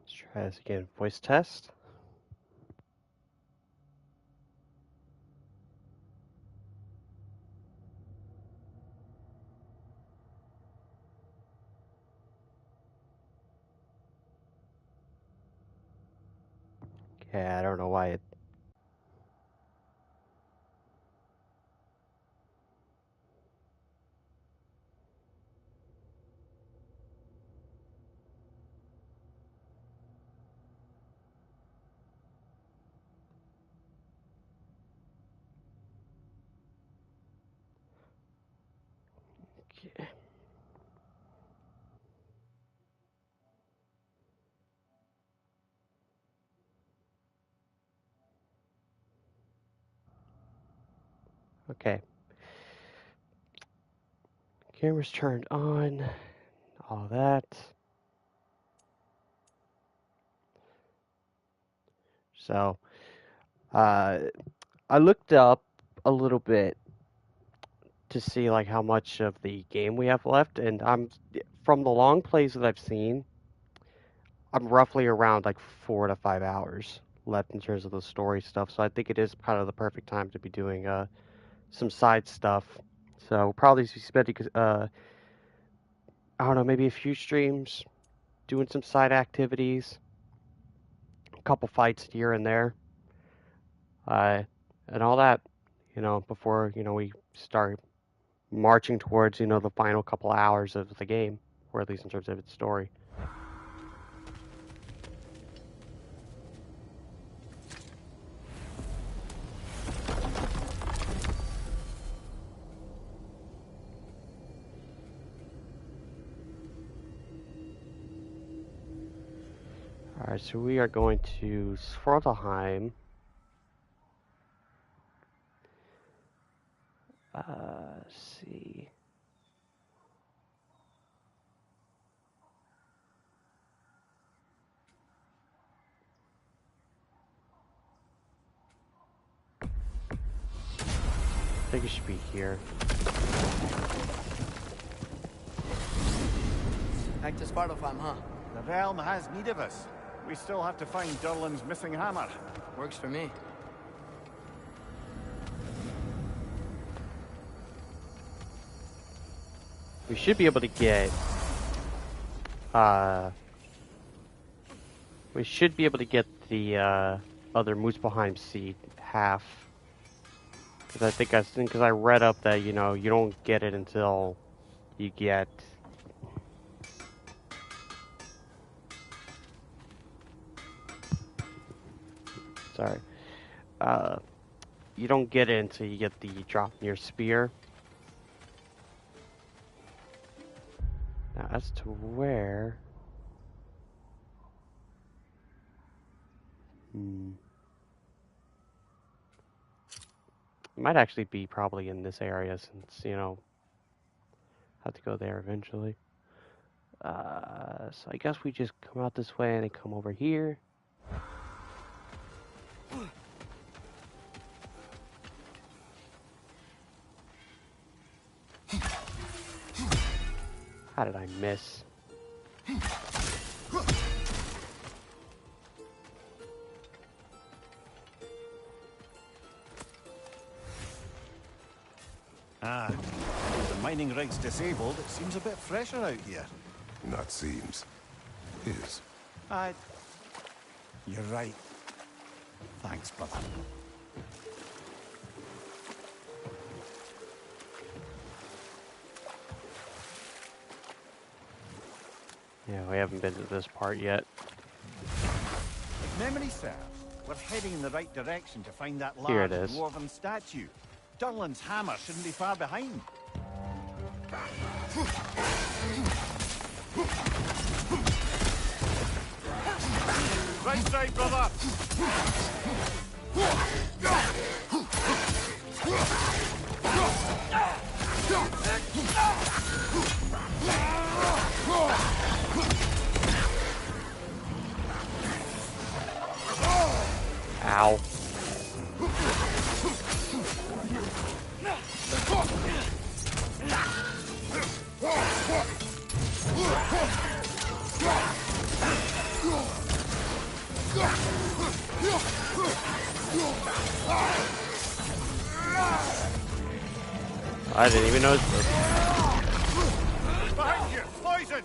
Let's try this again. Voice test. Okay, I don't know why it. Okay. Okay. Camera's turned on. All that. So, uh, I looked up a little bit to see like how much of the game we have left, and I'm from the long plays that I've seen, I'm roughly around like 4 to 5 hours left in terms of the story stuff. So I think it is kind of the perfect time to be doing some side stuff. So probably be spending I don't know, maybe a few streams doing some side activities, a couple fights here and there, uh, and all that. Before we start marching towards the final couple hours of the game, or at least in terms of its story. Alright, so we are going to Svartalheim. Let's see. I think it should be here. Back to Svartalfheim, huh? The realm has need of us. We still have to find Durlin's missing hammer. Works for me. We should be able to get the other Muspelheim seed half. Because I read up that you don't get it until you get sorry. You don't get it until you get the drop near spear. Now as to where it might actually be probably in this area since, have to go there eventually. So I guess we just come out this way and then come over here. How did I miss? Ah, with the mining rigs disabled, it seems a bit fresher out here. Not seems. Is. You're right. Thanks, brother. Yeah, we haven't been to this part yet. If memory serves, we're heading in the right direction to find that Here large it is. dwarven statue. Durlin's hammer shouldn't be far behind. Right side, brother! Ow. I didn't even notice this. Behind you! Poison!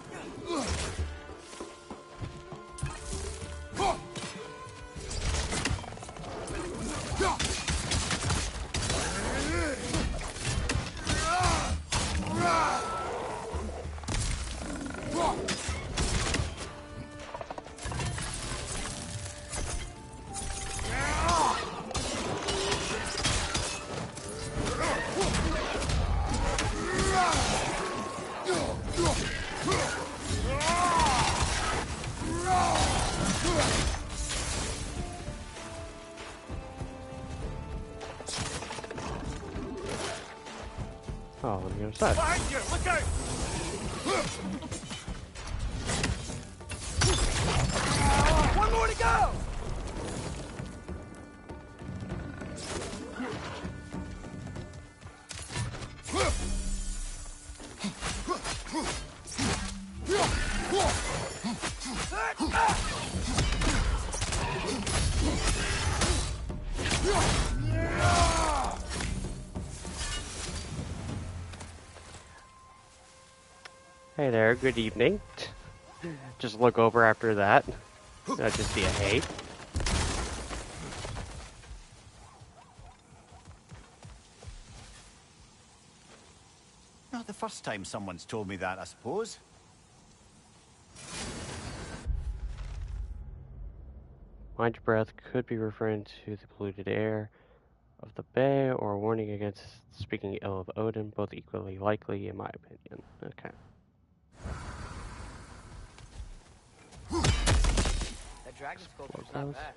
Oh, on the other side. Behind you! Look out! One more to go! Hey there, good evening. Just look over after that. I just see a hay. Not the first time someone's told me that, I suppose. Mind your breath could be referring to the polluted air of the bay or a warning against speaking ill of Odin, both equally likely in my opinion. Okay. That dragon sculpture's Close. not bad.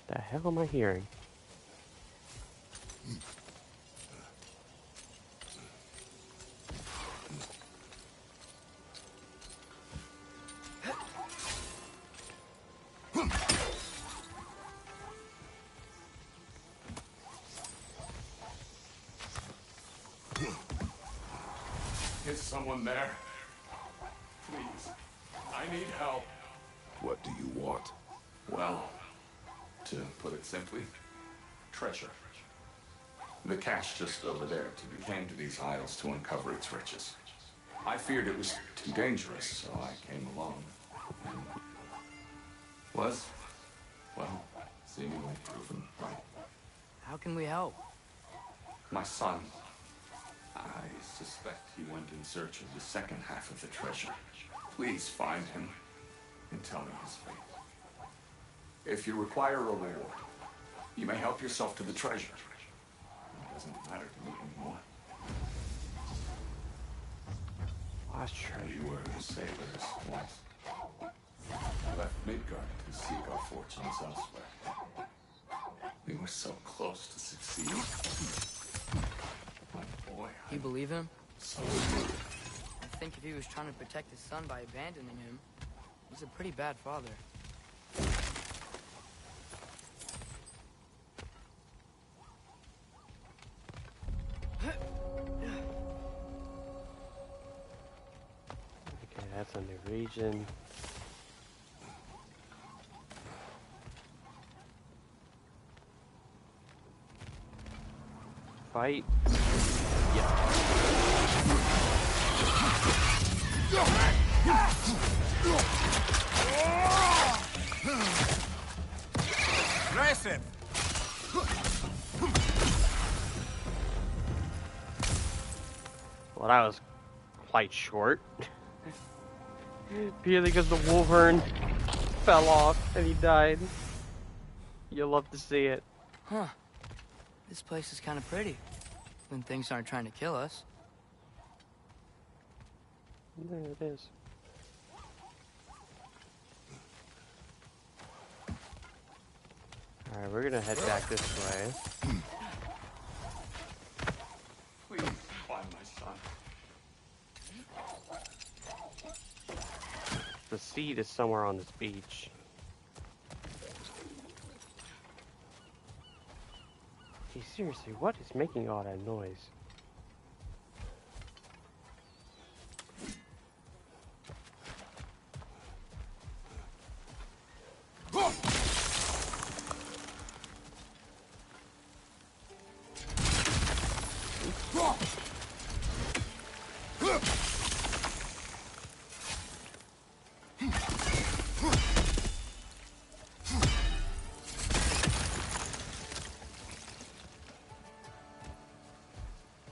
The hell am I hearing? Is someone there? Please. I need help. What do you want? Well, to put it simply, treasure. The cache just over there. We came to these isles to uncover its riches. I feared it was too dangerous, so I came along. And was, well, seemingly proven right. How can we help? My son. I suspect he went in search of the second half of the treasure. Please find him and tell me his fate. If you require a reward, you may help yourself to the treasure. It doesn't matter to me anymore. Lost treasure. We were sailors once. Left Midgard to seek our fortunes elsewhere. We were so close to succeed. My boy, You believe him? so I think if he was trying to protect his son by abandoning him, he's a pretty bad father. Okay, that's a new region. Fight. Aggressive! Well, that was quite short. Purely because the Wolverine fell off and he died. You'll love to see it. Huh. This place is kind of pretty. When things aren't trying to kill us. There it is. Alright, we're gonna head back this way. please find my son. The seed is somewhere on this beach. Hey, seriously, what is making all that noise?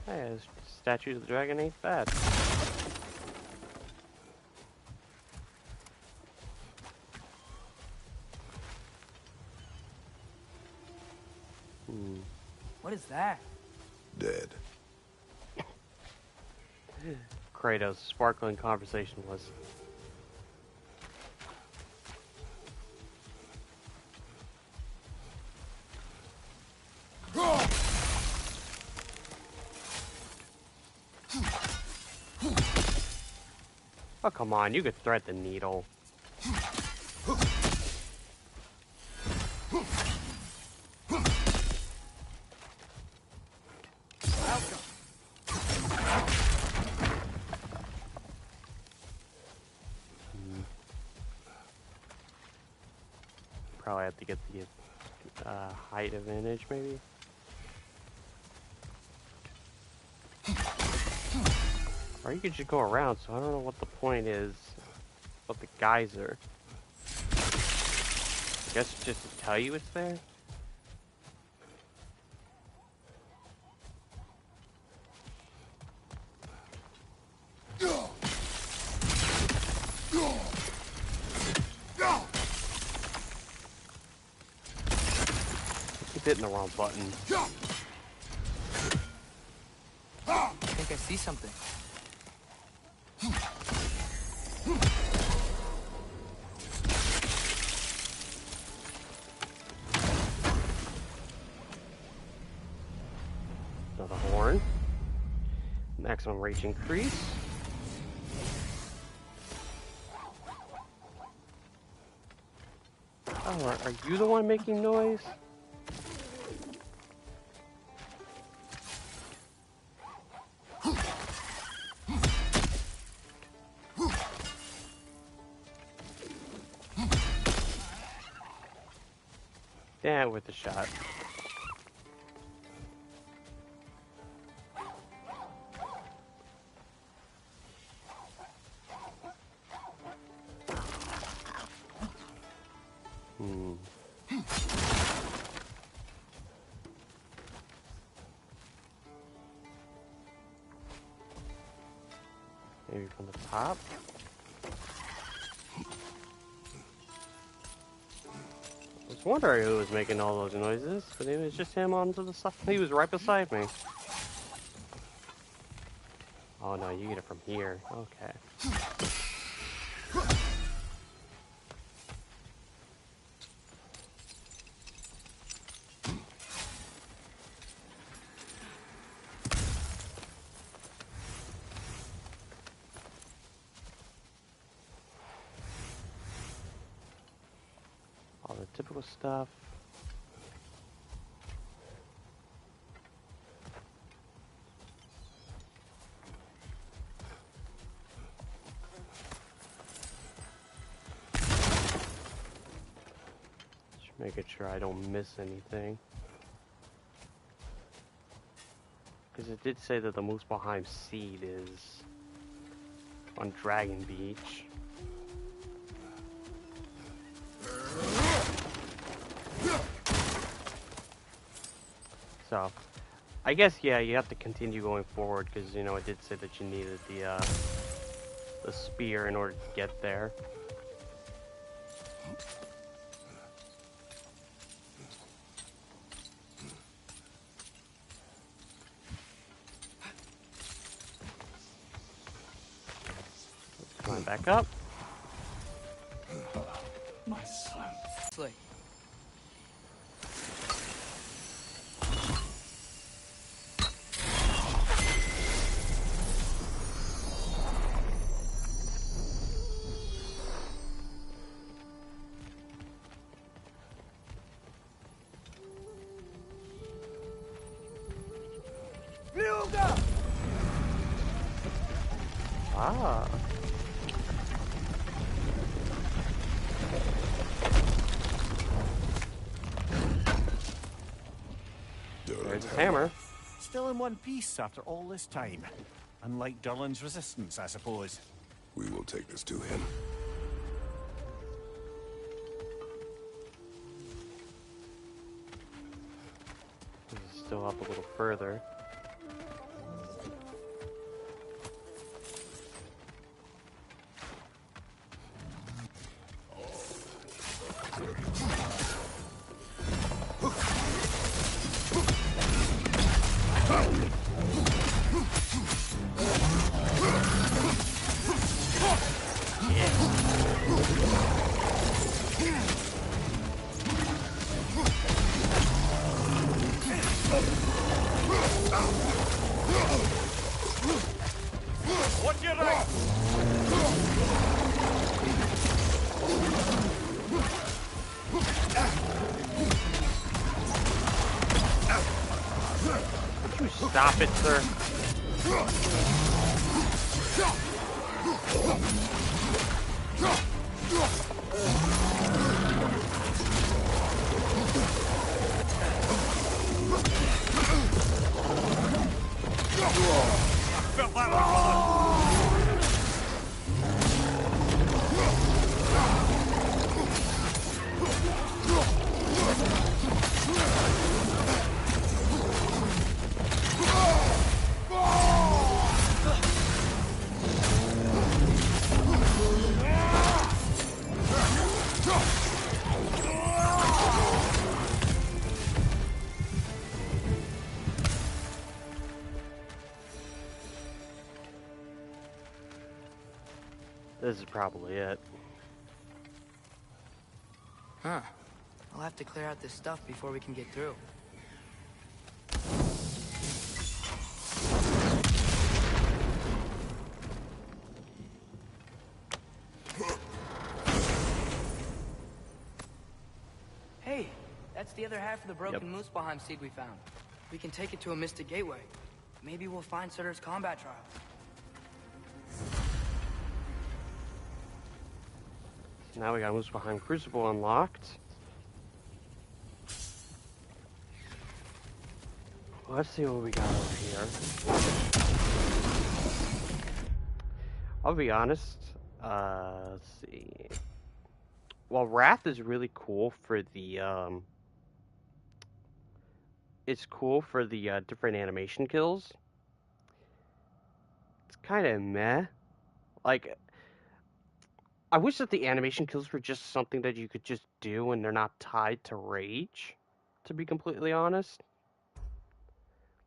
Hey, statues of the dragon ain't bad. What is that? Dead. Kratos' sparkling conversation was. Oh, come on, you could thread the needle. Probably have to get the height advantage, maybe. Or you could just go around, so I don't know what the point is of the geyser. I guess just to tell you it's there? Keep hitting the wrong button. I think I see something. Another horn. Maximum rage increase. Oh, are you the one making noise? Yeah, with the shot. Maybe from the top? I was wondering who was making all those noises, but it was just him onto the side. He was right beside me. Oh no, you get it from here. Okay. All the typical stuff. Just making sure I don't miss anything. Because it did say that the Muspelheim seed is on Dragon Beach. So, I guess, yeah, you have to continue going forward because, you know, it did say that you needed the spear in order to get there. Climb back up. My son. Slay. Ah. There's his hammer. still in one piece after all this time. Unlike Durlin's resistance, I suppose. We will take this to him. This is still up a little further. What's your right? Would you stop it, sir? Felt that one coming. This is probably it. Huh. I'll have to clear out this stuff before we can get through. Hey, that's the other half of the broken Muspelheim seed we found. We can take it to a Mystic Gateway. Maybe we'll find Surtur's combat trials. Now we got Muspelheim Crucible unlocked. Let's see what we got over here. I'll be honest. Let's see. Well, Wrath is really cool for the it's cool for the different animation kills. It's kind of meh. Like, I wish that the animation kills were just something that you could just do and they're not tied to rage, to be completely honest.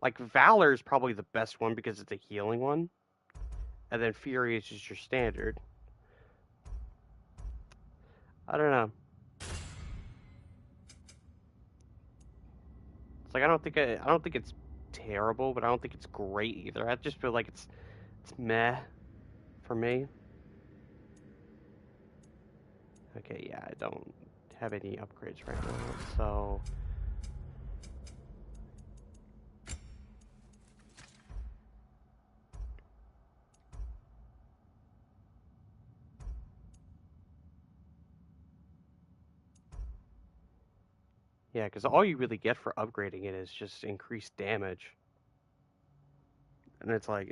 Like, Valor is probably the best one because it's a healing one. And then Fury is just your standard. I don't know. It's like I don't think it's terrible, but I don't think it's great either. I just feel like it's meh for me. Okay, yeah, I don't have any upgrades right now, so yeah, because all you really get for upgrading it is just increased damage. And it's like,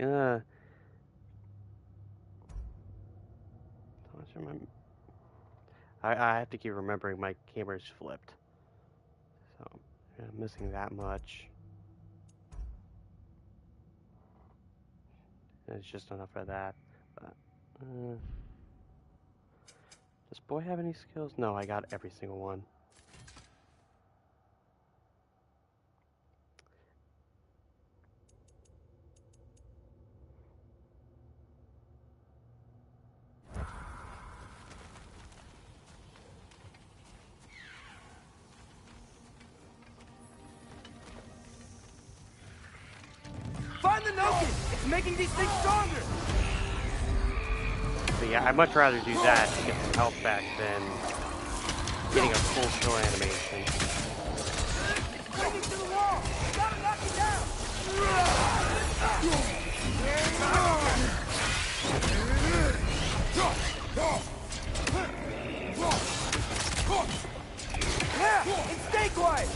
I have to keep remembering my camera's flipped. So, yeah, I'm missing that much. And it's just enough for that. But, does Boy have any skills? No, I got every single one. Find the Noken! It's making these things stronger! But yeah, I'd much rather do that to get some health back than getting a full kill animation. Breaking to the wall! Gotta knock it down! Yeah! And stay quiet!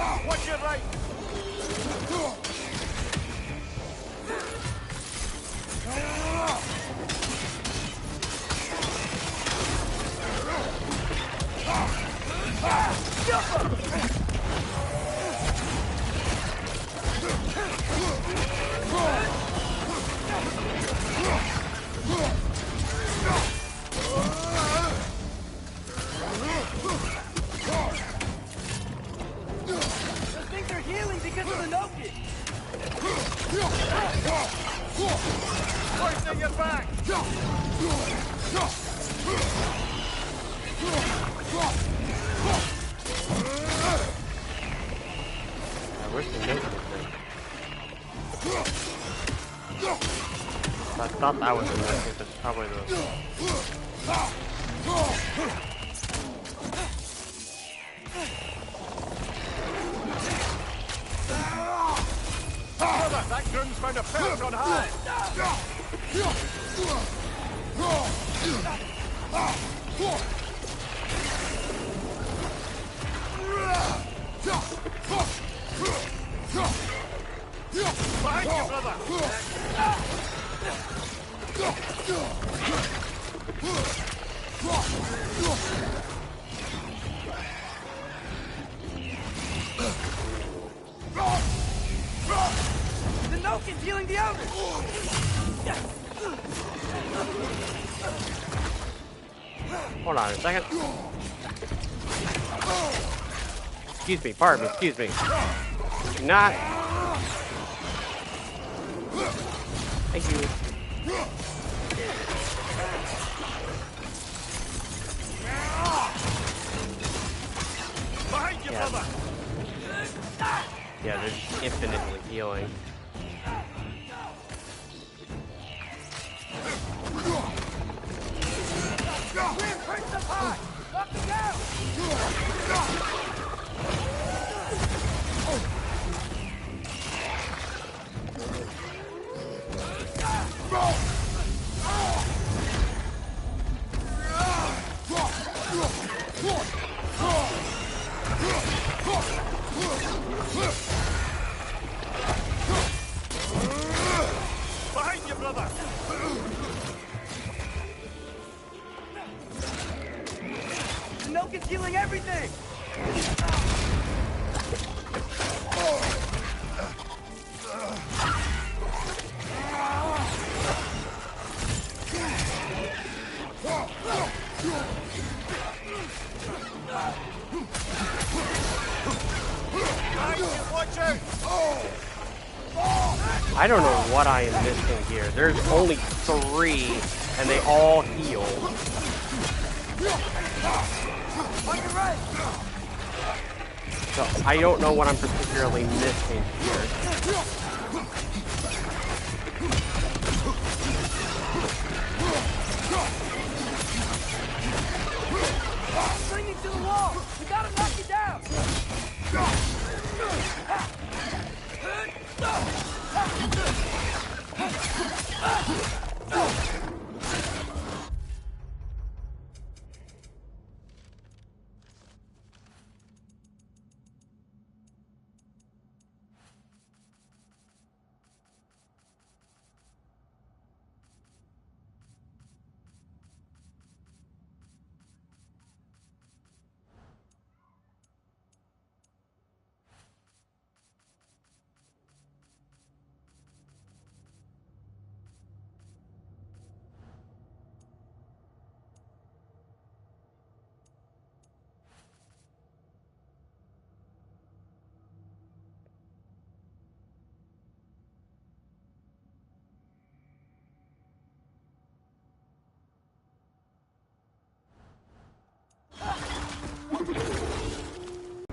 Watch your right! Those things are healing because of the Noki. Hoisting your back! Where's the note thing? I thought that was the note, but it's probably the... Brother, that groom's found a perch on high! Behind you, brother! The Noki's healing the others. Hold on a second. Excuse me, pardon me, excuse me. Not... Thank you. Behind you, Yeah. brother! Yeah, they're just infinitely healing. We're perched up high. Up and down. Behind you, brother! The Noki's healing everything. Behind you, watch out! I don't know what I am missing here. There's only 3, and they all heal. On your right. So I don't know what I'm particularly missing here. Clinging to the wall. We gotta knock you down.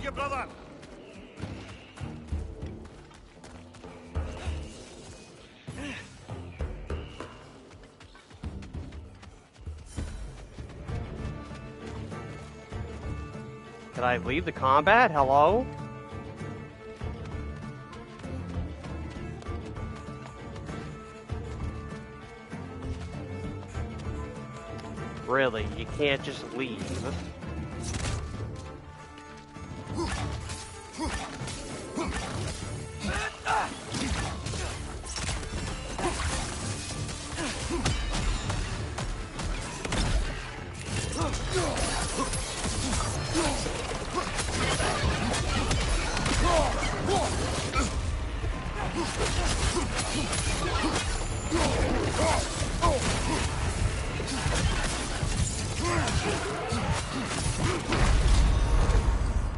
Your brother! Did I leave the combat? Hello? Really, you can't just leave.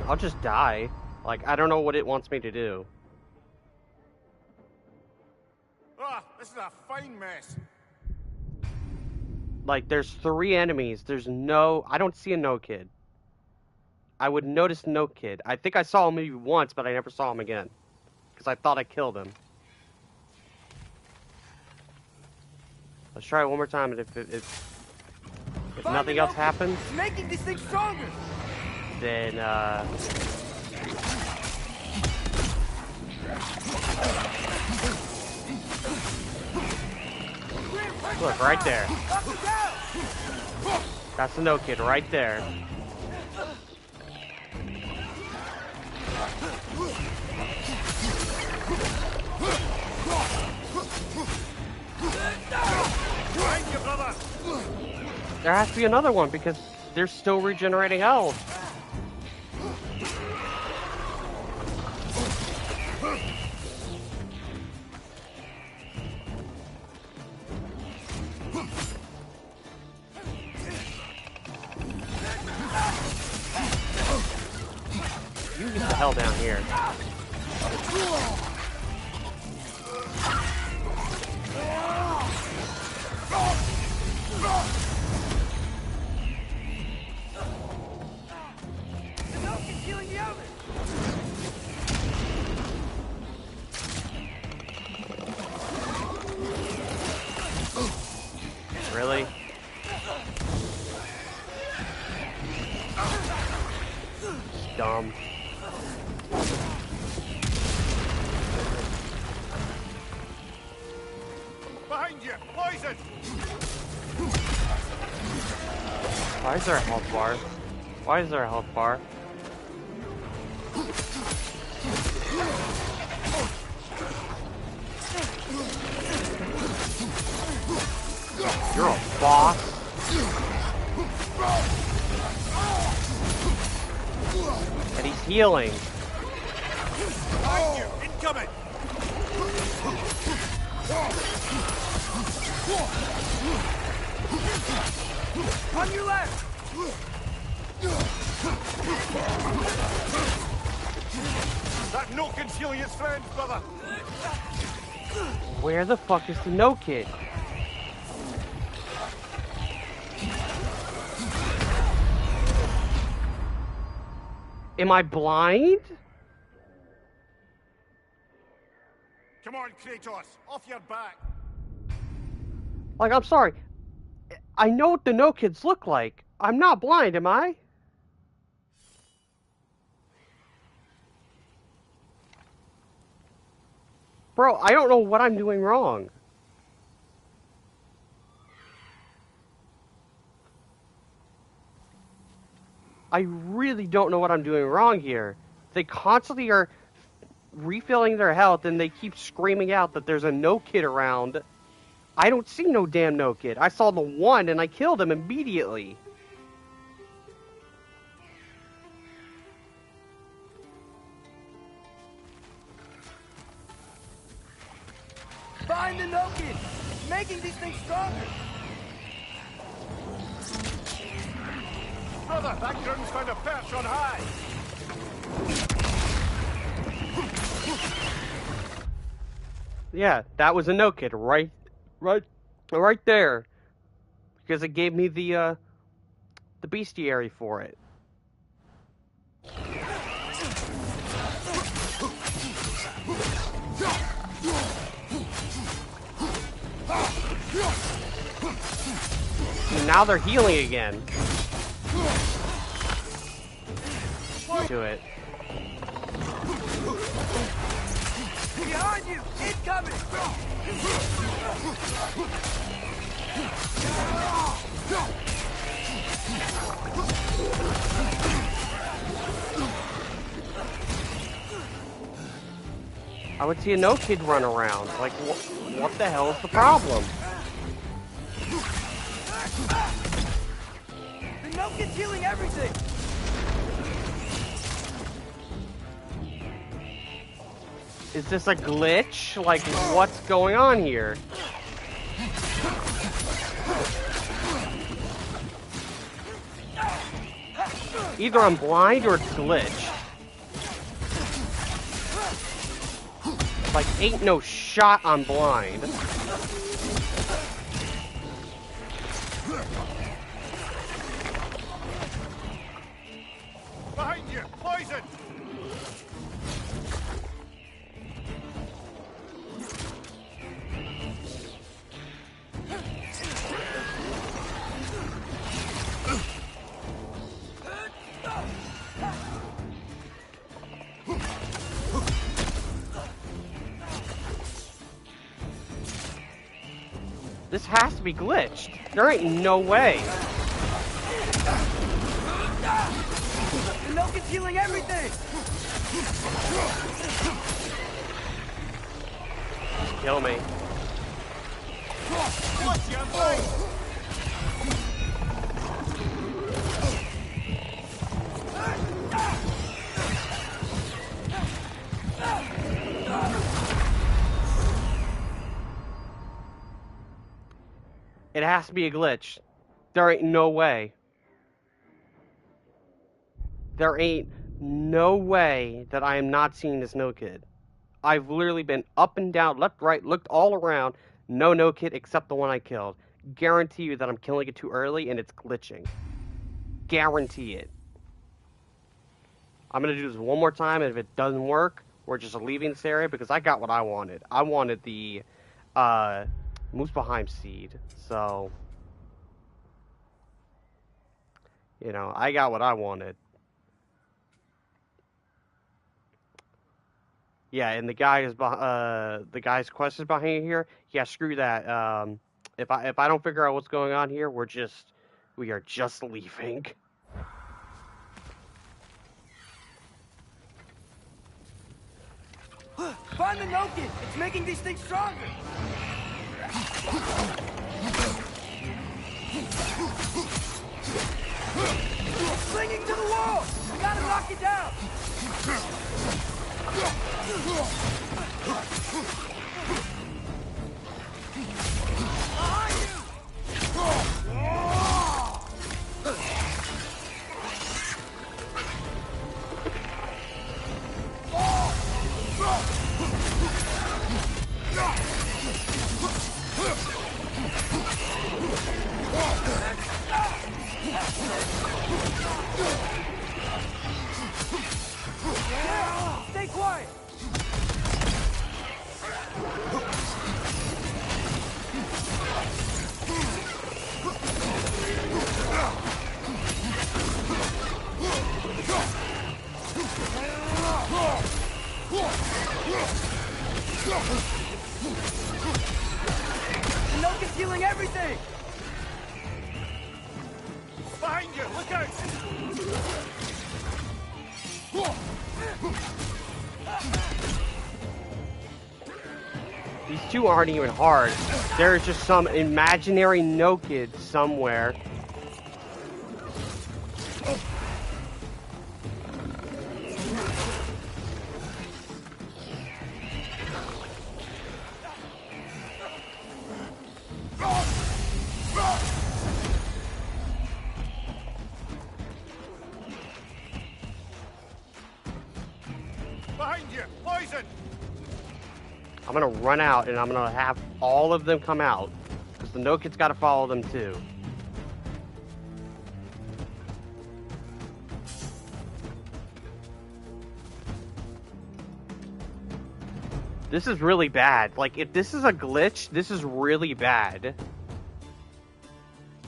I'll just die. Like, I don't know what it wants me to do. Ah, this is a fine mess. Like, there's 3 enemies. There's no... I don't see a no-kid. I would notice no-kid. I think I saw him maybe once, but I never saw him again. Because I thought I killed him. Let's try it one more time, and if nothing else happens... Making these things stronger! Then, look, right there. That's the no-kid right there. Thank you, brother. There has to be another one, because they're still regenerating health. You get the hell down here. Really? Dumb. Behind you, poison. Why is there a health bar? Why is there a health bar? You're a boss. And he's healing. Behind you, incoming. On your left! That no concealing its friends, brother. Where the fuck is the no-kid? Am I blind? Come on, Kratos, off your back. Like, I'm sorry. I know what the no-kids look like. I'm not blind, am I? Bro, I don't know what I'm doing wrong. I really don't know what I'm doing wrong here. They constantly are refilling their health and they keep screaming out that there's a no-kid around. I don't see no damn no-kid. I saw the one and I killed him immediately. Find the no-kid! Making these things stronger! Brother, that ground's found a perch on high. Yeah, that was a no-kid right there. Because it gave me the bestiary for it. And now they're healing again. Do it. Behind you! Incoming! I would see a no-kid run around. Like, what the hell is the problem? The no-kid's healing everything! Is this a glitch? Like, what's going on here? Either I'm blind or it's glitch. Like, ain't no shot I'm blind. Behind you! Poison! This has to be glitched. There ain't no way. The milk is healing everything! Kill me. Watch your face! It has to be a glitch. There ain't no way. There ain't no way that I am not seeing this no kid. I've literally been up and down, left, right, looked all around. No kid except the one I killed. Guarantee you that I'm killing it too early and it's glitching. Guarantee it. I'm gonna do this one more time, and if it doesn't work, we're just leaving this area because I got what I wanted. I wanted the Muspelheim seed, so you know, I got what I wanted. Yeah, and the guy is the guy's quest is behind here. Yeah, screw that. If I don't figure out what's going on here, we are just leaving. Find the Nokin! It's making these things stronger! Clinging to the wall! We gotta knock it down! Behind Stay quiet! The Noke is healing everything! Behind you! Look out! These two aren't even hard. There's just some imaginary no kid somewhere. Behind you! Poison! I'm gonna run out and I'm gonna have all of them come out. Because the no kid's gotta follow them too. This is really bad. Like, if this is a glitch, this is really bad.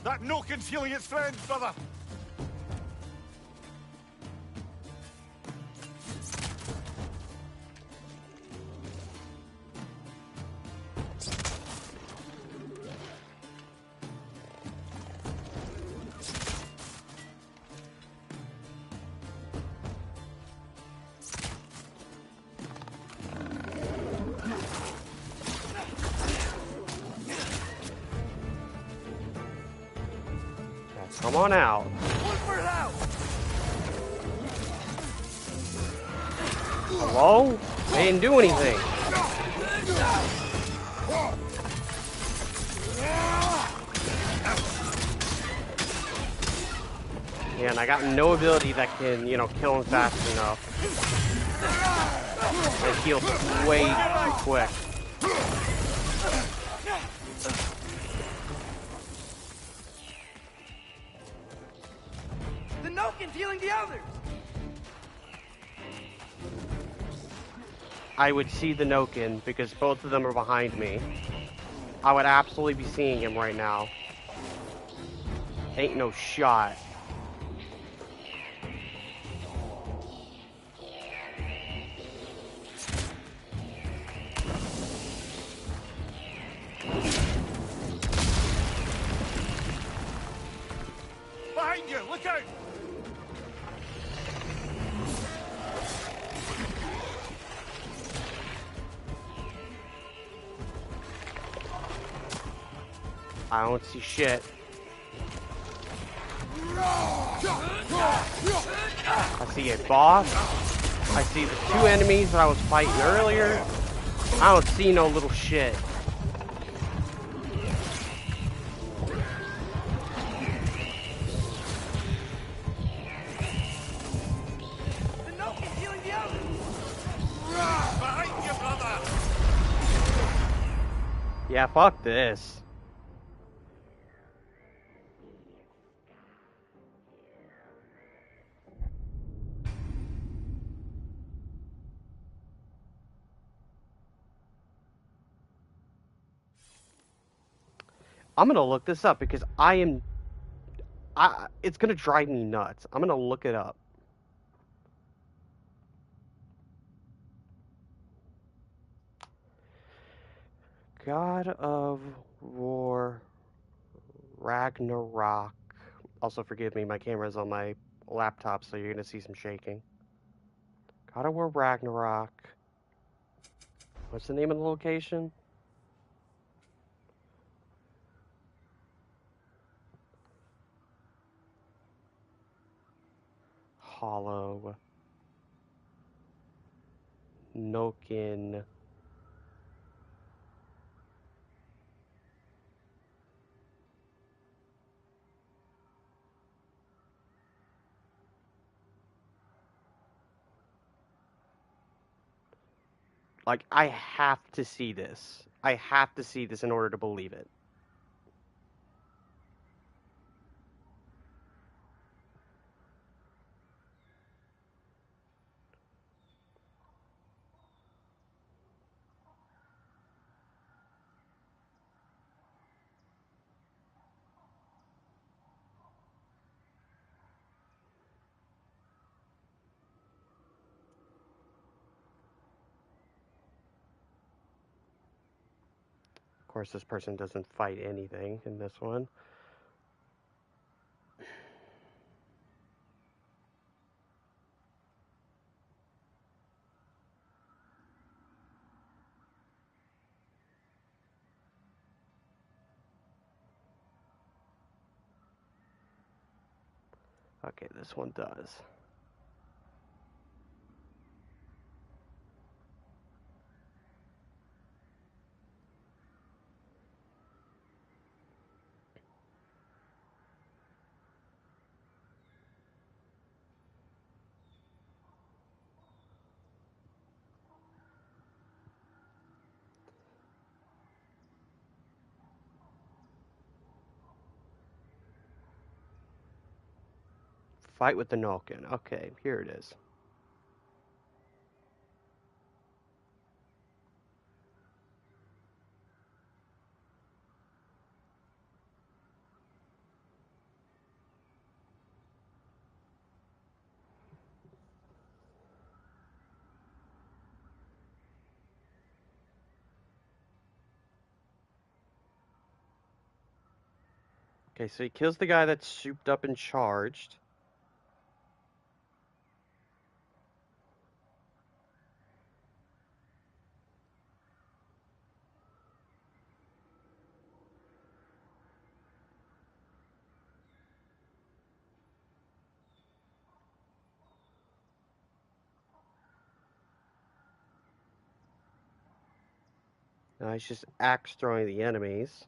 That Nokin's healing its friends, brother! Come on out. Look for it out! Hello? They didn't do anything. Yeah, and I got no ability that can, you know, kill him fast enough. It heals way too quick. The Nokin's healing the others! I would see the Nokin because both of them are behind me. I would absolutely be seeing him right now. Ain't no shot. Behind you! Look out! I don't see shit. I see a boss. I see the two enemies that I was fighting earlier. I don't see no little shit. The Nokin's healing the others! Behind you, brother! Yeah, fuck this. I'm gonna look this up because it's gonna drive me nuts. I'm gonna look it up. God of War Ragnarok. Also, forgive me, my camera's on my laptop, so you're gonna see some shaking. God of War Ragnarok. What's the name of the location? Hollow. Nokin. Like, I have to see this. I have to see this in order to believe it. Of course, this person doesn't fight anything in this one. Okay, this one does. Fight with the Nulkin. Okay, here it is. Okay, so he kills the guy that's souped up and charged. He's just axe throwing the enemies.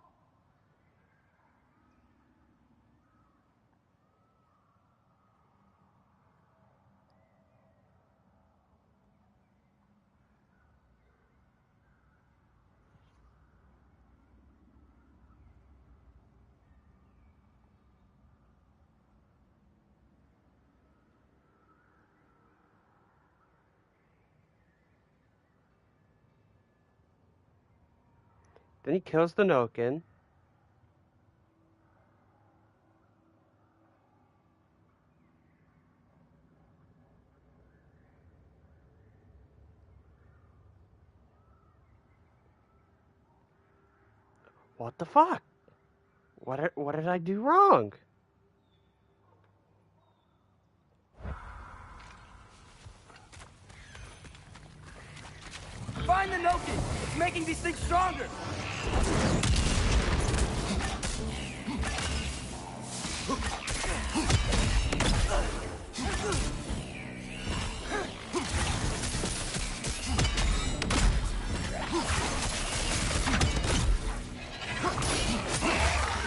Then he kills the Noken. What the fuck? What did I do wrong? Find the Noken! It's making these things stronger!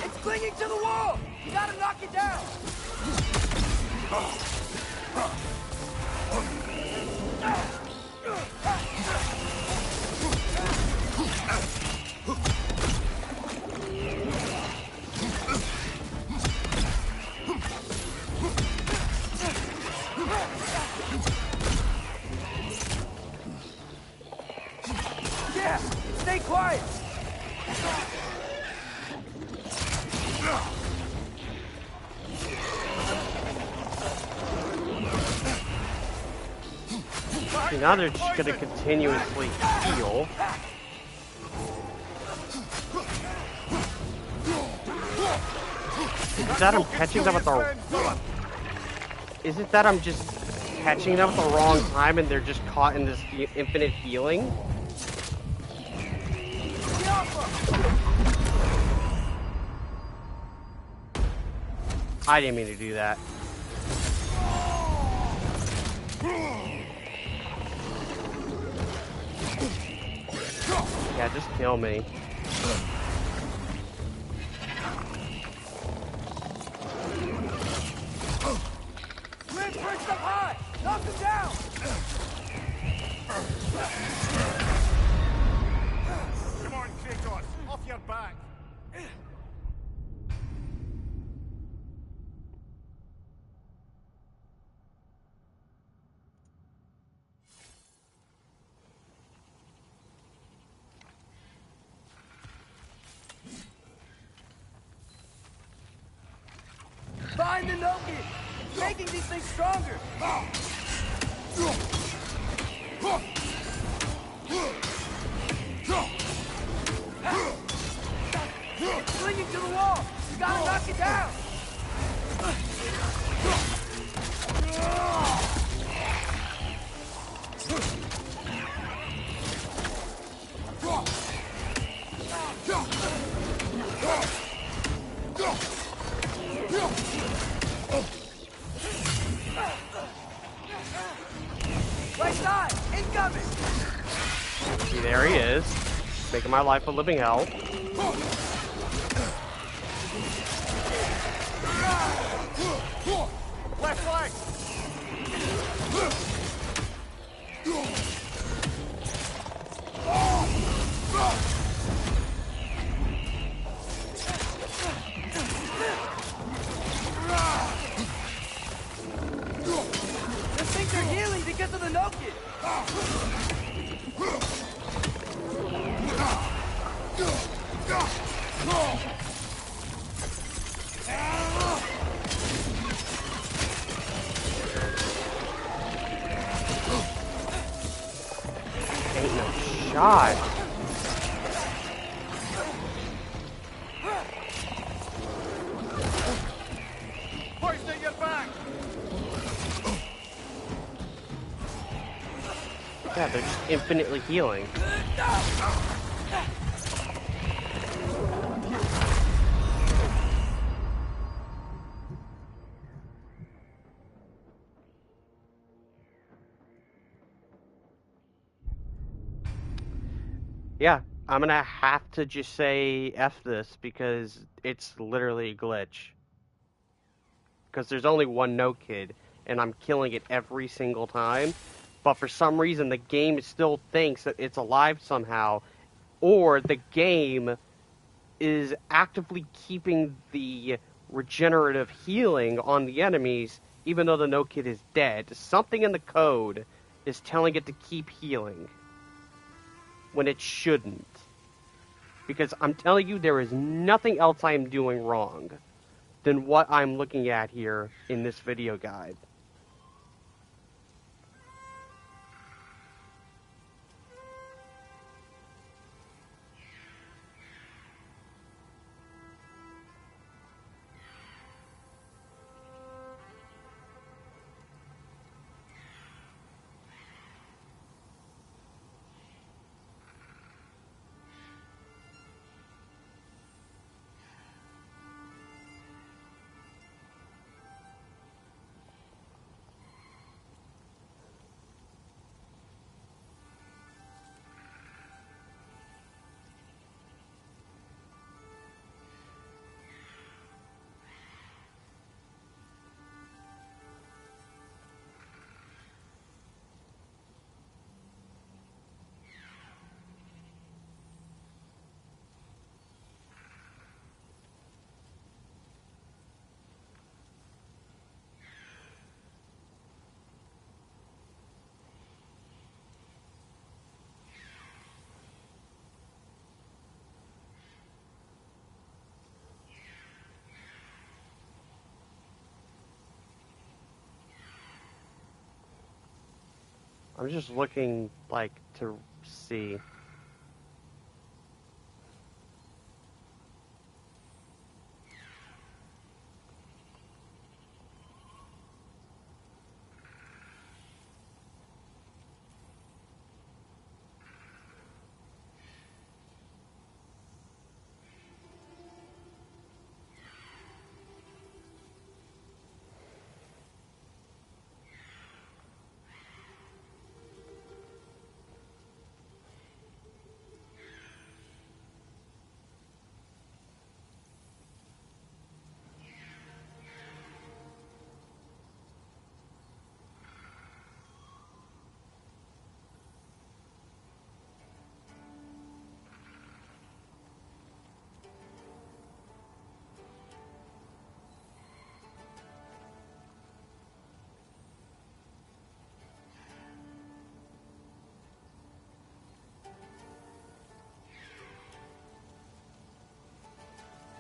It's clinging to the wall! You gotta knock it down! Yeah! Stay quiet! See, now they're just gonna continuously heal. Is that I'm catching them at the... Is it that I'm just catching them at the wrong time and they're just caught in this infinite healing? I didn't mean to do that. Yeah, just kill me. We're perched up high! Knock them down! Come on, Kratos! Off your back! Find the Noken! Making these things stronger! It's clinging to the wall! You gotta knock it down! Right side! Incoming! See, there he is. Making my life a living hell. Left flank! The things are healing because of the Noken! Ain't no shot. Hoisting your back! Yeah, they're just infinitely healing. Yeah, I'm gonna have to just say F this because it's literally a glitch. Because there's only one no kid, and I'm killing it every single time. But for some reason, the game still thinks that it's alive somehow, or the game is actively keeping the regenerative healing on the enemies, even though the no kid is dead. Something in the code is telling it to keep healing when it shouldn't. Because I'm telling you, there is nothing else I am doing wrong than what I'm looking at here in this video guide. I'm just looking, like, to see.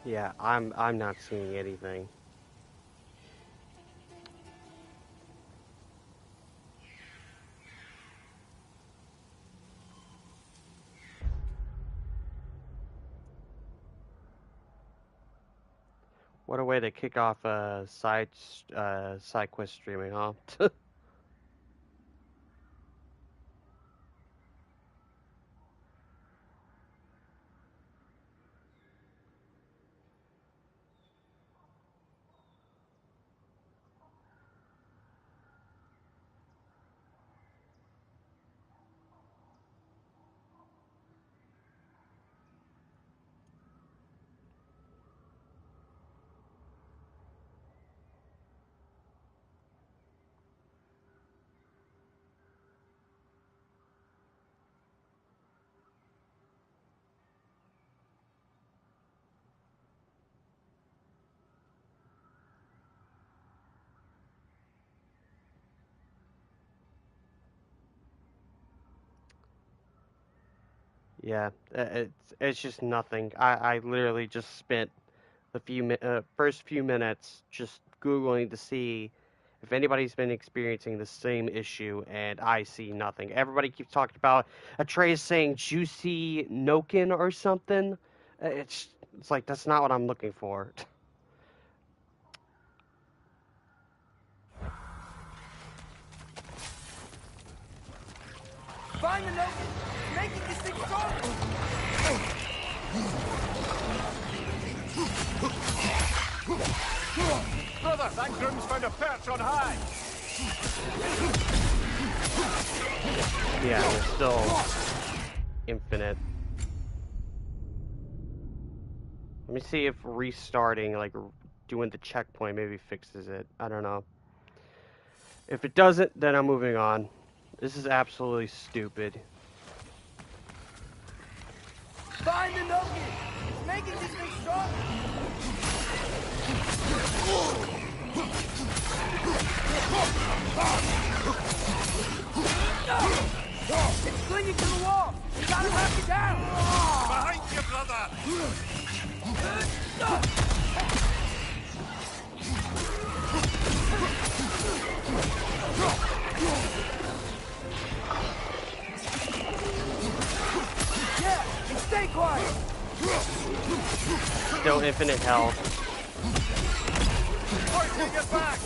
Yeah, I'm not seeing anything. What a way to kick off a side quest streaming, huh? Yeah, it's just nothing. I literally just spent the first few minutes just Googling to see if anybody's been experiencing the same issue, and I see nothing. Everybody keeps talking about Atreus saying juicy Nokin or something. It's like that's not what I'm looking for. Find the note! Making this thing stronger! Brother, that groom's found a perch on high. Yeah, we're still infinite. Let me see if restarting, like doing the checkpoint, maybe fixes it. I don't know. If it doesn't, then I'm moving on. This is absolutely stupid. Find the Noki! It's making these things stronger! It's clinging to the wall! You gotta knock it down! Behind you, brother! Yeah! And stay quiet! Still infinite health. Fighting it back!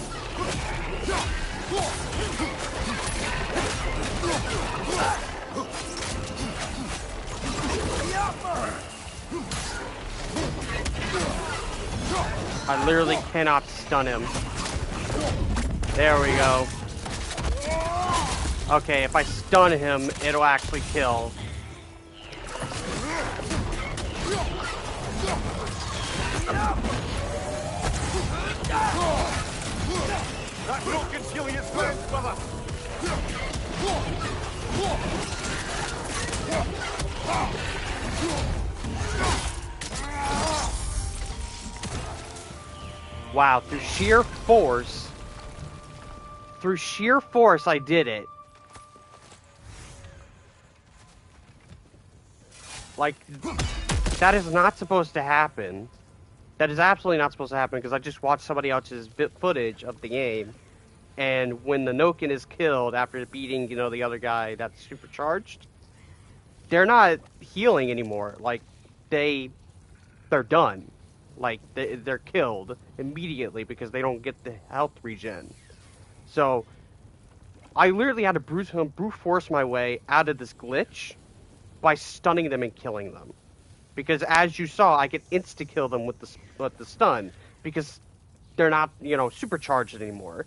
I literally cannot stun him. There we go. Okay, if I stun him, it'll actually kill. That rope can kill his friends, brother! Wow, through sheer force, I did it. Like, that is not supposed to happen. That is absolutely not supposed to happen, because I just watched somebody else's footage of the game, and when the Noken is killed after beating, you know, the other guy that's supercharged, they're not healing anymore. Like, they're done. Like, they're killed immediately because they don't get the health regen. So, I literally had to brute force my way out of this glitch by stunning them and killing them. Because as you saw, I could insta-kill them with the stun. Because they're not, you know, supercharged anymore.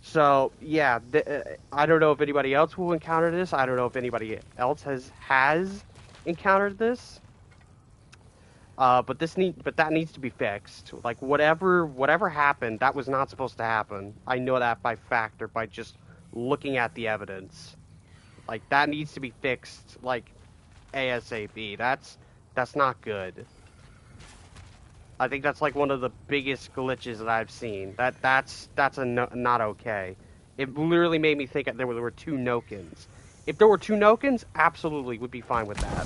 So, yeah, I don't know if anybody else will encounter this. I don't know if anybody else has encountered this. But that needs to be fixed. Like, whatever happened, that was not supposed to happen. I know that by fact or by just looking at the evidence. Like, that needs to be fixed, like, ASAP. That's not good. I think that's like one of the biggest glitches that I've seen. That's not okay. It literally made me think that there were two Nokens. If there were two Nokens, absolutely would be fine with that.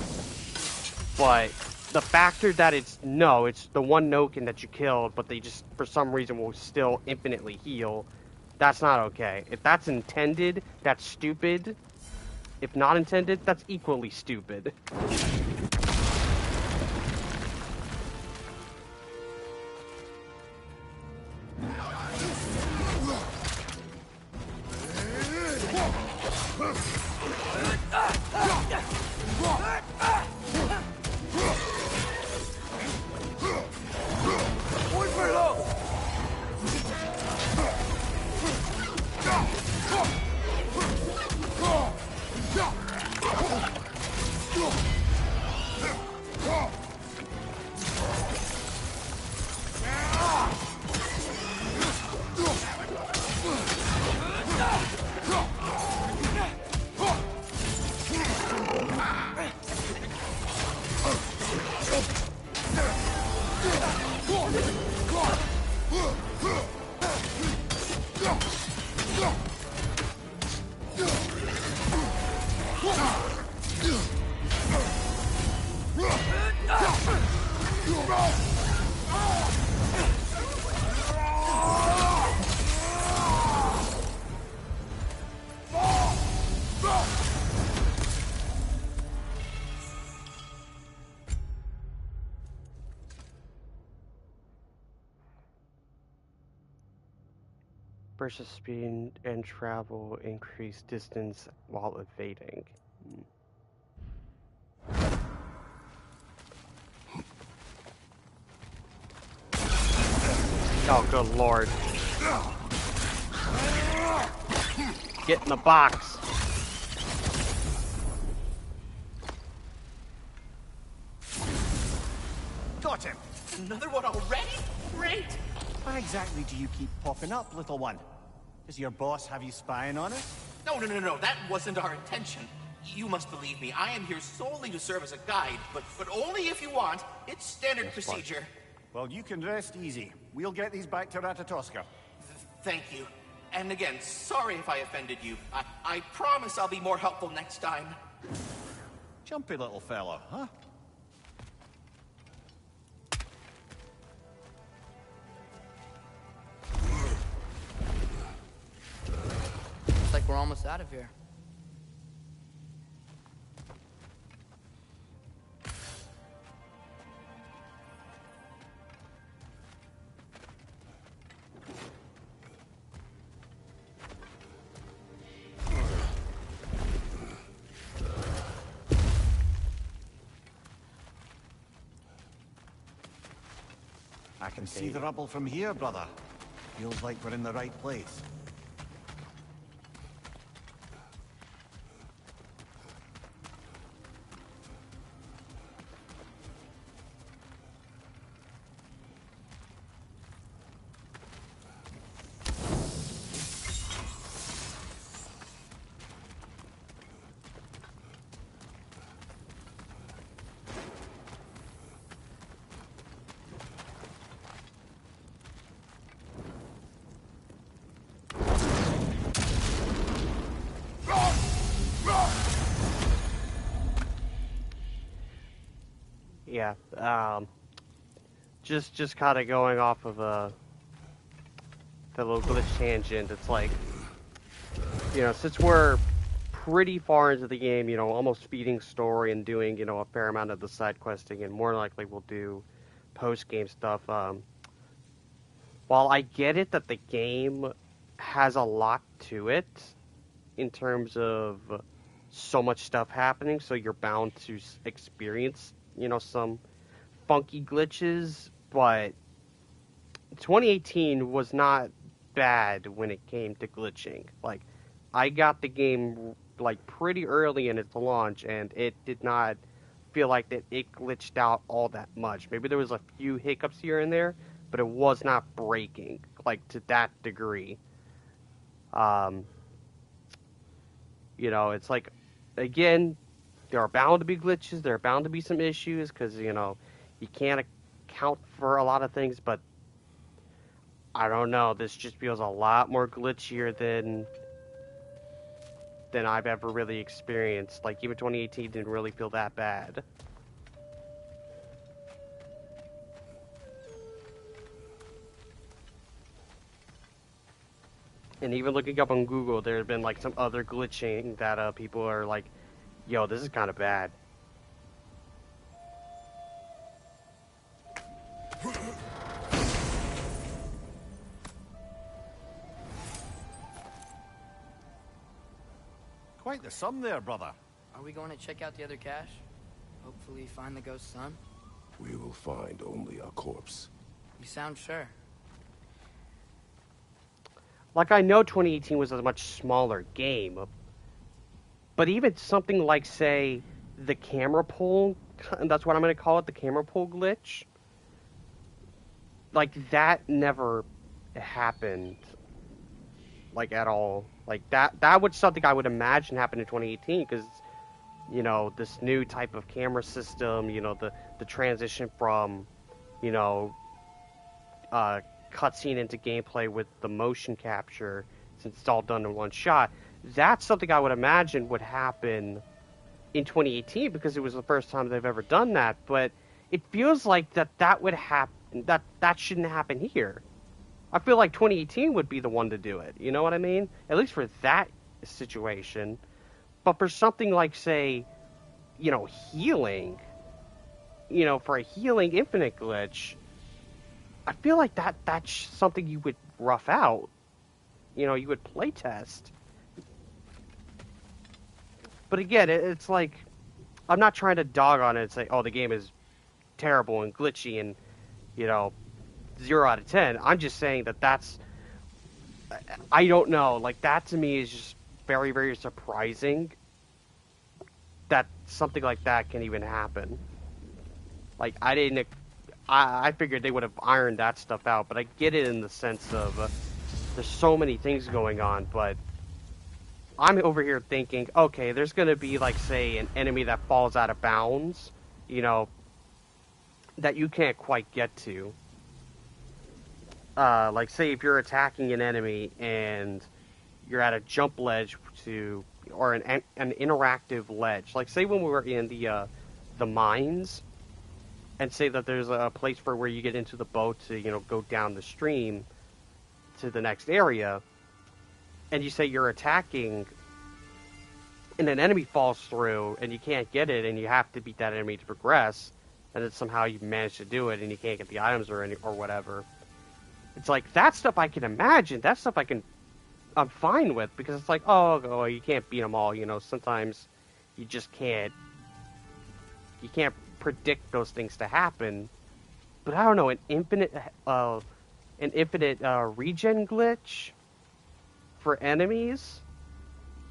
But the factor that it's the one Noken that you killed, but they just for some reason will still infinitely heal. That's not okay. If that's intended, that's stupid. If not intended, that's equally stupid. Versus speed and travel, increase distance while evading. Oh, good lord. Get in the box. got him! Another one already? Great! Why exactly do you keep popping up, little one? Does your boss have you spying on us? No, that wasn't our intention. You must believe me, I am here solely to serve as a guide, but only if you want. It's standard procedure. Well, you can rest easy. We'll get these back to Ratatoska. Thank you. And again, sorry if I offended you. I promise I'll be more helpful next time. Jumpy little fellow, huh? Looks like we're almost out of here. I can see the rubble from here, brother. Feels like we're in the right place. Yeah, just kind of going off of the little glitch tangent. It's like, since we're pretty far into the game, almost feeding story and doing, a fair amount of the side questing, and more likely we'll do post-game stuff. While I get it that the game has a lot to it in terms of so much stuff happening, so you're bound to experience some funky glitches, but 2018 was not bad when it came to glitching. Like, I got the game pretty early in its launch, and it did not feel like that it glitched out all that much. Maybe there was a few hiccups here and there, but it was not breaking to that degree. It's like, again, there are bound to be glitches, there are bound to be some issues, because, you can't account for a lot of things, but I don't know, this just feels a lot more glitchier than I've ever really experienced. Even 2018 didn't really feel that bad. And even looking up on Google, there have been some other glitching that people are like, yo, this is kind of bad. Quite the sum there, brother. Are we going to check out the other cache? Hopefully find the ghost's son? We will find only a corpse. You sound sure. I know 2018 was a much smaller game, but even something like, say, the camera pull, that's what I'm going to call it, the camera pull glitch, that never happened, at all. That was something I would imagine happened in 2018, because, this new type of camera system, the transition from, cutscene into gameplay with the motion capture, since it's all done in one shot, that's something I would imagine would happen in 2018, because it was the first time they've ever done that, but it feels like that would happen, that shouldn't happen here. I feel like 2018 would be the one to do it, you know what I mean? At least for that situation. But for something like, say, healing, for a healing infinite glitch, I feel like that's something you would rough out. You would playtest. But again, it's like, I'm not trying to dog on it and say, oh, the game is terrible and glitchy and, 0 out of 10. I'm just saying that's, I don't know, that to me is just very, very surprising that something like that can even happen. I I figured they would have ironed that stuff out, but I get it in the sense of there's so many things going on, but I'm over here thinking, okay, there's going to be, like, say, an enemy that falls out of bounds, you know, that you can't quite get to. Like, say, if you're attacking an enemy and you're at a jump ledge to, or an interactive ledge. Like, say when we were in the mines, and say that there's a place for where you get into the boat to, you know, go down the stream to the next area, and you say you're attacking, and an enemy falls through, and you can't get it, and you have to beat that enemy to progress, and then somehow you manage to do it, and you can't get the items or whatever. It's like, that stuff I can imagine, that stuff I'm fine with, because it's like, oh, you can't beat them all, you know, sometimes you just can't, you can't predict those things to happen. But I don't know, an infinite regen glitch for enemies?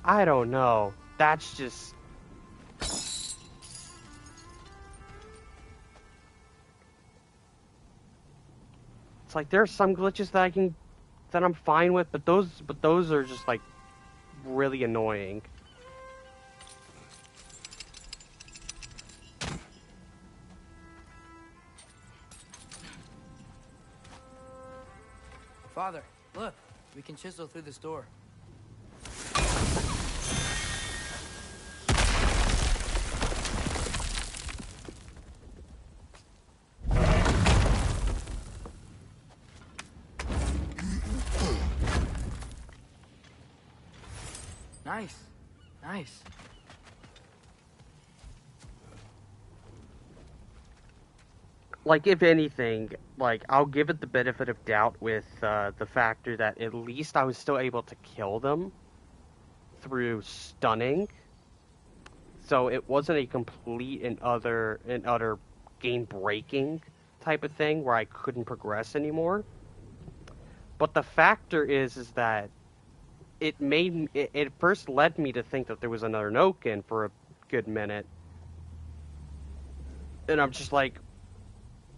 I don't know. That's just... It's like, there are some glitches that I'm fine with, but those are just, like, really annoying. Father, look. We can chisel through this door. Nice. Nice. Like, if anything, like, I'll give it the benefit of doubt with the factor that at least I was still able to kill them through stunning. So it wasn't a complete and utter game-breaking type of thing where I couldn't progress anymore. But the factor is that it first led me to think that there was another Noken for a good minute. And I'm just like,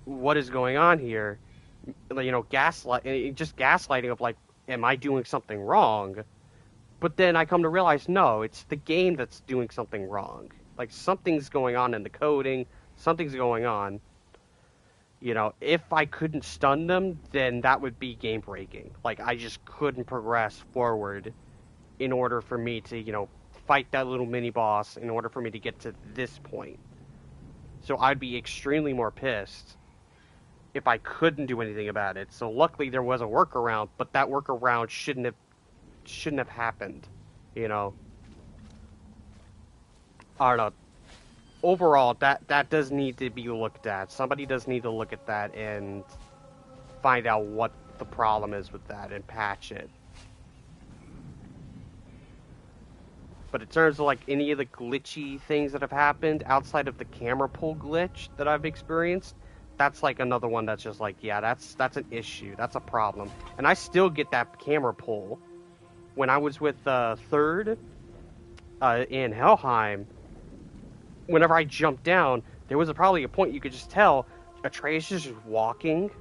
what is going on here? You know, gaslighting of like, am I doing something wrong? But then I come to realize, no, it's the game that's doing something wrong. Like, something's going on in the coding, something's going on. You know, if I couldn't stun them, then that would be game breaking. Like, I just couldn't progress forward in order for me to, you know, fight that little mini boss, in order for me to get to this point. So I'd be extremely more pissed if I couldn't do anything about it. So luckily there was a workaround, but that workaround shouldn't have happened, you know. I don't know. Overall, that does need to be looked at. Somebody does need to look at that and find out what the problem is with that and patch it. But in terms of like any of the glitchy things that have happened outside of the camera pull glitch that I've experienced, that's like another one that's just like, yeah, that's an issue. That's a problem. And I still get that camera pull. When I was with Third in Helheim, whenever I jumped down, there was probably a point you could just tell Atreus is just walking,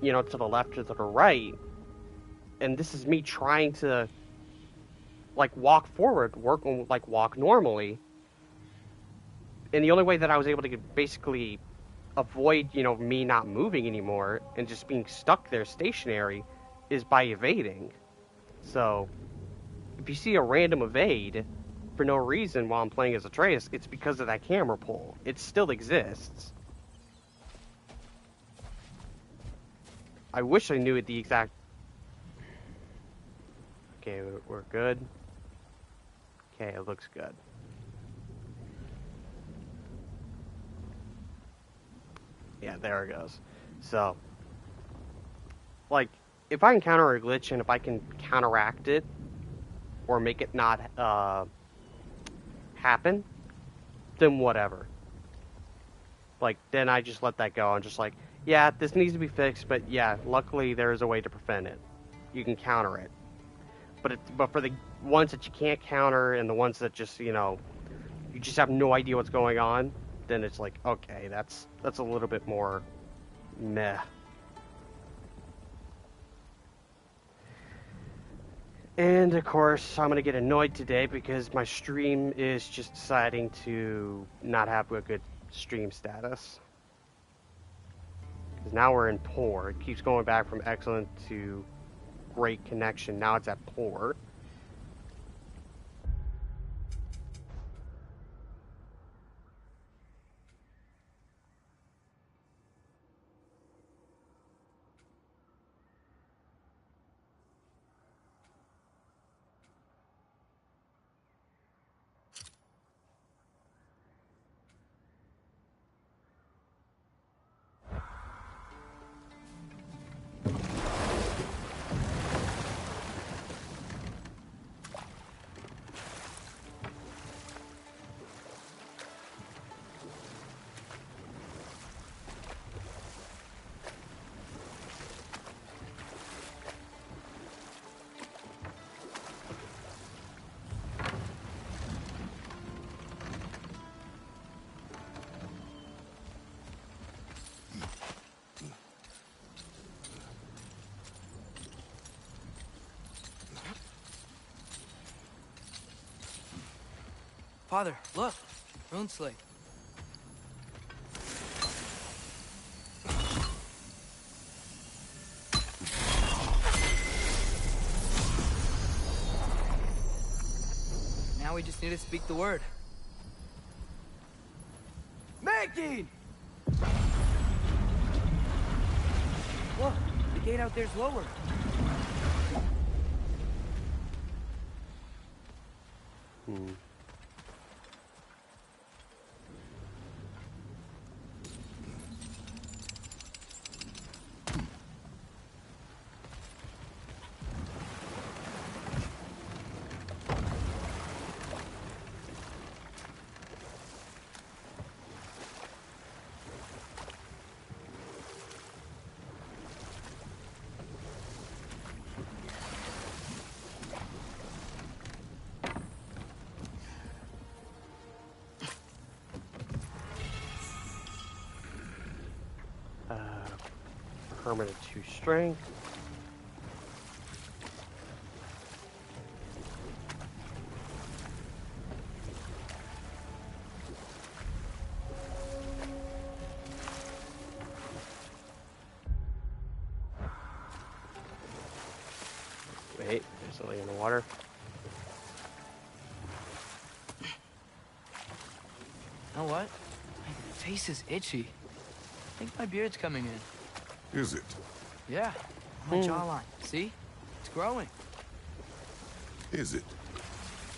you know, to the left or to the right. And this is me trying to, like, walk forward, walk normally. And the only way that I was able to basically avoid, you know, me not moving anymore and just being stuck there stationary is by evading. So, if you see a random evade for no reason while I'm playing as Atreus, it's because of that camera pull. It still exists. I wish I knew the exact... Okay, we're good. Okay, it looks good. Yeah, there it goes. So, like, if I encounter a glitch and if I can counteract it, or make it not happen, then whatever. Like, then I just let that go. I'm just like, yeah, this needs to be fixed, but yeah, luckily there is a way to prevent it. You can counter it. But for the ones that you can't counter and the ones that just, you know, you just have no idea what's going on, then it's like, okay, that's a little bit more meh. And of course, I'm gonna get annoyed today because my stream is just deciding to not have a good stream status. Because now we're in poor. It keeps going back from excellent to great connection. Now it's at poor. Father, look! Rune slate. Now we just need to speak the word. Making! Look, the gate out there's lowered. Permanent 2 strength. Wait, there's something in the water. You know what? My face is itchy. I think my beard's coming in. Is it? Yeah, my jawline. See? It's growing. Is it?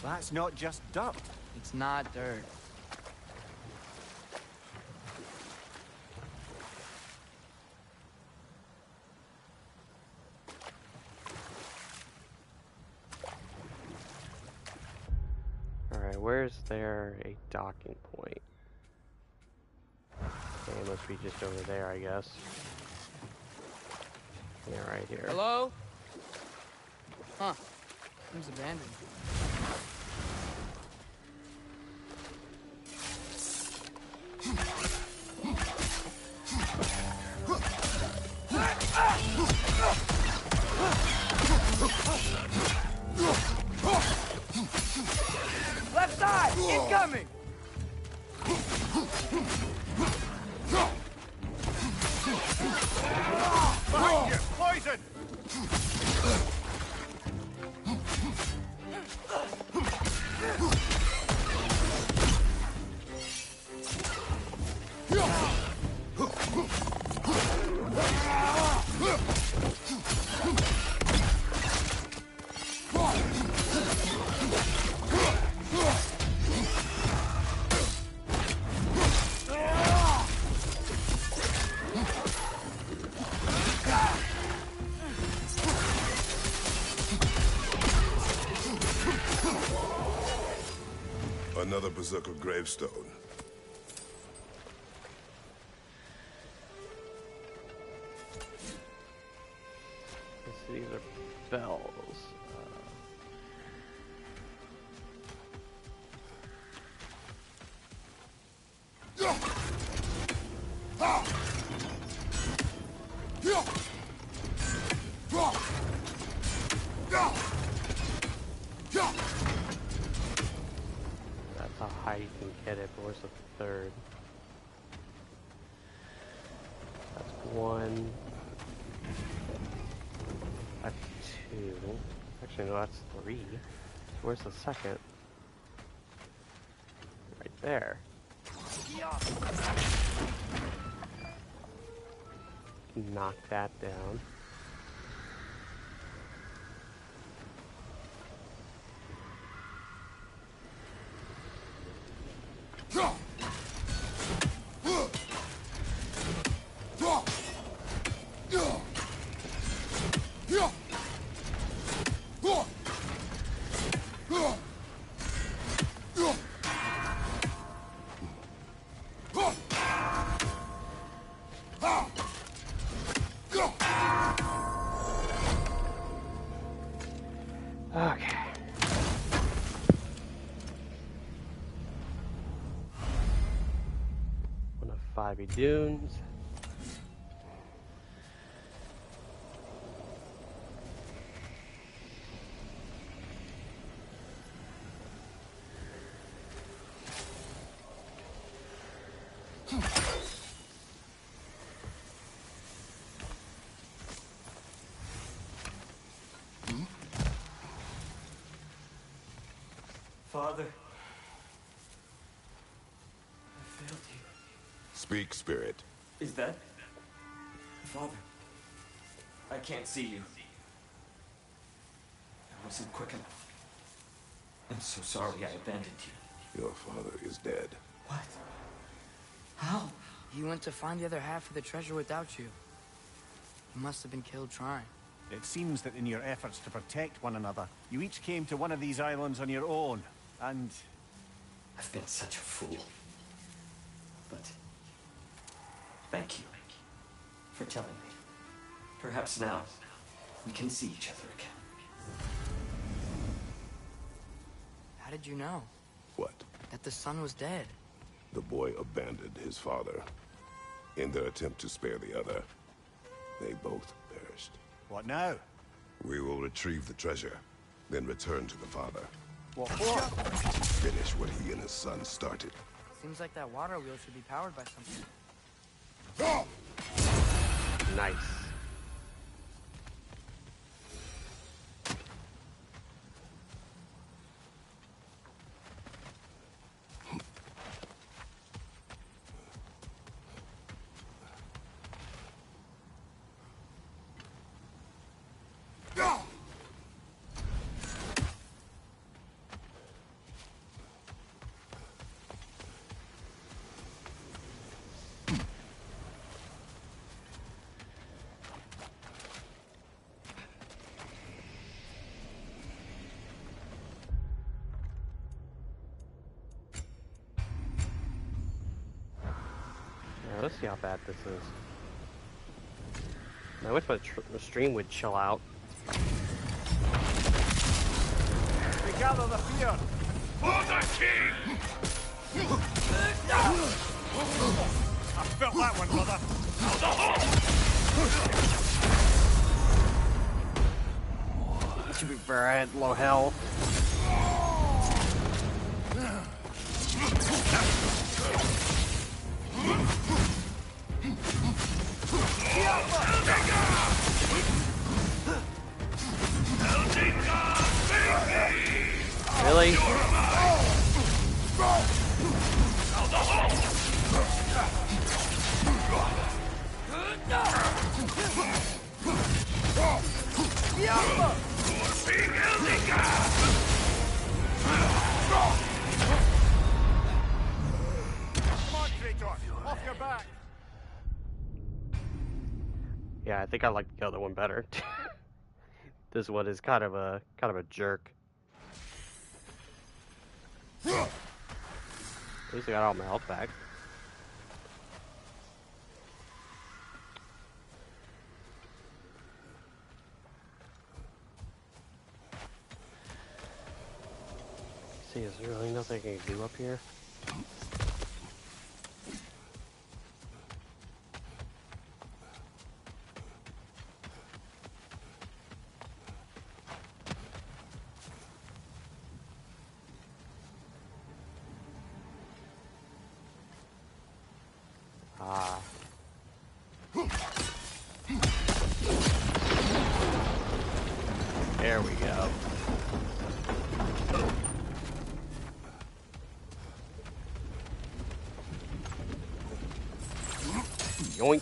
That's not just dirt. It's not dirt. Alright, where's there a docking point? Okay, it must be just over there, I guess. Yeah, right here. Hello? Huh. Seems abandoned. Left side! Incoming! Behind you! Poison! Another Berserker gravestone. These are bells. where's the third? That's one. That's two. Actually, no, that's three. So where's the second? Right there. Knock that down. Okay. One of 5 dunes. Father, I failed you. Speak, spirit. Is that... Father, I can't see you. I wasn't quick enough. I'm so sorry I abandoned you. Your father is dead. What? How? He went to find the other half of the treasure without you. He must have been killed trying. It seems that in your efforts to protect one another, you each came to one of these islands on your own, and... I've been such a fool. But... thank you for telling me. Perhaps now we can see each other again. How did you know? What? That the son was dead. The boy abandoned his father. In their attempt to spare the other, they both perished. What now? We will retrieve the treasure, then return to the father. What for? Finish what he and his son started. Seems like that water wheel should be powered by something. Nice. Yeah, let's see how bad this is. I wish the stream would chill out. We gather the fear! For the king! I felt that one, brother! To be fair, I had low health. Really? Come on, Kratos! Off your back! Yeah, I think I like the other one better. This one is kind of a jerk. At least I got all my health back. See, is there really nothing I can do up here? Yoink.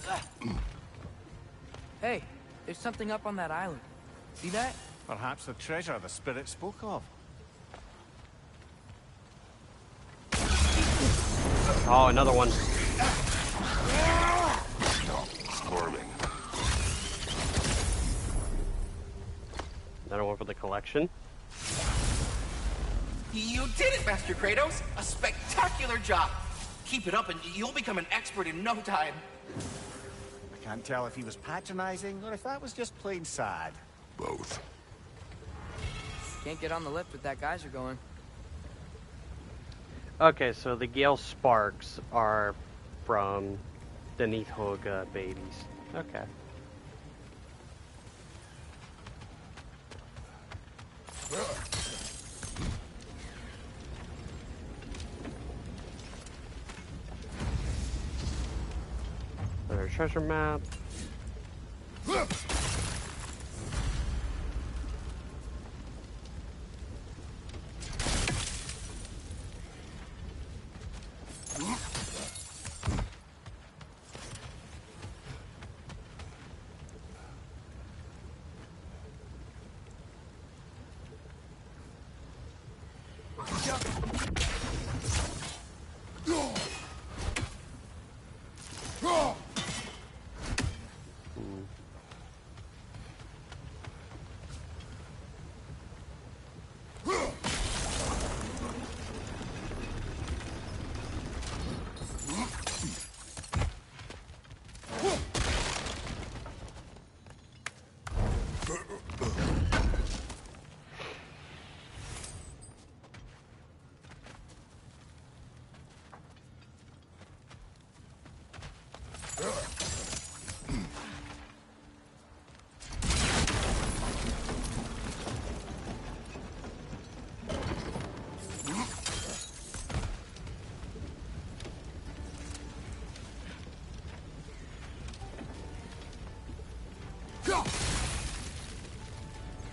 Hey, there's something up on that island. See that? Perhaps the treasure the spirit spoke of. Oh, another one. Squirming. Another one for the collection. You did it, Master Kratos! A spectacular job! Keep it up and you'll become an expert in no time. I can't tell if he was patronizing or if that was just plain sad. Both. Can't get on the lift with that geyser going. Okay, so the Gale Sparks are from the Nidhogg babies. Okay. Another treasure map.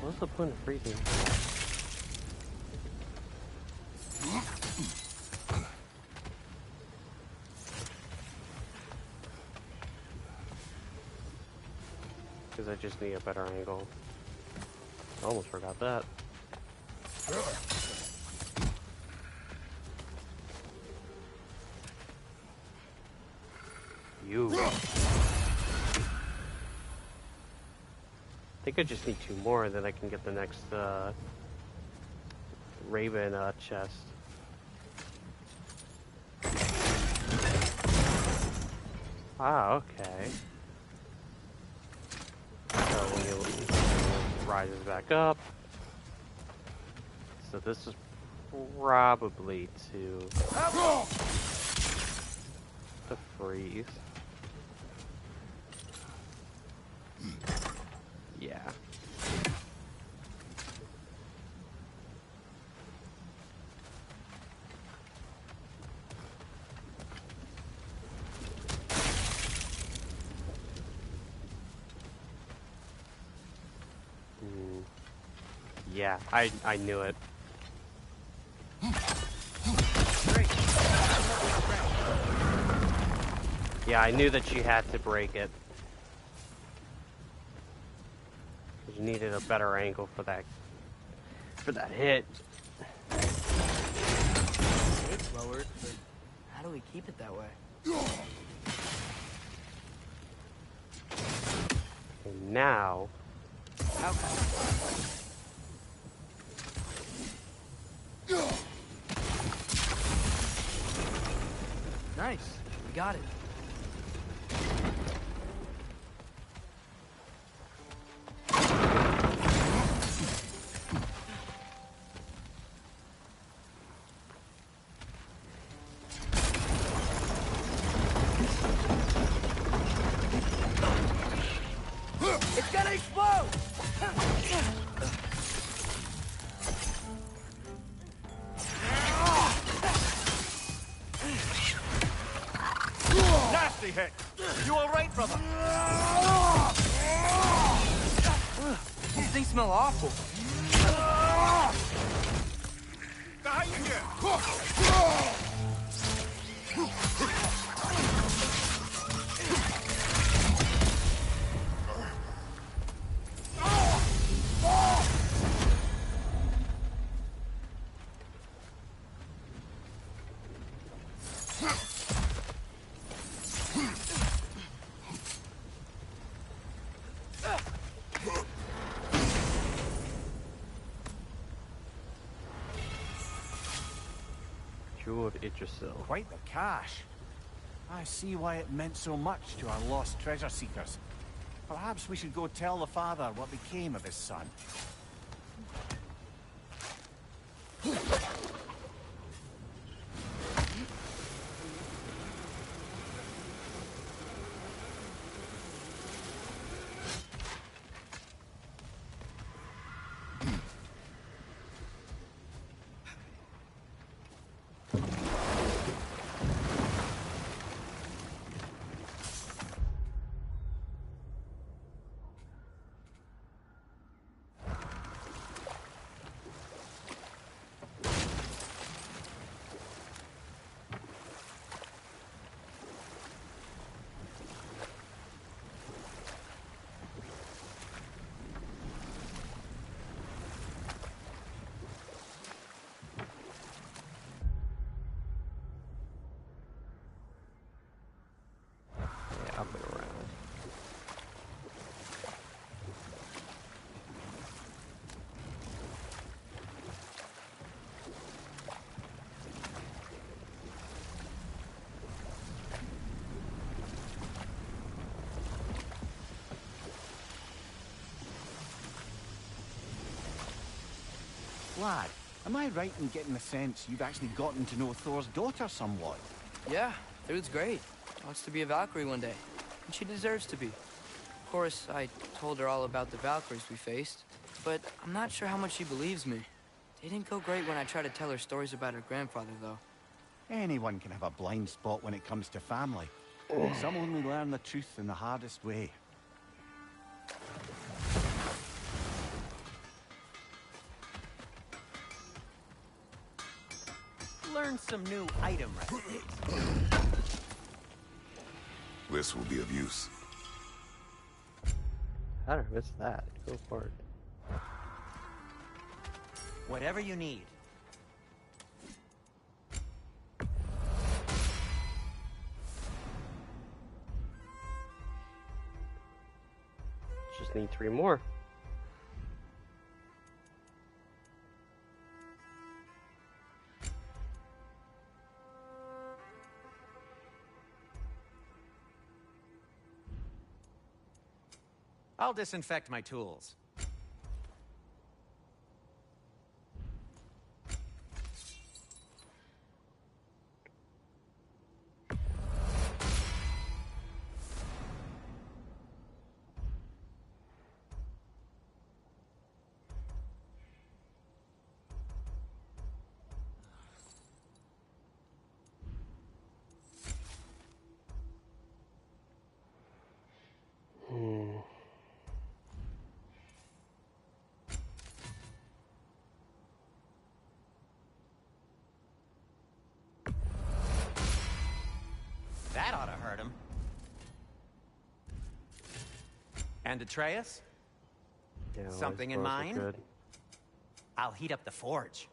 What's the point of freezing? Because I just need a better angle. I almost forgot that. You. I think I just need 2 more, then I can get the next Raven chest. Ah, okay. So when it rises back up. So this is probably to freeze. Yeah. Yeah, I knew it. Yeah, I knew that you had to break it. You needed a better angle for that hit. It's lowered, but how do we keep it that way? And now How come? Nice, we got it. It's gonna explode! Nasty hit! You alright, brother? These things smell awful. Behind you! Jewel of Yggdrasil. Quite the cache. I see why it meant so much to our lost treasure seekers. Perhaps we should go tell the father what became of his son. Up and around. Lad, am I right in getting the sense you've actually gotten to know Thor's daughter somewhat? Yeah, dude's great. Wants to be a Valkyrie one day. And she deserves to be. Of course, I told her all about the Valkyries we faced, but I'm not sure how much she believes me. They didn't go great when I tried to tell her stories about her grandfather, though. Anyone can have a blind spot when it comes to family. Some only learn the truth in the hardest way. Learn some new item recipes. This will be of use. How did I miss that? Go for it. Whatever you need. Just need 3 more. I'll disinfect my tools. That ought to hurt him. And Atreus? Yeah, well, Something I in suppose I mind? could. I'll heat up the forge.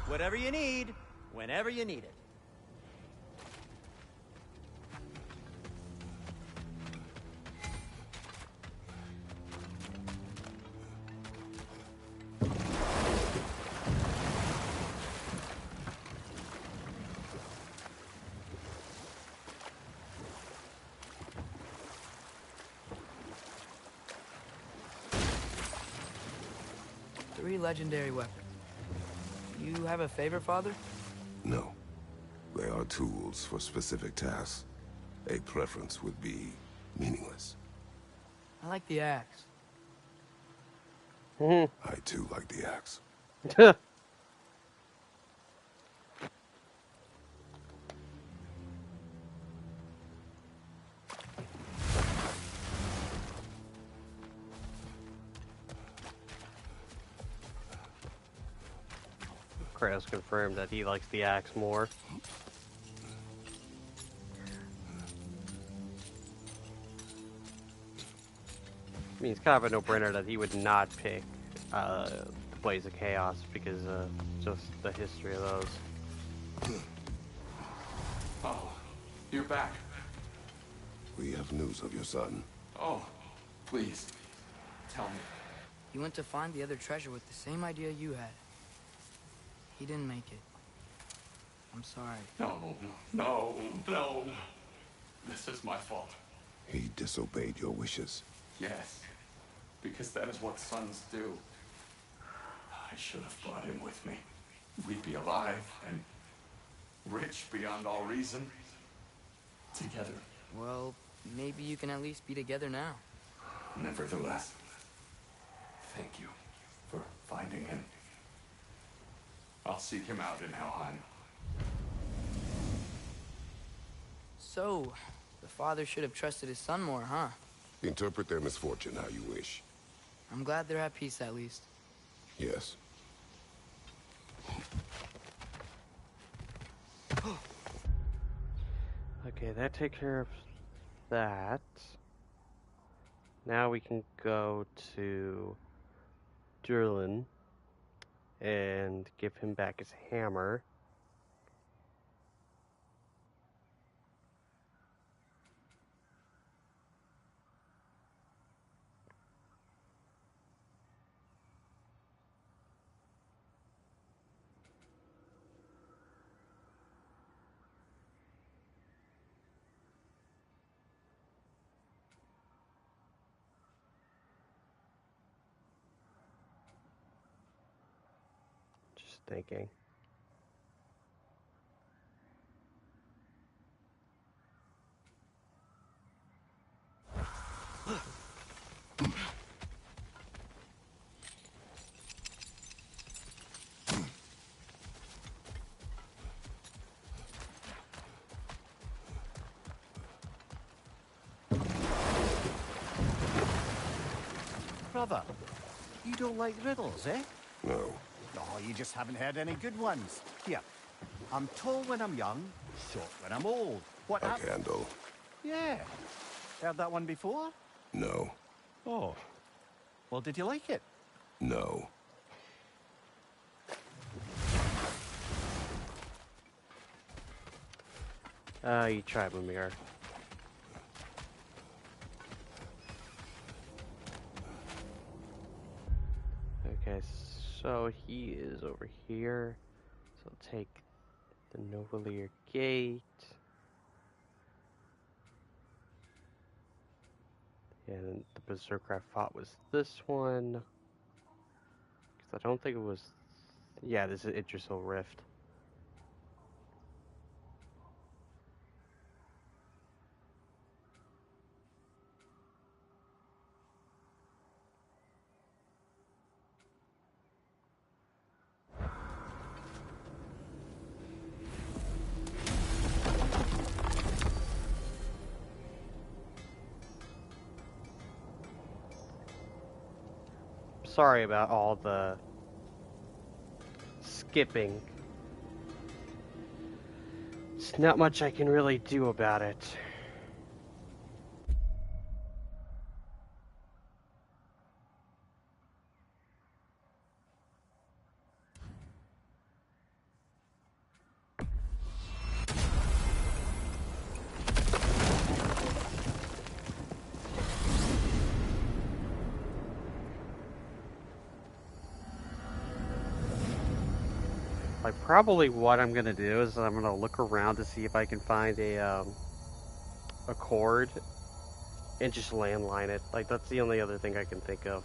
Whatever you need, whenever you need it. Three legendary weapons. You have a favorite, Father? No. They are tools for specific tasks. A preference would be meaningless. I like the axe. I too like the axe. Kratos confirmed that he likes the axe more. I mean, it's kind of a no-brainer that he would not pick the Blaze of Chaos because just the history of those. Oh, you're back. We have news of your son. Oh, please, tell me. He went to find the other treasure with the same idea you had. He didn't make it. I'm sorry. No. This is my fault. He disobeyed your wishes. Yes, because that is what sons do. I should have brought him with me. We'd be alive and rich beyond all reason. Together. Well, maybe you can at least be together now. Nevertheless, thank you for finding him. I'll seek him out in Helheim. So, the father should have trusted his son more, huh? Interpret their misfortune how you wish. I'm glad they're at peace at least. Yes. Okay, that takes care of that. Now we can go to Durlin and give him back his hammer. Just thinking. Brother, you don't like riddles, eh? No. Oh, you just haven't heard any good ones. Here, I'm tall when I'm young, short when I'm old. What A hap- candle. Yeah. Heard that one before? No. Oh. Well, did you like it? No. You try it, Mimir. Okay, so he is over here. So I'll take the Novalier Gate. And the Berserker I fought was this one. Because I don't think it was... Yeah, this is Idrisil Rift. Sorry about all the skipping. There's not much I can really do about it. Like, probably what I'm gonna do is I'm gonna look around to see if I can find a cord and just landline it. Like, that's the only other thing I can think of.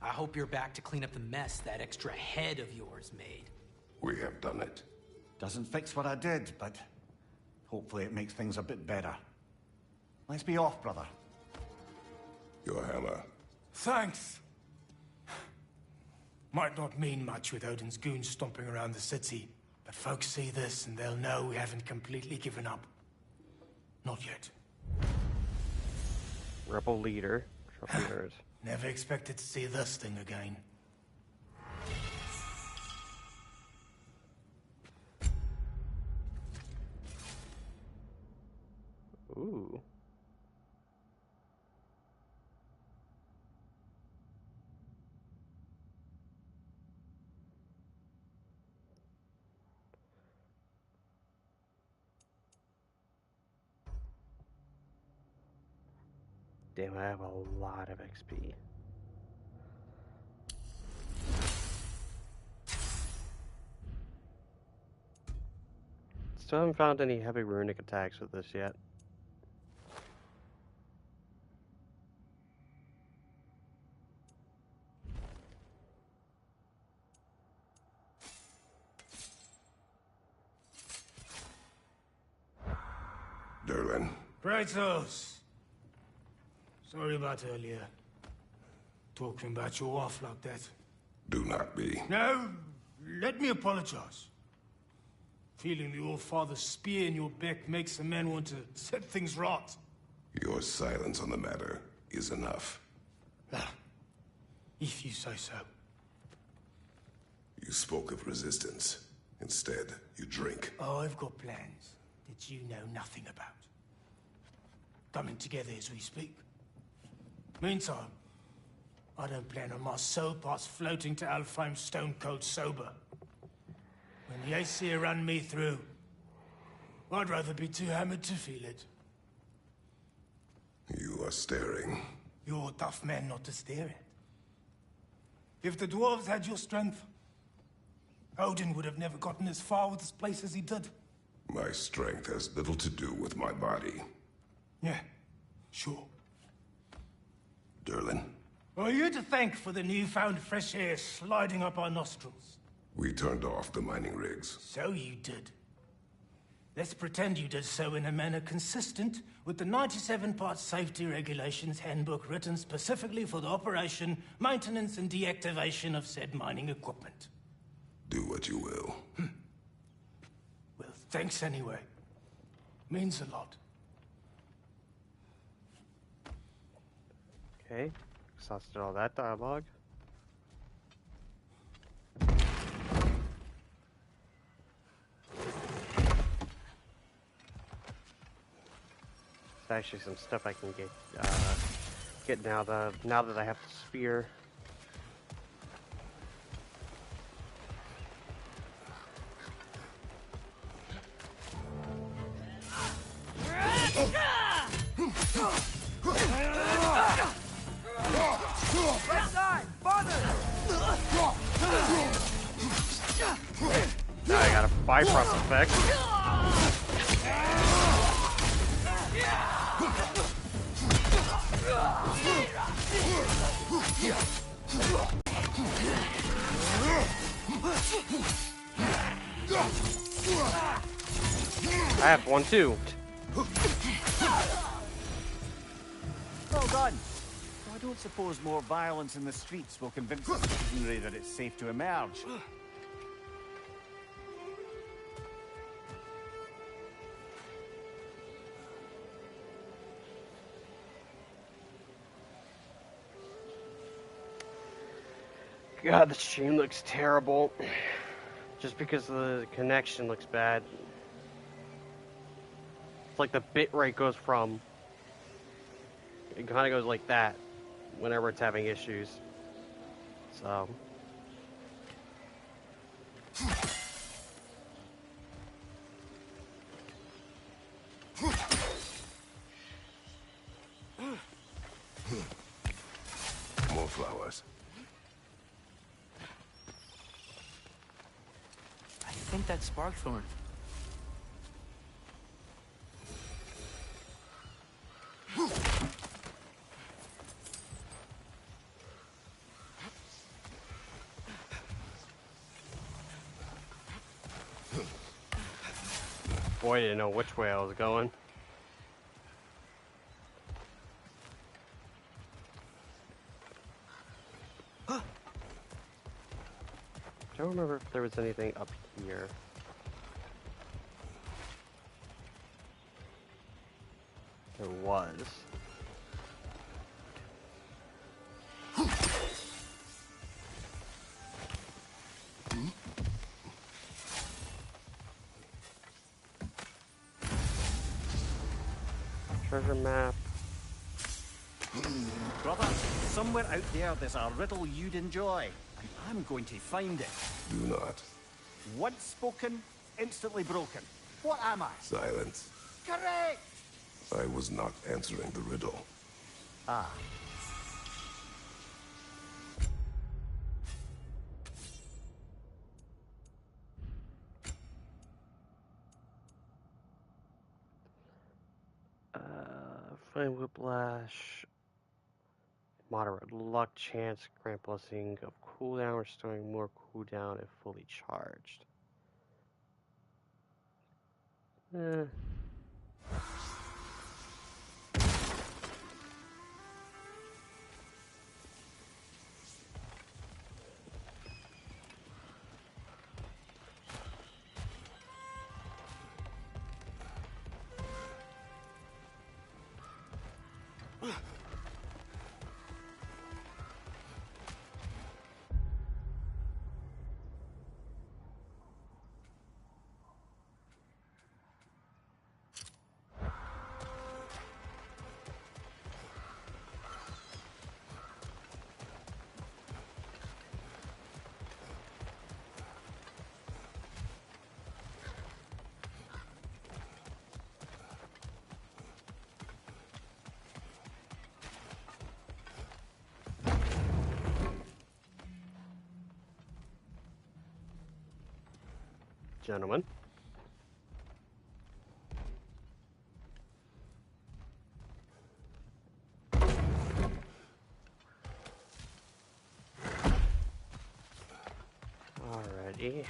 I hope you're back to clean up the mess that extra head of yours made. We have done it. Doesn't fix what I did, but hopefully it makes things a bit better. Let's be off, brother. Your hammer. Thanks. Might not mean much with Odin's goons stomping around the city, but folks see this and they'll know we haven't completely given up. Not yet. Rebel leader. Trophy nerd. Never expected to see this thing again. Ooh. Damn, I have a lot of XP. Still haven't found any heavy runic attacks with this yet. Derlin. Kratos! Sorry about earlier. Talking about your wife like that. Do not be. No, let me apologize. Feeling the All-Father's spear in your back makes a man want to set things right. Your silence on the matter is enough. Ah, if you say so. You spoke of resistance. Instead, you drink. Oh, I've got plans that you know nothing about. Coming together as we speak. Meantime, I don't plan on my soul parts floating to Alfheim stone cold sober. When the Aesir run me through, I'd rather be too hammered to feel it. You are staring. You're a tough man not to stare at. If the dwarves had your strength, Odin would have never gotten as far with this place as he did. My strength has little to do with my body. Yeah, sure. Derlin, Are you to thank for the newfound fresh air sliding up our nostrils? we turned off the mining rigs. So you did. Let's pretend you did so in a manner consistent with the 97-part safety regulations handbook written specifically for the operation, maintenance, and deactivation of said mining equipment. Do what you will. Well, thanks anyway. Means a lot. Okay, exhausted all that dialogue. There's actually some stuff I can get now that I have the spear. Right side! Father! Now I got a Bifrost effect. I have one too. Well done. I don't suppose more violence in the streets will convince the citizenry that it's safe to emerge. God, the stream looks terrible. Just because the connection looks bad. It's like the bit rate goes from... It kind of goes like that whenever it's having issues. So... More flowers. I think that's Sparkthorn. boy didn't know which way I was going. I don't remember if there was anything up here. There was. Treasure map. Brother, somewhere out there there's a riddle you'd enjoy, and I'm going to find it. Do not. Once spoken, instantly broken. What am I? Silence. Correct! I was not answering the riddle. Ah. Flame Whiplash. Moderate luck chance, grant blessing of cooldown, restoring more cooldown if fully charged. Gentlemen. Alrighty.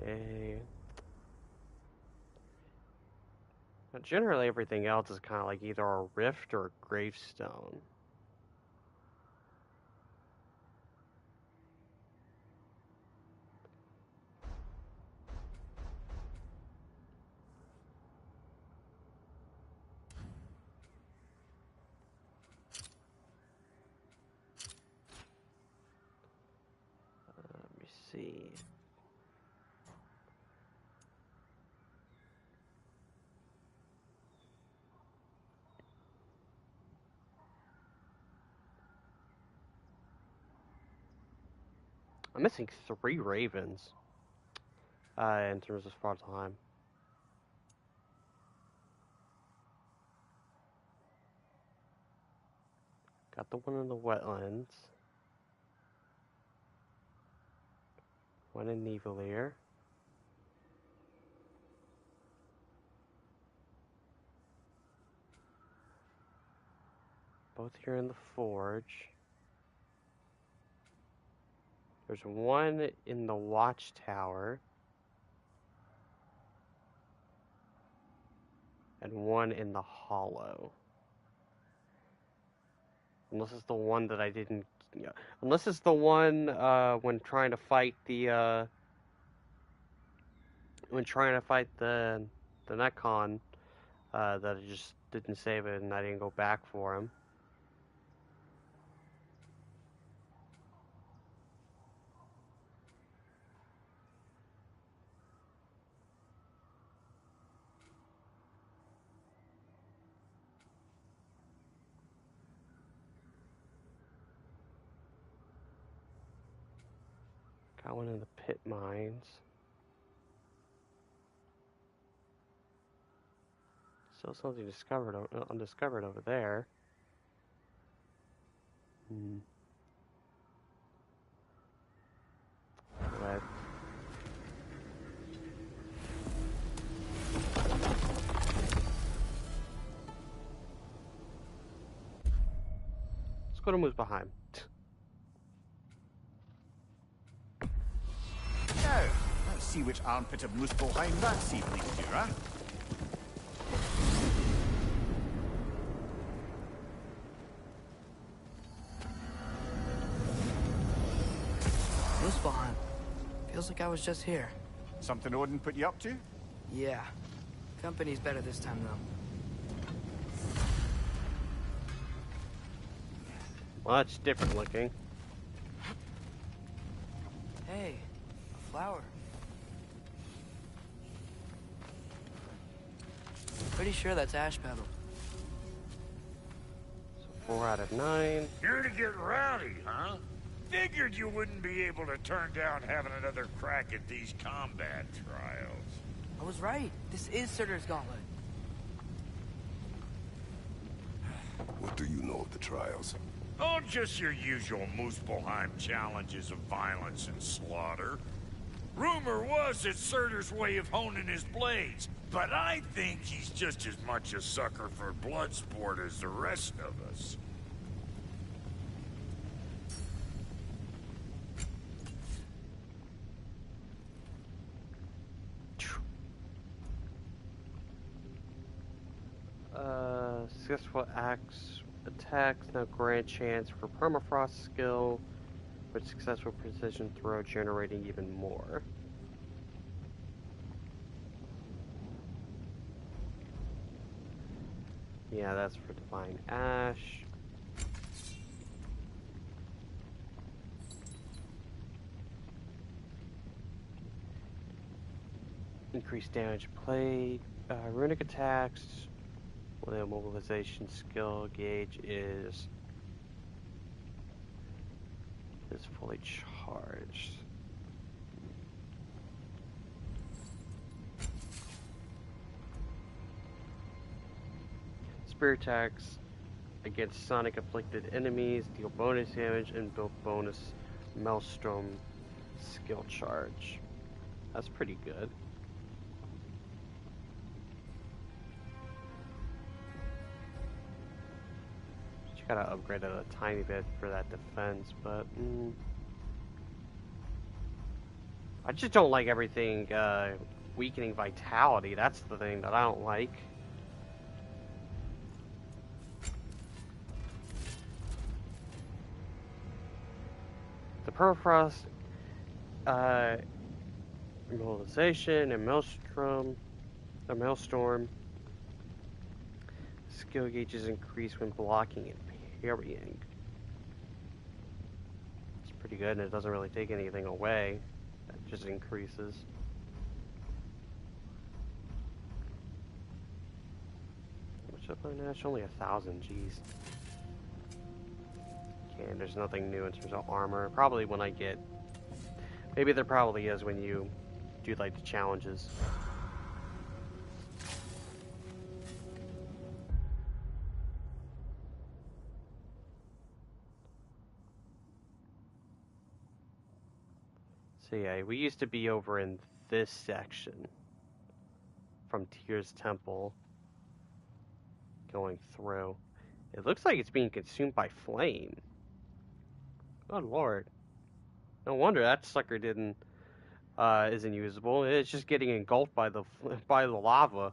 Okay. Now, generally, everything else is kind of like either a rift or a gravestone. Let me see. I'm missing 3 ravens in terms of spot time. Got the one in the wetlands. One in Nivelier. Both here in the forge. There's one in the watchtower. And one in the hollow. Unless it's the one that I didn't... Yeah. Unless it's the one when trying to fight the... when trying to fight the Necron, that I just didn't save it and I didn't go back for him. Got one in the pit mines. Still something discovered, undiscovered over there. with. Let's go to Muspelheim. Now, let's see which armpit of Muspelheim that sea leads to, huh? Muspelheim. Feels like I was just here. Something Odin put you up to? Yeah. Company's better this time, though. Much different looking. Hey, a flower. Pretty sure that's ash petal. So 4 out of 9. Here to get rowdy, huh? Figured you wouldn't be able to turn down having another crack at these combat trials. I was right. This is Surtur's Gauntlet. What do you know of the trials? Oh, just your usual Muspelheim challenges of violence and slaughter. Rumor was it's Surtur's way of honing his blades, but I think he's just as much a sucker for blood sport as the rest of us. Successful attacks now grant chance for permafrost skill, with successful precision throw generating even more. Yeah, that's for Divine Ash. Increased damage played. Runic attacks. Well, the mobilization skill gauge is fully charged. Spear attacks against sonic afflicted enemies deal bonus damage and build bonus maelstrom skill charge. That's pretty good. Gotta upgrade it a tiny bit for that defense, but I just don't like everything weakening vitality. That's the thing that I don't like. The permafrost, mobilization, and maelstrom. Skill gauges increase when blocking and parrying. It's pretty good, and it doesn't really take anything away. It just increases. What's up on Ash? Only 1,000, jeez. Okay, and there's nothing new in terms of armor. Probably when I get... Maybe there probably is when you do, like, the challenges. So yeah, we used to be over in this section from Tyr's Temple going through. It looks like it's being consumed by flame. Oh lord. No wonder that sucker isn't usable. It's just getting engulfed by the lava.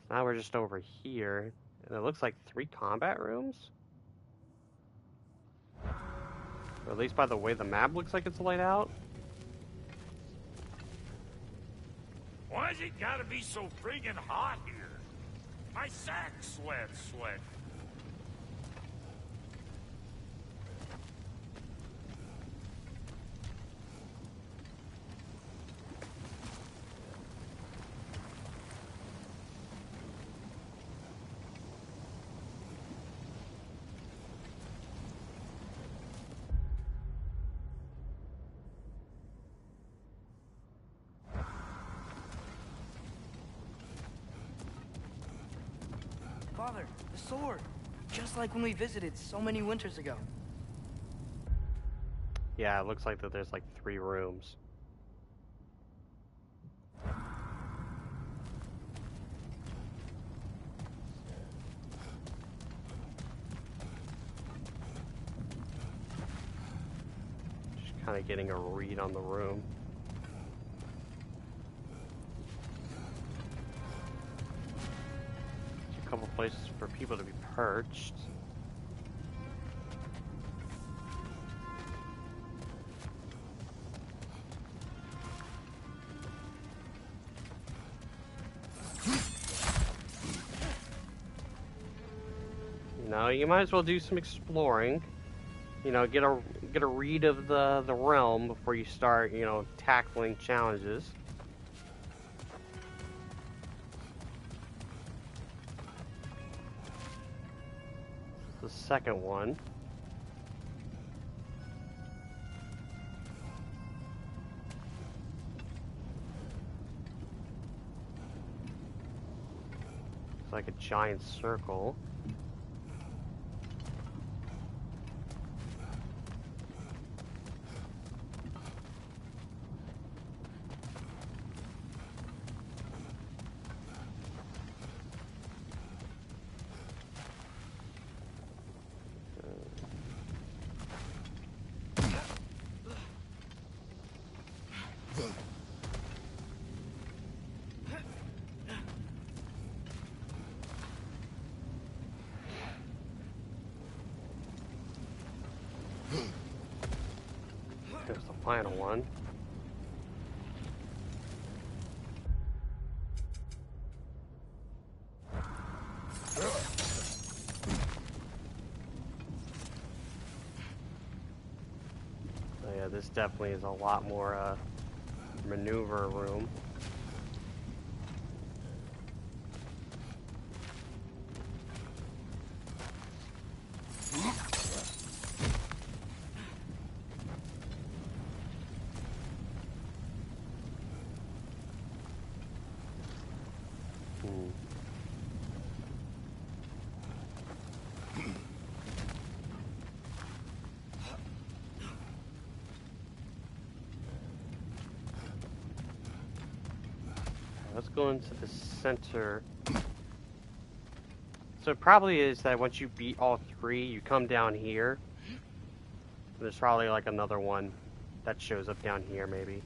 So now we're just over here, and it looks like 3 combat rooms? Or at least by the way the map looks like it's laid out. Why's it gotta be so friggin' hot here? My sack sweats. Father, the sword. Just like when we visited so many winters ago. Yeah, it looks like that there's like 3 rooms. Just kind of getting a read on the room. A couple places for people to be perched. You know, you might as well do some exploring. You know, get a read of the realm before you start, you know, tackling challenges. The second one. It's like a giant circle. There's the final one. So yeah, this definitely is a lot more maneuver room. Let's go into the center. So it probably is that once you beat all 3, you come down here. There's probably like another one that shows up down here, maybe.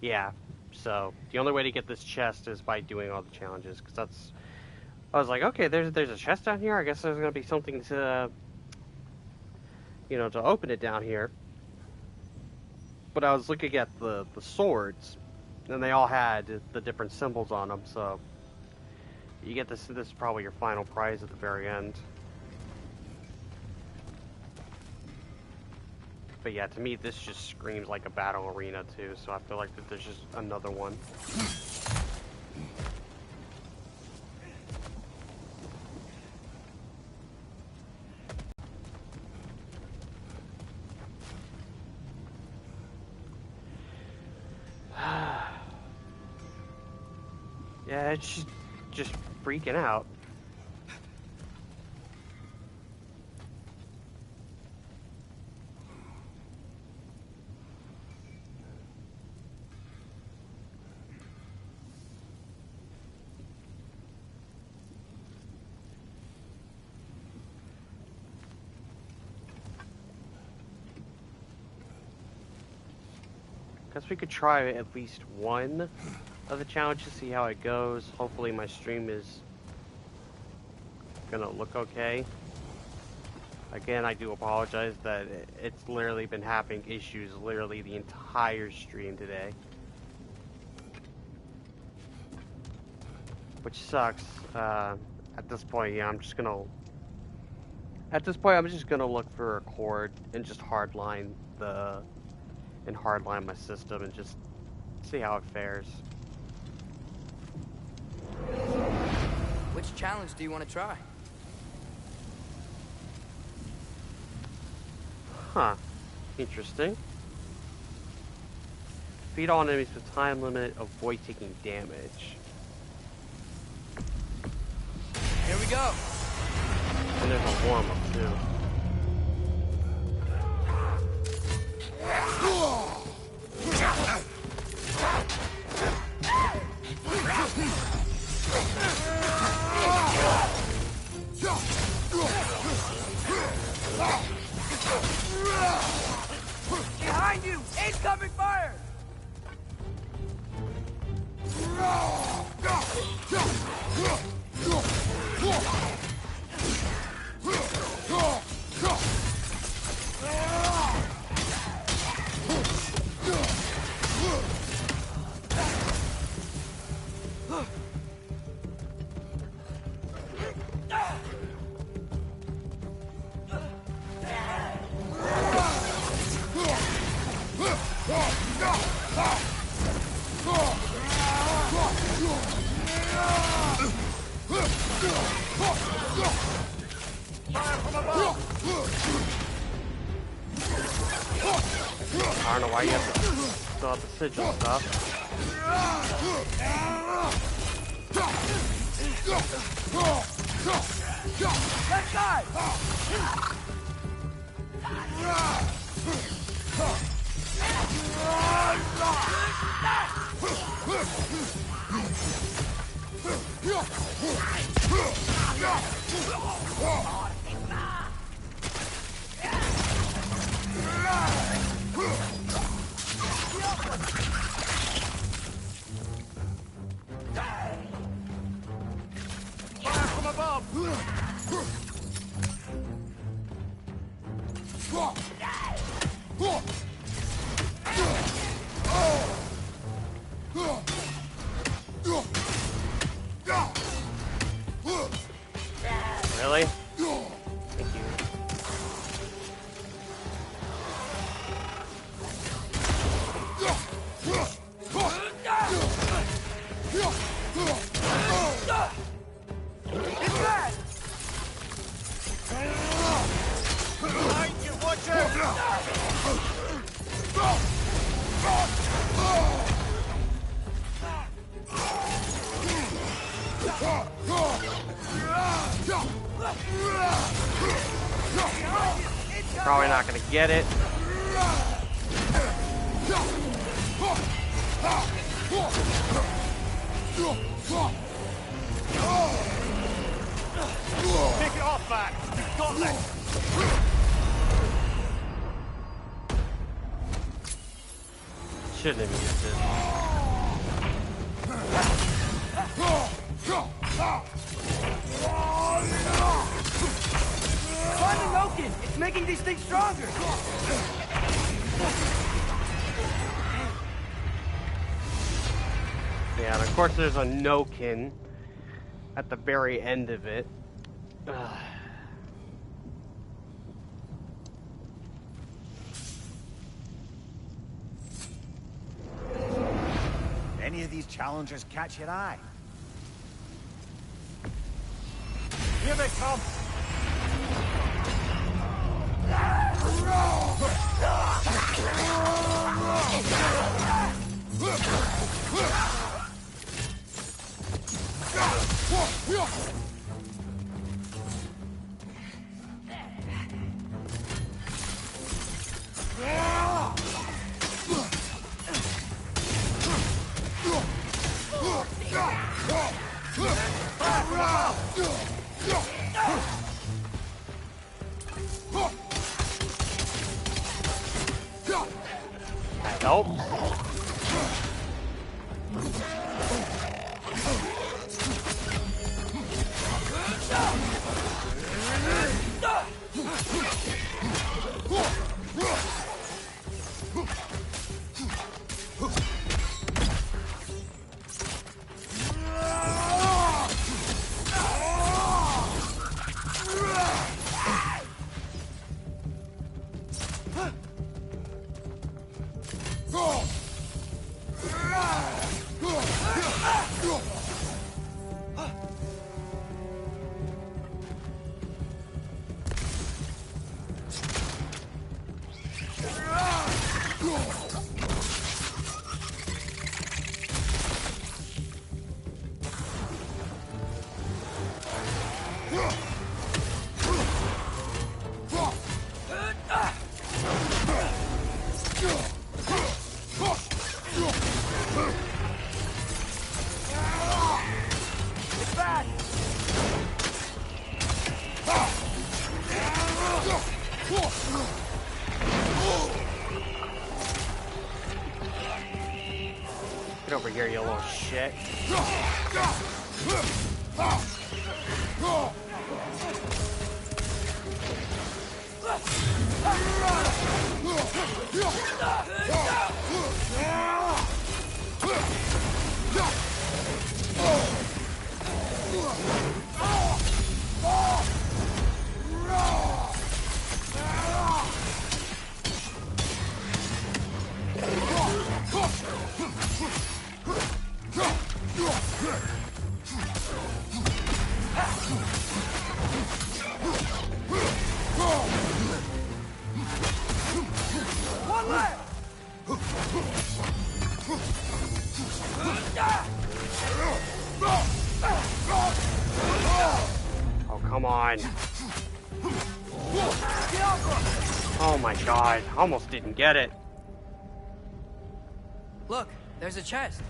Yeah, so the only way to get this chest is by doing all the challenges, because that's... I was like, okay, there's a chest down here. I guess there's going to be something to, you know, to open it down here. But I was looking at the swords, and they all had the different symbols on them, so you get this is probably your final prize at the very end. But yeah, to me this just screams like a battle arena too, so I feel like that there's just another one. Yeah, it's just freaking out. Guess we could try at least one of the challenges, see how it goes. Hopefully my stream is gonna look okay. Again, I do apologize that it's literally been having issues literally the entire stream today. Which sucks. At this point, yeah, I'm just gonna look for a cord and just hardline my system and just see how it fares. Which challenge do you want to try? Huh. Interesting. Defeat all enemies with time limit, avoid taking damage. Here we go. And there's a warm-up, too. Behind you! Incoming fire! I don't know why you have to still have the sigil stuff. Left side! Fire from above! Really? Thank you. Behind you, watch out! Probably not gonna get it. Take it off, man! You've got this! Shouldn't have used it. Find the Noken! It's making these things stronger! Yeah, and of course there's a Noken at the very end of it. Ugh. Any of these challengers catch your eye? Here they come! Help. over here, you little shit. One left! Oh, come on. Oh my god, almost didn't get it. Look, there's a chest.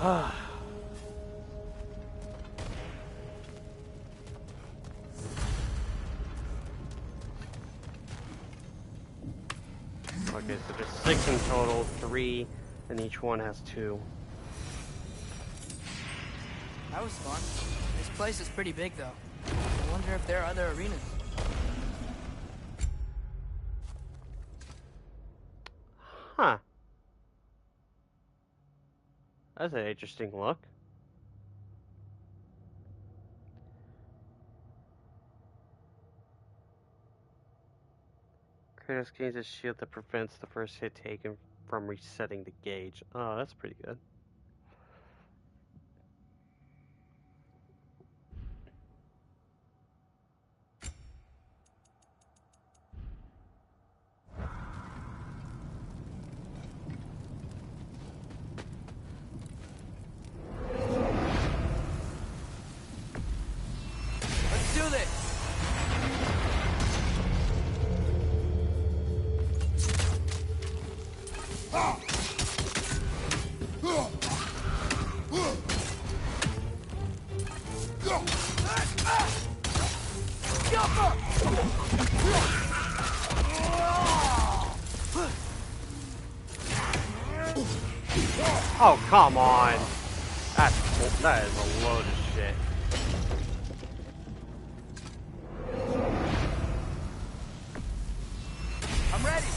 Okay, so there's 6 in total, 3, and each one has 2. That was fun. This place is pretty big, though. I wonder if there are other arenas. Huh. That's an interesting look. Kratos gains a shield that prevents the first hit taken from resetting the gauge. Oh, that's pretty good. Let's do this! Oh, come on! That is a load of shit. I'm ready!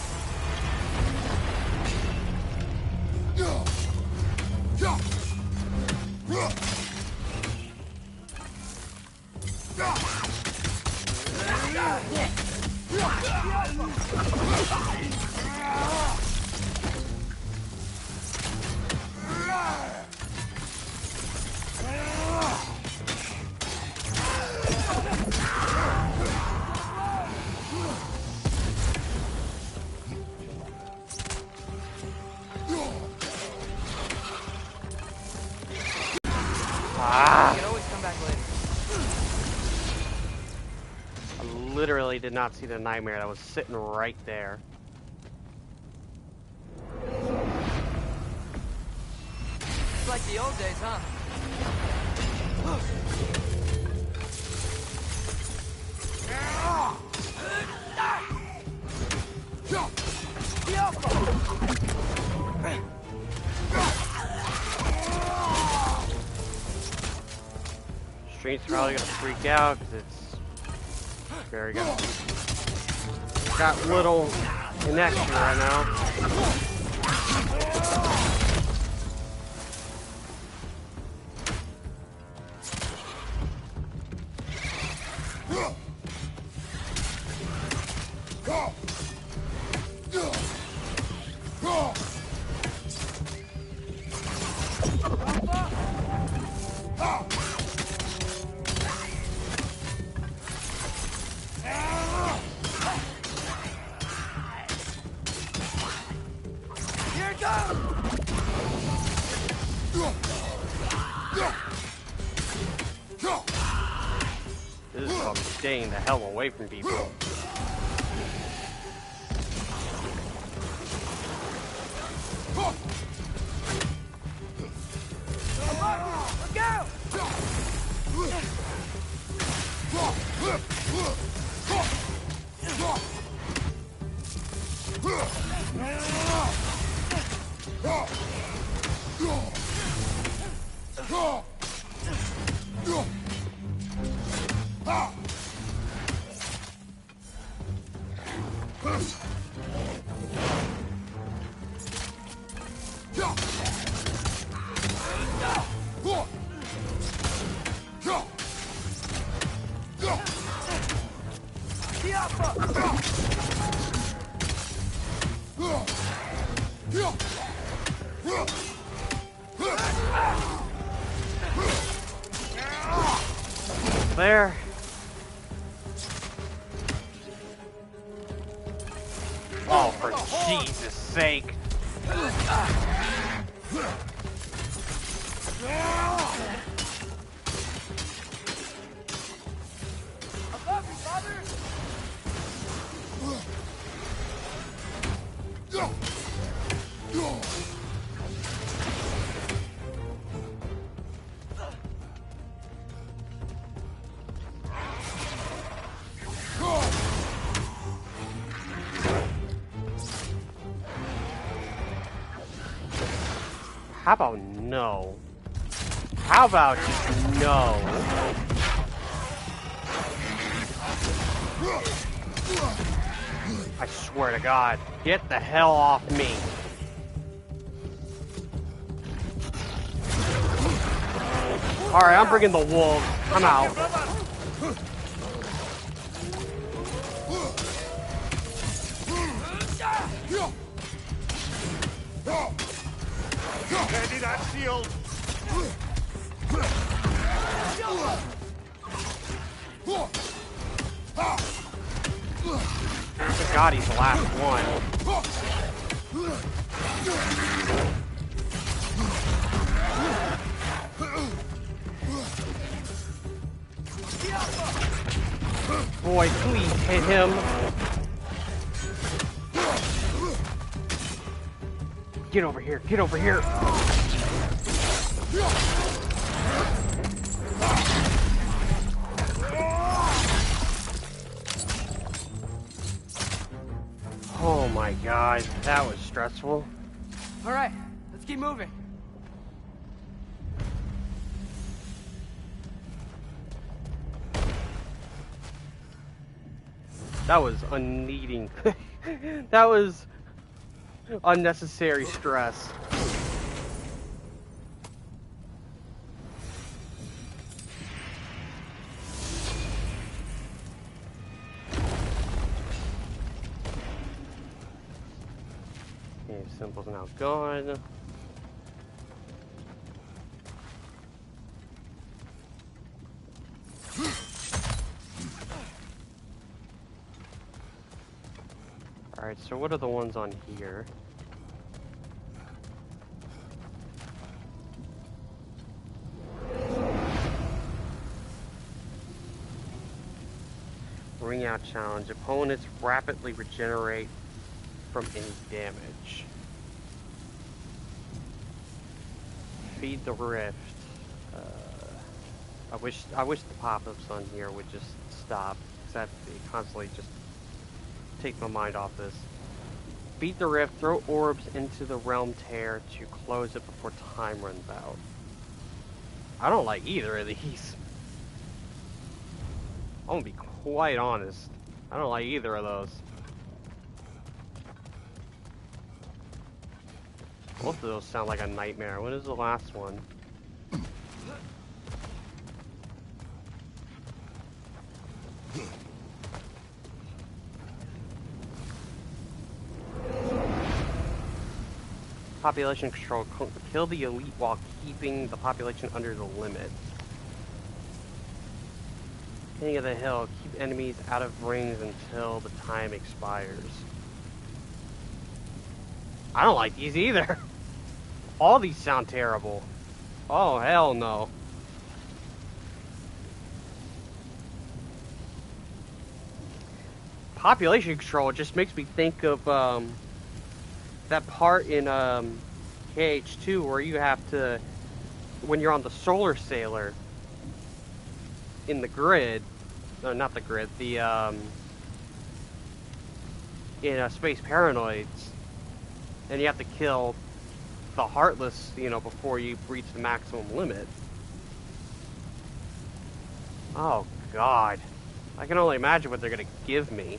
Ah! You can always come back later. I literally did not see the nightmare that was sitting right there. It's like the old days, huh? Street's probably gonna freak out because it's very good. Got little connection right now. This is called staying the hell away from people. Look out! There. Oh, for Jesus' sake. How about no? How about just no? I swear to God, get the hell off me. Alright, I'm bringing the wolves. I'm out. Ready that shield! Thank God he's the last one. Boy, please hit him. Get over here, get over here. Oh my God, that was stressful. All right, let's keep moving. That was unneeding. That was unnecessary stress. Okay, symbol's now gone. Alright, so what are the ones on here? Ring out challenge. Opponents rapidly regenerate from any damage. Feed the rift. I wish the pop-ups on here would just stop, because that constantly just take my mind off this. Beat the rift, throw orbs into the realm tear to close it before time runs out. I don't like either of these. I'm gonna be quite honest. I don't like either of those. Both of those sound like a nightmare. What is the last one? Population control. Kill the elite while keeping the population under the limit. King of the hill. Keep enemies out of rings until the time expires. I don't like these either. All these sound terrible. Oh, hell no. Population control just makes me think of that part in KH2 where you have to, when you're on the solar sailor in the grid, no, not the grid, the in Space Paranoids, and you have to kill the Heartless, you know, before you reach the maximum limit. Oh, God. I can only imagine what they're gonna give me.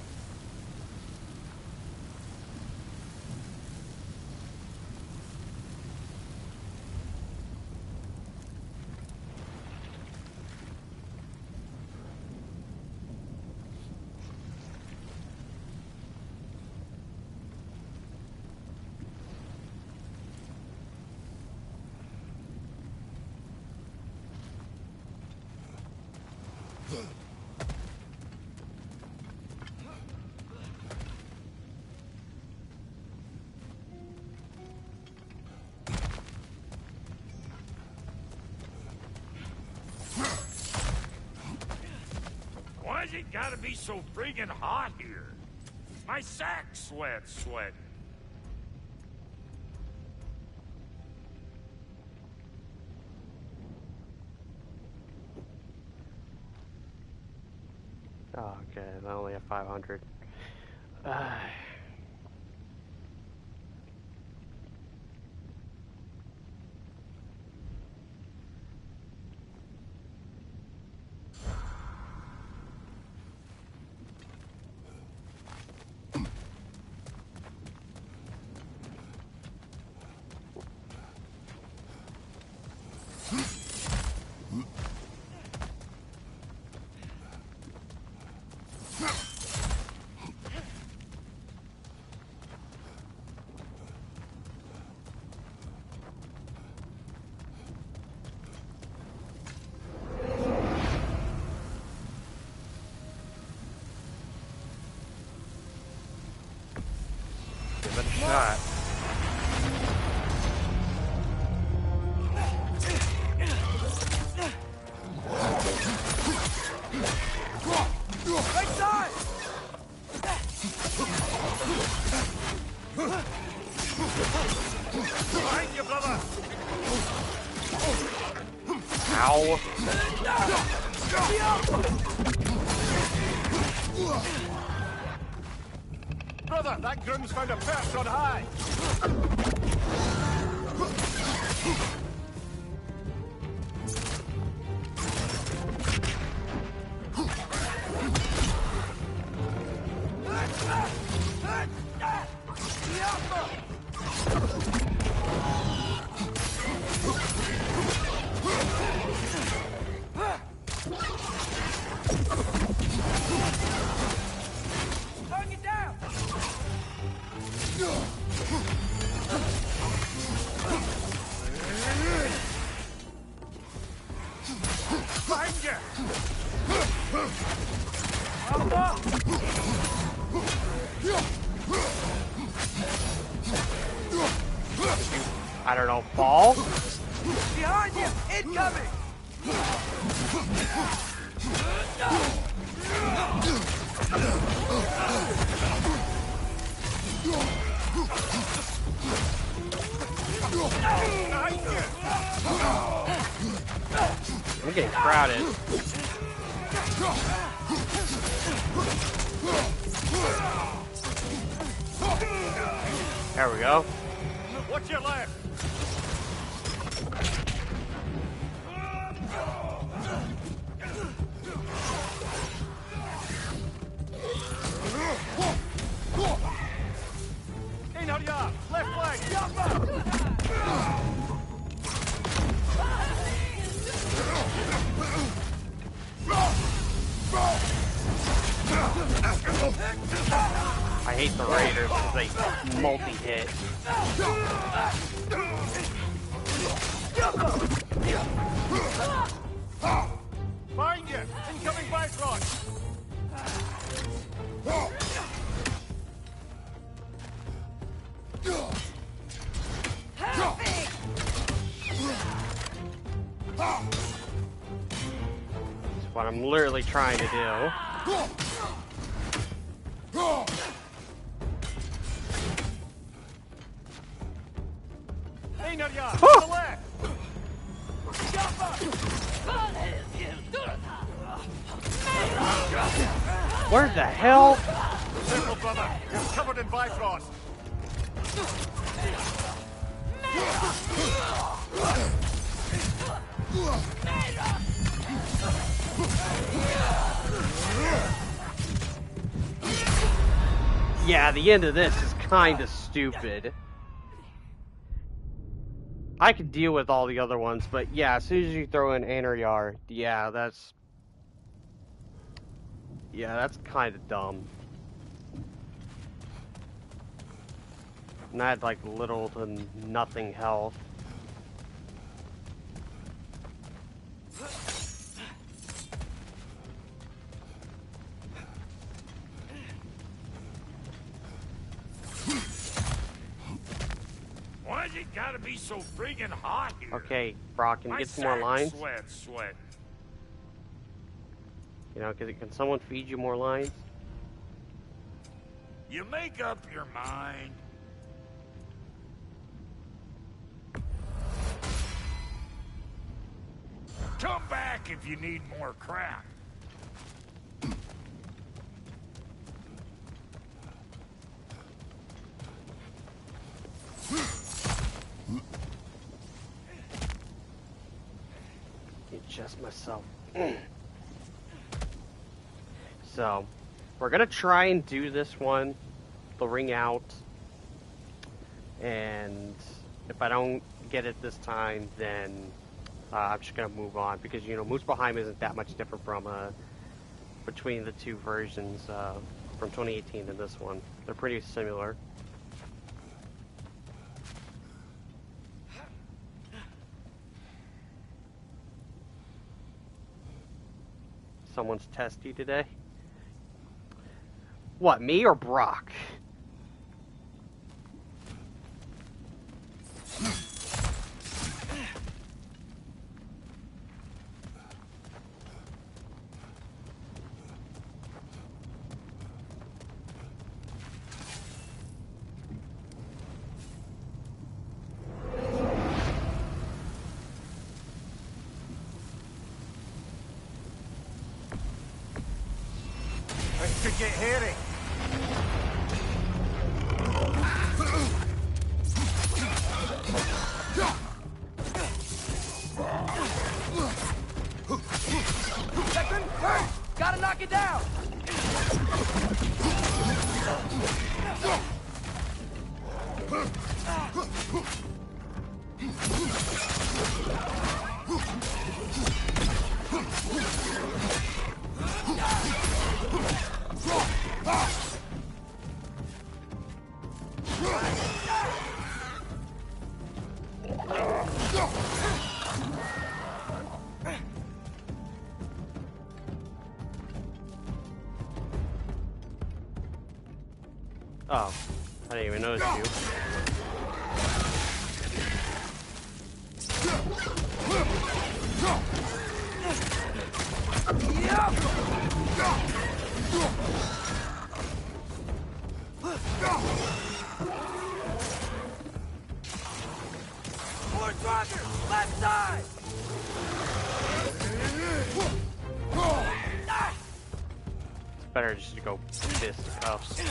Why's it gotta be so friggin' hot here? My sack sweats. Oh, okay, I only have 500. Give it a shot. Right side! Behind you, brother! Ow. Brother, that groom's found a perch on high. Turn it down! Behind you! I don't know, fall? Behind you! Incoming! I'm getting crowded. There we go. Watch your left! In hurry up! Left leg! Jump up! I hate the Raiders because they multi-hit. Find you! Incoming Bifrost! That's what I'm literally trying to do. In hurry up! To the left! Where the hell? Careful, brother! You're covered in Bifrost! Yeah, the end of this is kind of stupid. I could deal with all the other ones, but yeah, as soon as you throw in Anariar, yeah, that's kind of dumb. And I had like little to nothing health. Why's it gotta be so friggin' hot here? Okay, Brock, can you get some more lines? Sweat. You know, can someone feed you more lines? You make up your mind. Come back if you need more crap. Adjust myself. So, we're gonna try and do this one, the ring out, and if I don't get it this time, then I'm just gonna move on, because you know Muspelheim isn't that much different from between the two versions from 2018 and this one. They're pretty similar. Someone's testy today. What, me or Brock? This could get hairy. Second, hurt! Gotta knock it down! Oh, I didn't even notice you. Horse Roger! Left side! It's better just to go fist cuffs.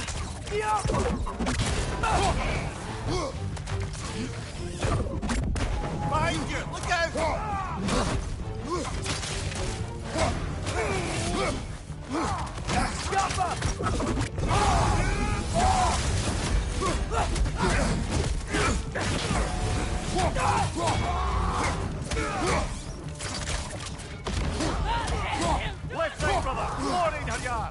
Behind you! Look out! Jump up! Left side, brother! Morning, Haryar!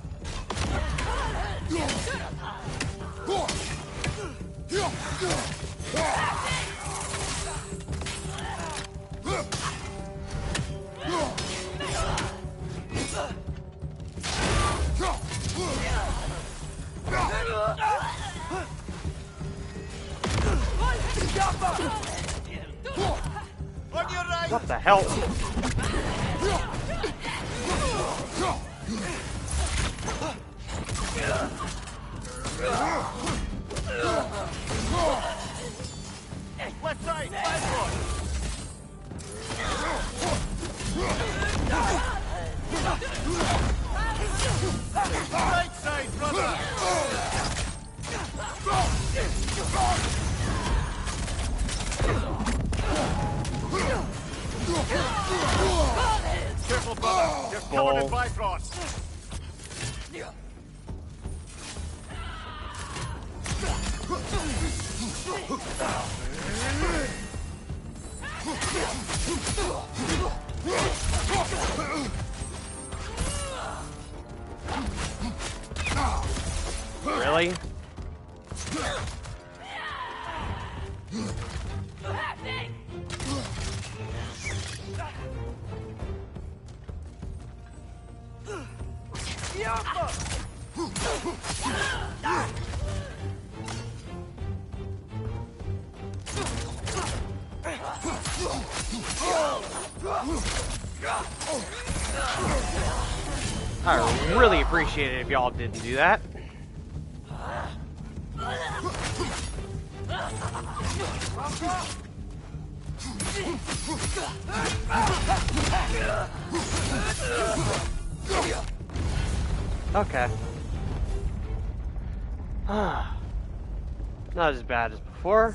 On your right! What the hell? Left side, backward! Right side, brother! Careful, brother! You're covered in Bifrost! Really? I really appreciate it if y'all didn't do that. Okay. Not as bad as before.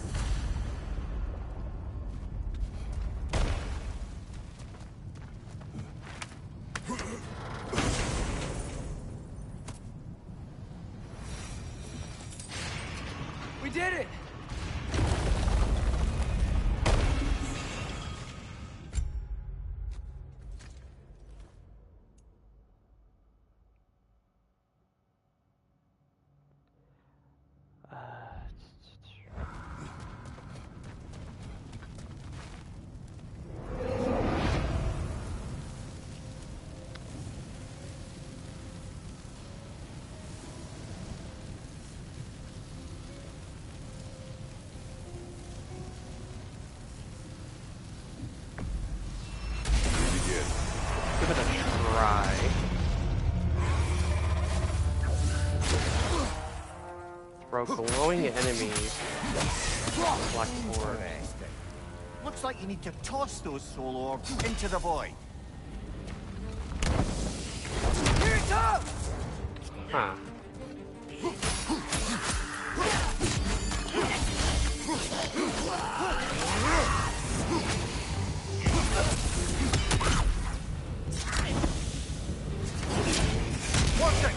We did it! Give it a try. Throw glowing enemies. Black orb. Looks like you need to toss those soul orbs into the void. Here it comes! Huh. Watch it!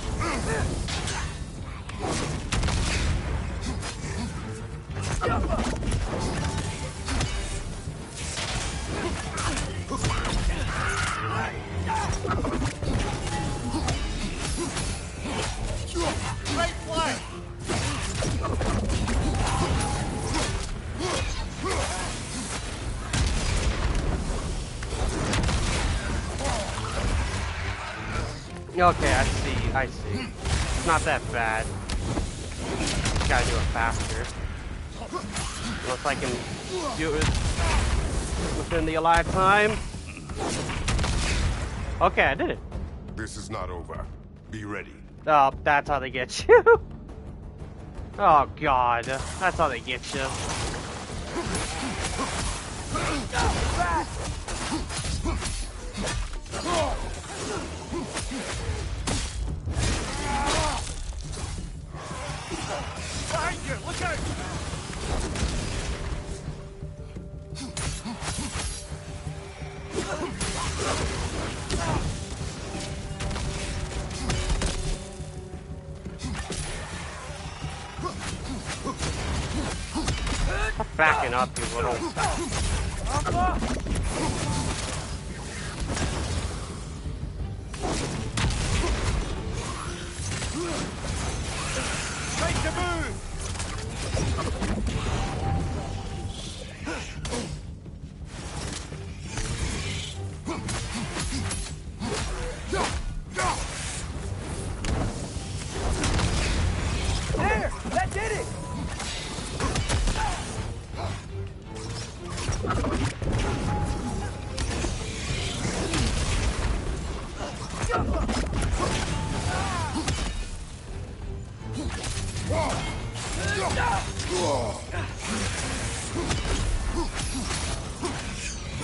Right flank! Okay, I see. It's not that bad. Gotta do it faster. Unless I can do it within the allotted time. Okay, I did it. This is not over. Be ready. Oh, that's how they get you. Oh god, that's how they get you. Behind you! Look out! Backing up, you little. Make the move! There! That did it!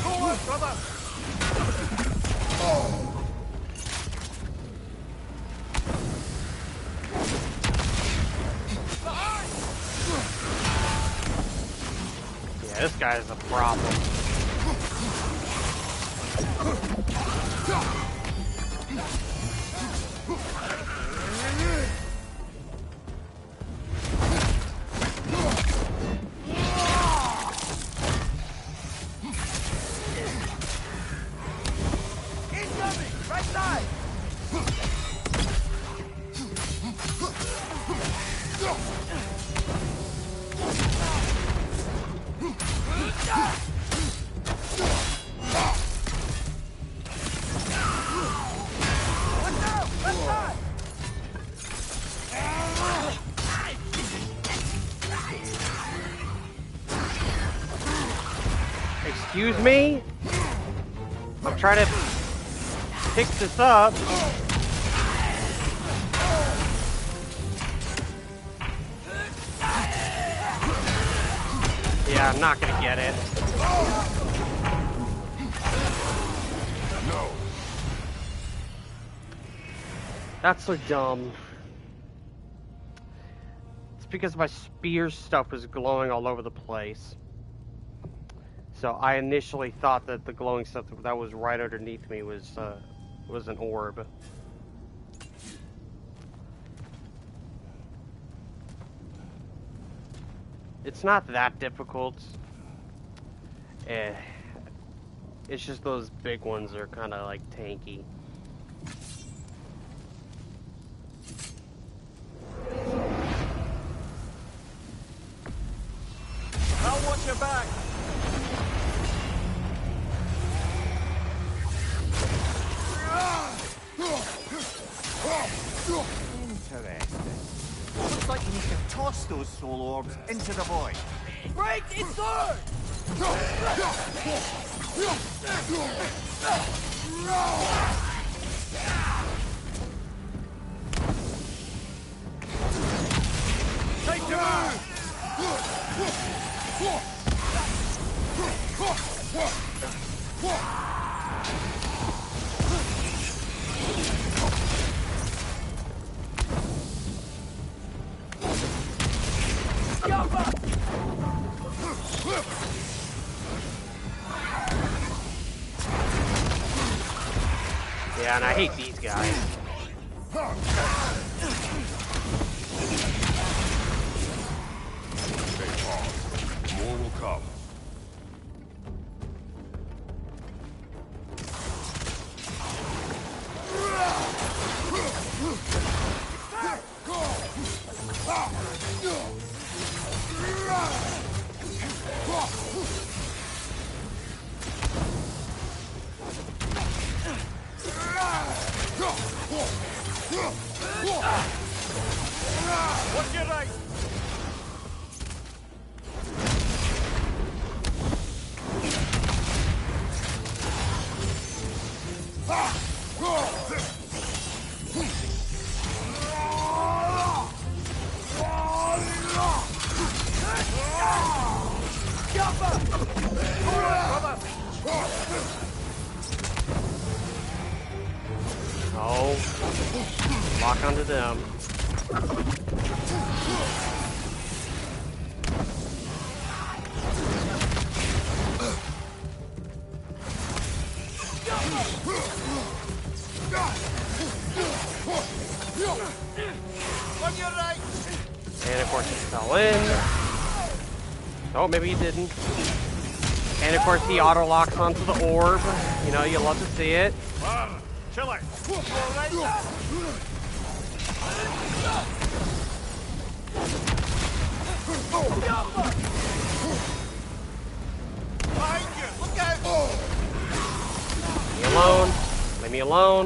Go on, brother! Yeah, this guy is a problem. Excuse me? I'm trying to pick this up. Yeah, I'm not gonna get it. No. That's so dumb. It's because my spear stuff was glowing all over the place. So I initially thought that the glowing stuff that was right underneath me was an orb. It's not that difficult. It's just those big ones are kind of like tanky. I'll watch your back. Interesting. Looks like you need to toss those soul orbs into the void. Break! It's third! Take him out! Yeah, and I hate these guys. Stay calm. More will come. Watch your right! Oh, lock onto them. On your right! And of course he fell in. Oh, maybe he didn't. And of course he auto locks onto the orb. You know, you love to see it. Kill it! You all right? Behind you! Look out! Leave me alone. Leave me alone.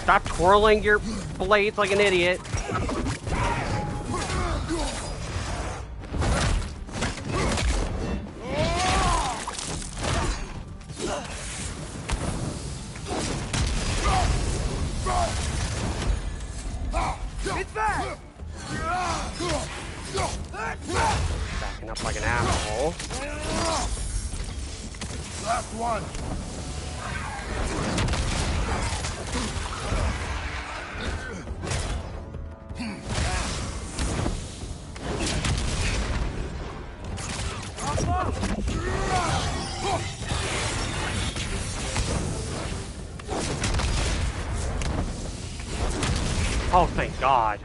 Stop twirling your blades like an idiot. It's back! Backing up like an asshole. Last one. Oh, thank God.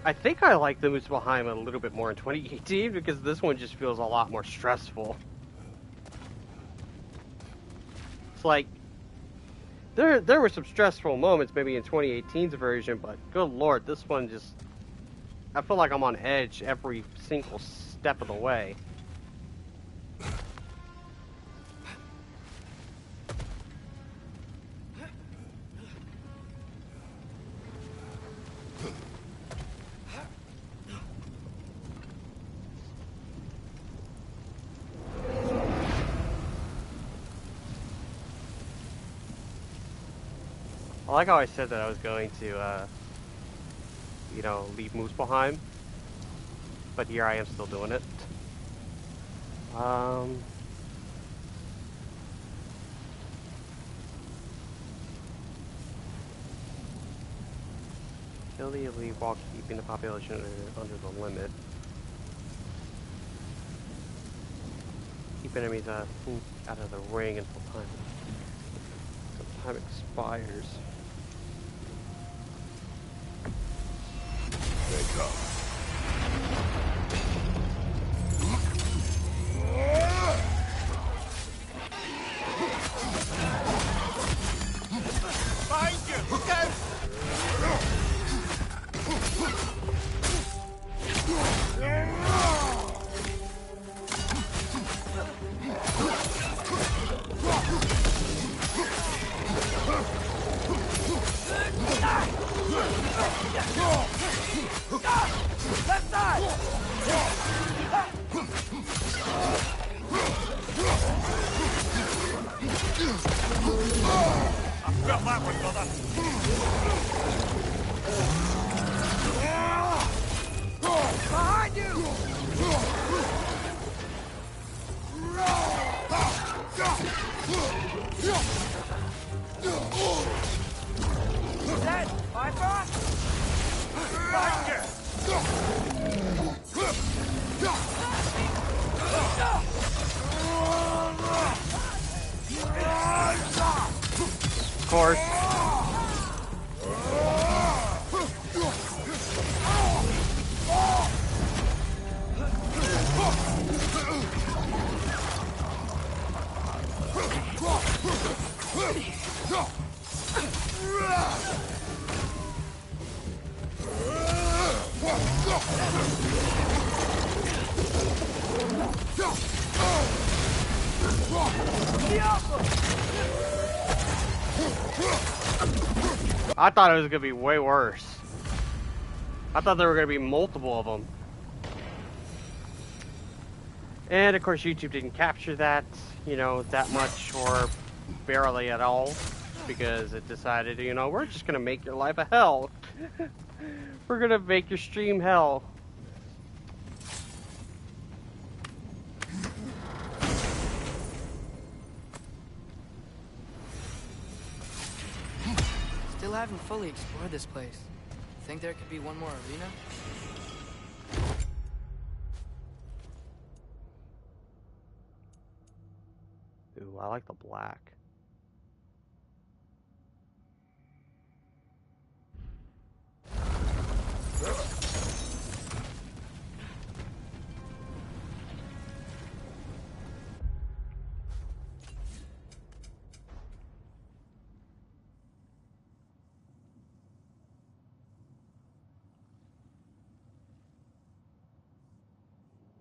I I think I like the Muspelheim a little bit more in 2018 because this one just feels a lot more stressful. It's like there were some stressful moments maybe in 2018's version, but good lord, this one just, I feel like I'm on edge every single step of the way. I like how I said that I was going to, you know, leave Muspelheim, but here I am still doing it. Kill the elite while keeping the population under the limit. Keep enemies out of the ring until time expires. They come. Behind you! Look out! Left side! I felt that one, brother. Behind you! Set! Viper! Behind you! Of course. I thought it was gonna be way worse. I thought there were gonna be multiple of them. And of course YouTube didn't capture that, you know, that much or barely at all. Because it decided, you know, we're just gonna make your life a hell. We're gonna make your stream hell. Still haven't fully explored this place. Think there could be one more arena? Ooh, I like the black.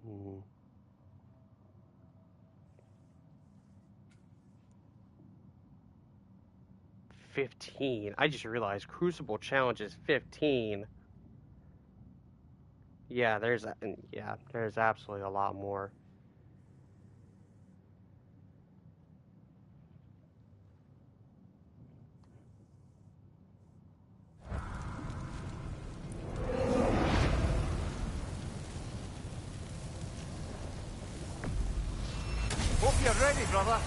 Hmm. 15. I just realized Crucible Challenge is 15. Yeah, there's absolutely a lot more. Hope you're ready, brother.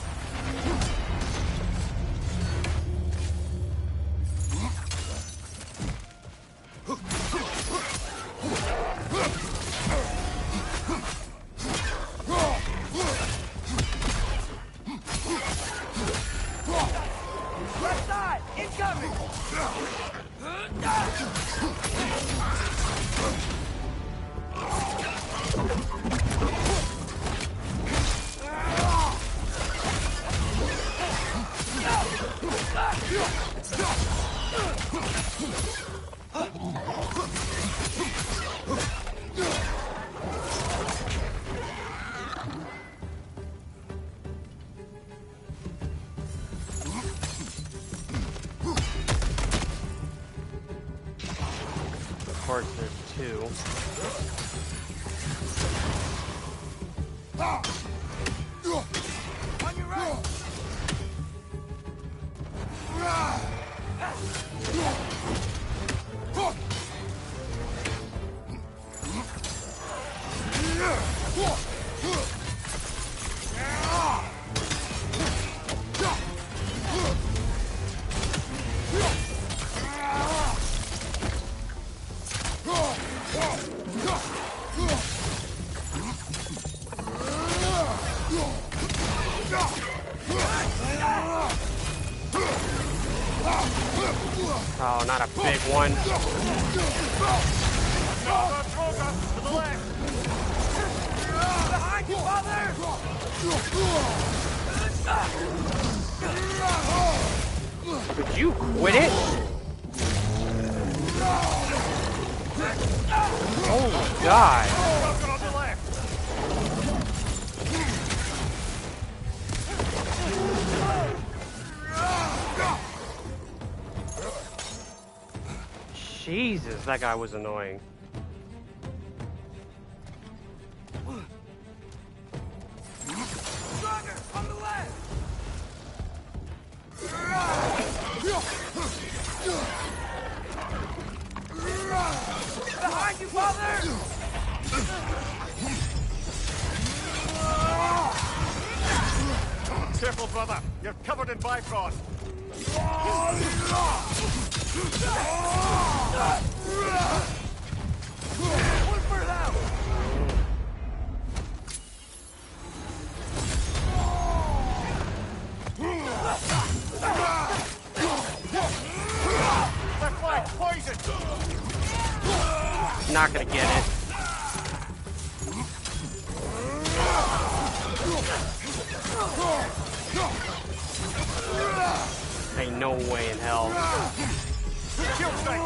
Left side! Incoming! On your right! Oh, not a big one. To the left! Behind you, father! Could you quit it? Oh, God. On the left! Jesus, that guy was annoying. Stronger! On the left! Behind you, father! Careful, brother. You're covered in Bifrost. Woodward out! Left flank, poison! Not gonna get it. Ain't no way in hell. Kill strike,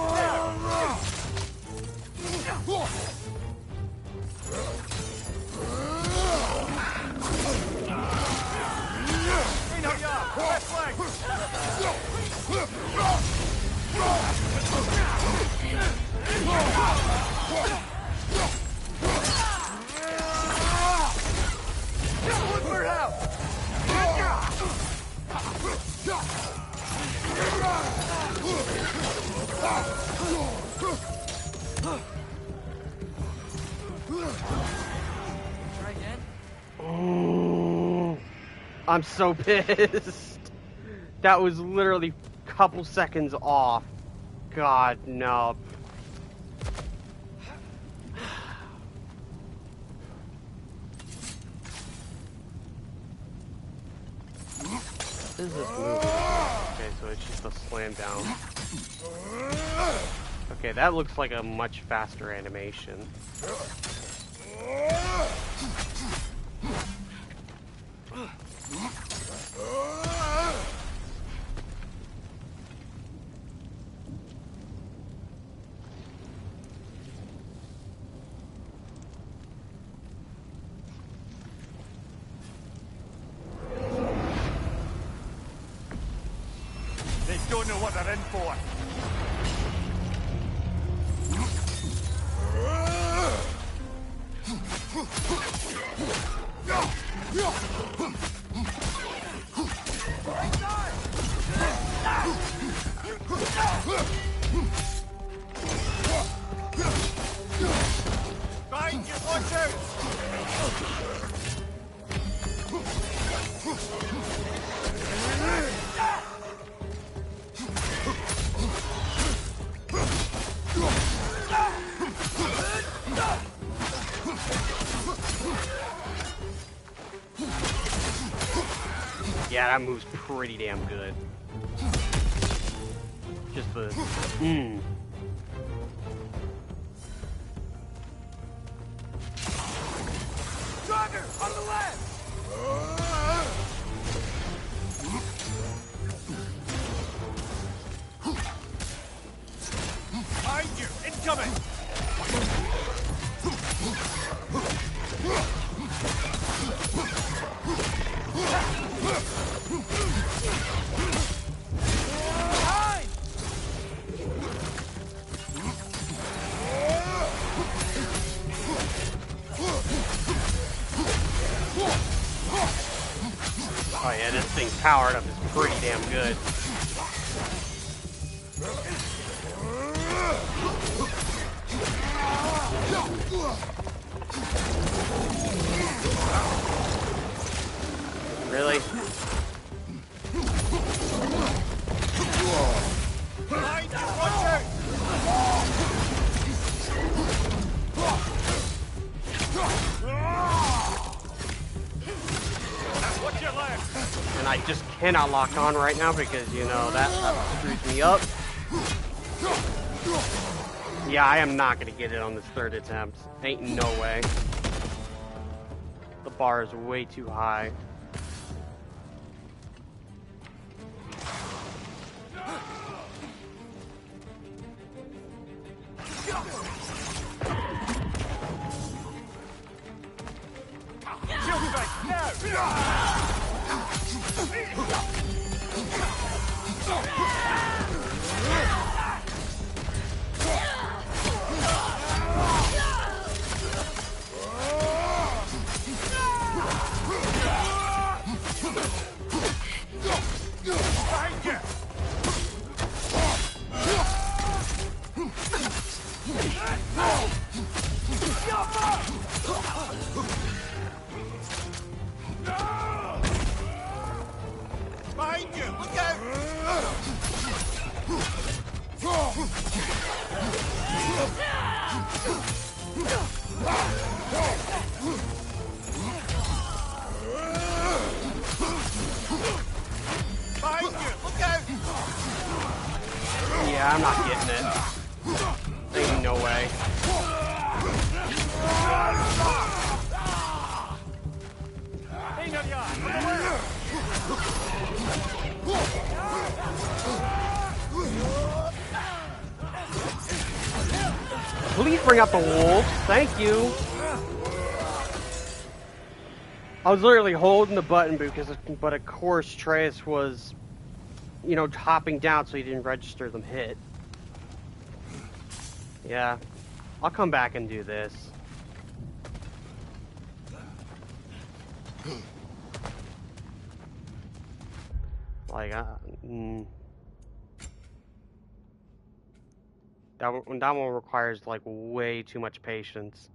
left flank! Woodward out! Try again? Oh, I'm so pissed. That was literally a couple seconds off. God, no. What is this move? Okay, so it's just a slam down. Okay, that looks like a much faster animation. They don't know what they're in for. Behind you, watch out! Yeah, that move's pretty damn good. Just the Stronger! On the left! Behind you, incoming! Behind! Yeah, this thing powered up is pretty damn good. Really? And I just cannot lock on right now because, you know, that screws me up. Yeah, I am not going to get it on this third attempt. Ain't no way. The bar is way too high. Yeah, I'm not getting it. Ain't no way. Please bring out the wolves. Thank you. I was literally holding the button but of course Atreus was, you know, hopping down so he didn't register them hit. Yeah, I'll come back and do this. Like, that one requires like way too much patience.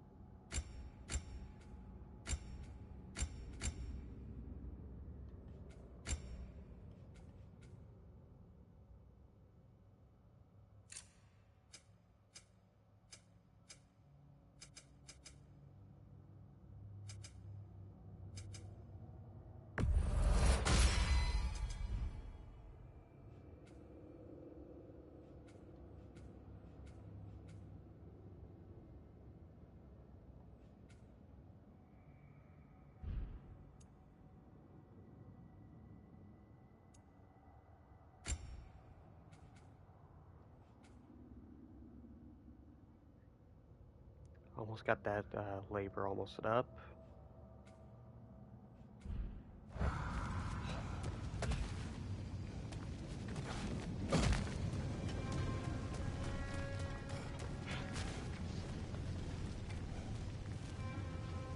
Almost got that labor almost up.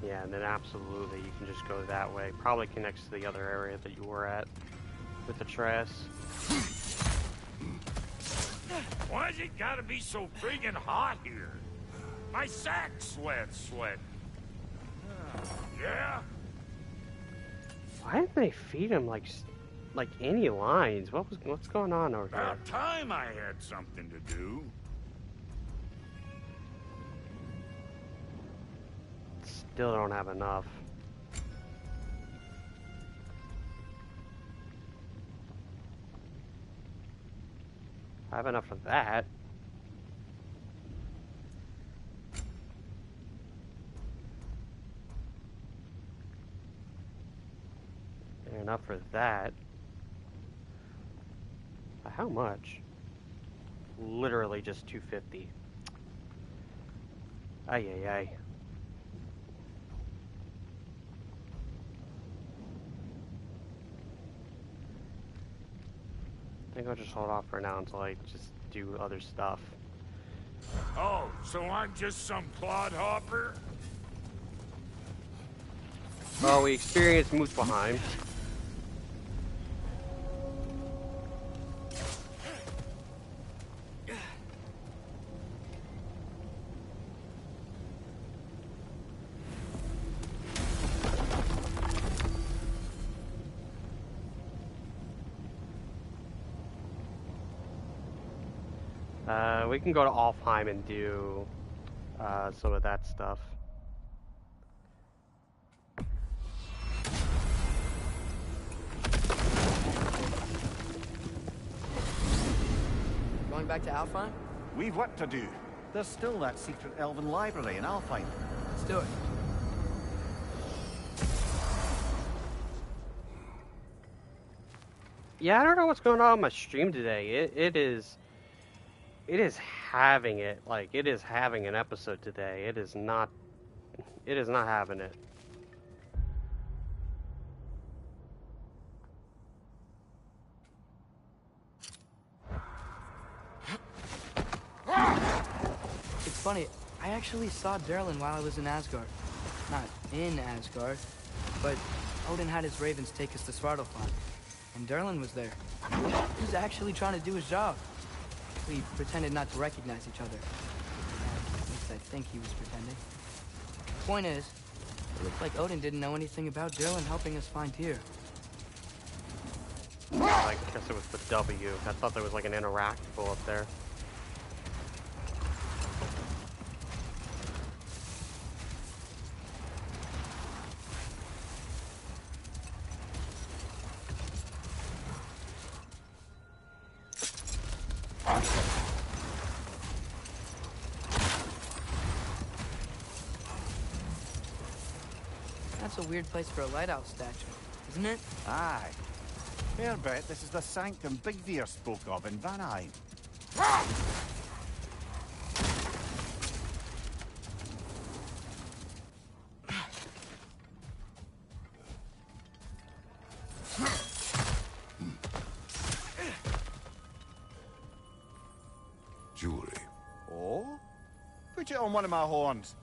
Yeah, and then absolutely you can just go that way. Probably connects to the other area that you were at with the Atreus. Why's it gotta be so friggin' hot here? My sack sweat. Yeah? Why didn't they feed him like any lines? What's going on over here? About time I had something to do. Still don't have enough. I have enough of that. And enough for that. How much? Literally just 250. Ay ay ay. I think I'll just hold off for now until I just do other stuff. Oh, so I'm just some clodhopper? Oh, we experienced Muspelheim. We can go to Alfheim and do some of that stuff. Going back to Alfheim? We've work to do. There's still that secret elven library in Alfheim. Let's do it. Yeah, I don't know what's going on my stream today. It is having it. Like, it is having an episode today. It is not having it. It's funny, I actually saw Derlin while I was in Asgard. Not in Asgard, but Odin had his ravens take us to Svartalfheim, and Derlin was there. He was actually trying to do his job. We pretended not to recognize each other. At least I think he was pretending. Point is, it looked like Odin didn't know anything about Derlin helping us find Tyr. I guess it was the W. I thought there was like an interactable up there. That's a weird place for a lighthouse statue, isn't it? Aye. Fair bet this is the sanctum Bigveer spoke of in Vanheim. Jewelry. Oh? Put it on one of my horns.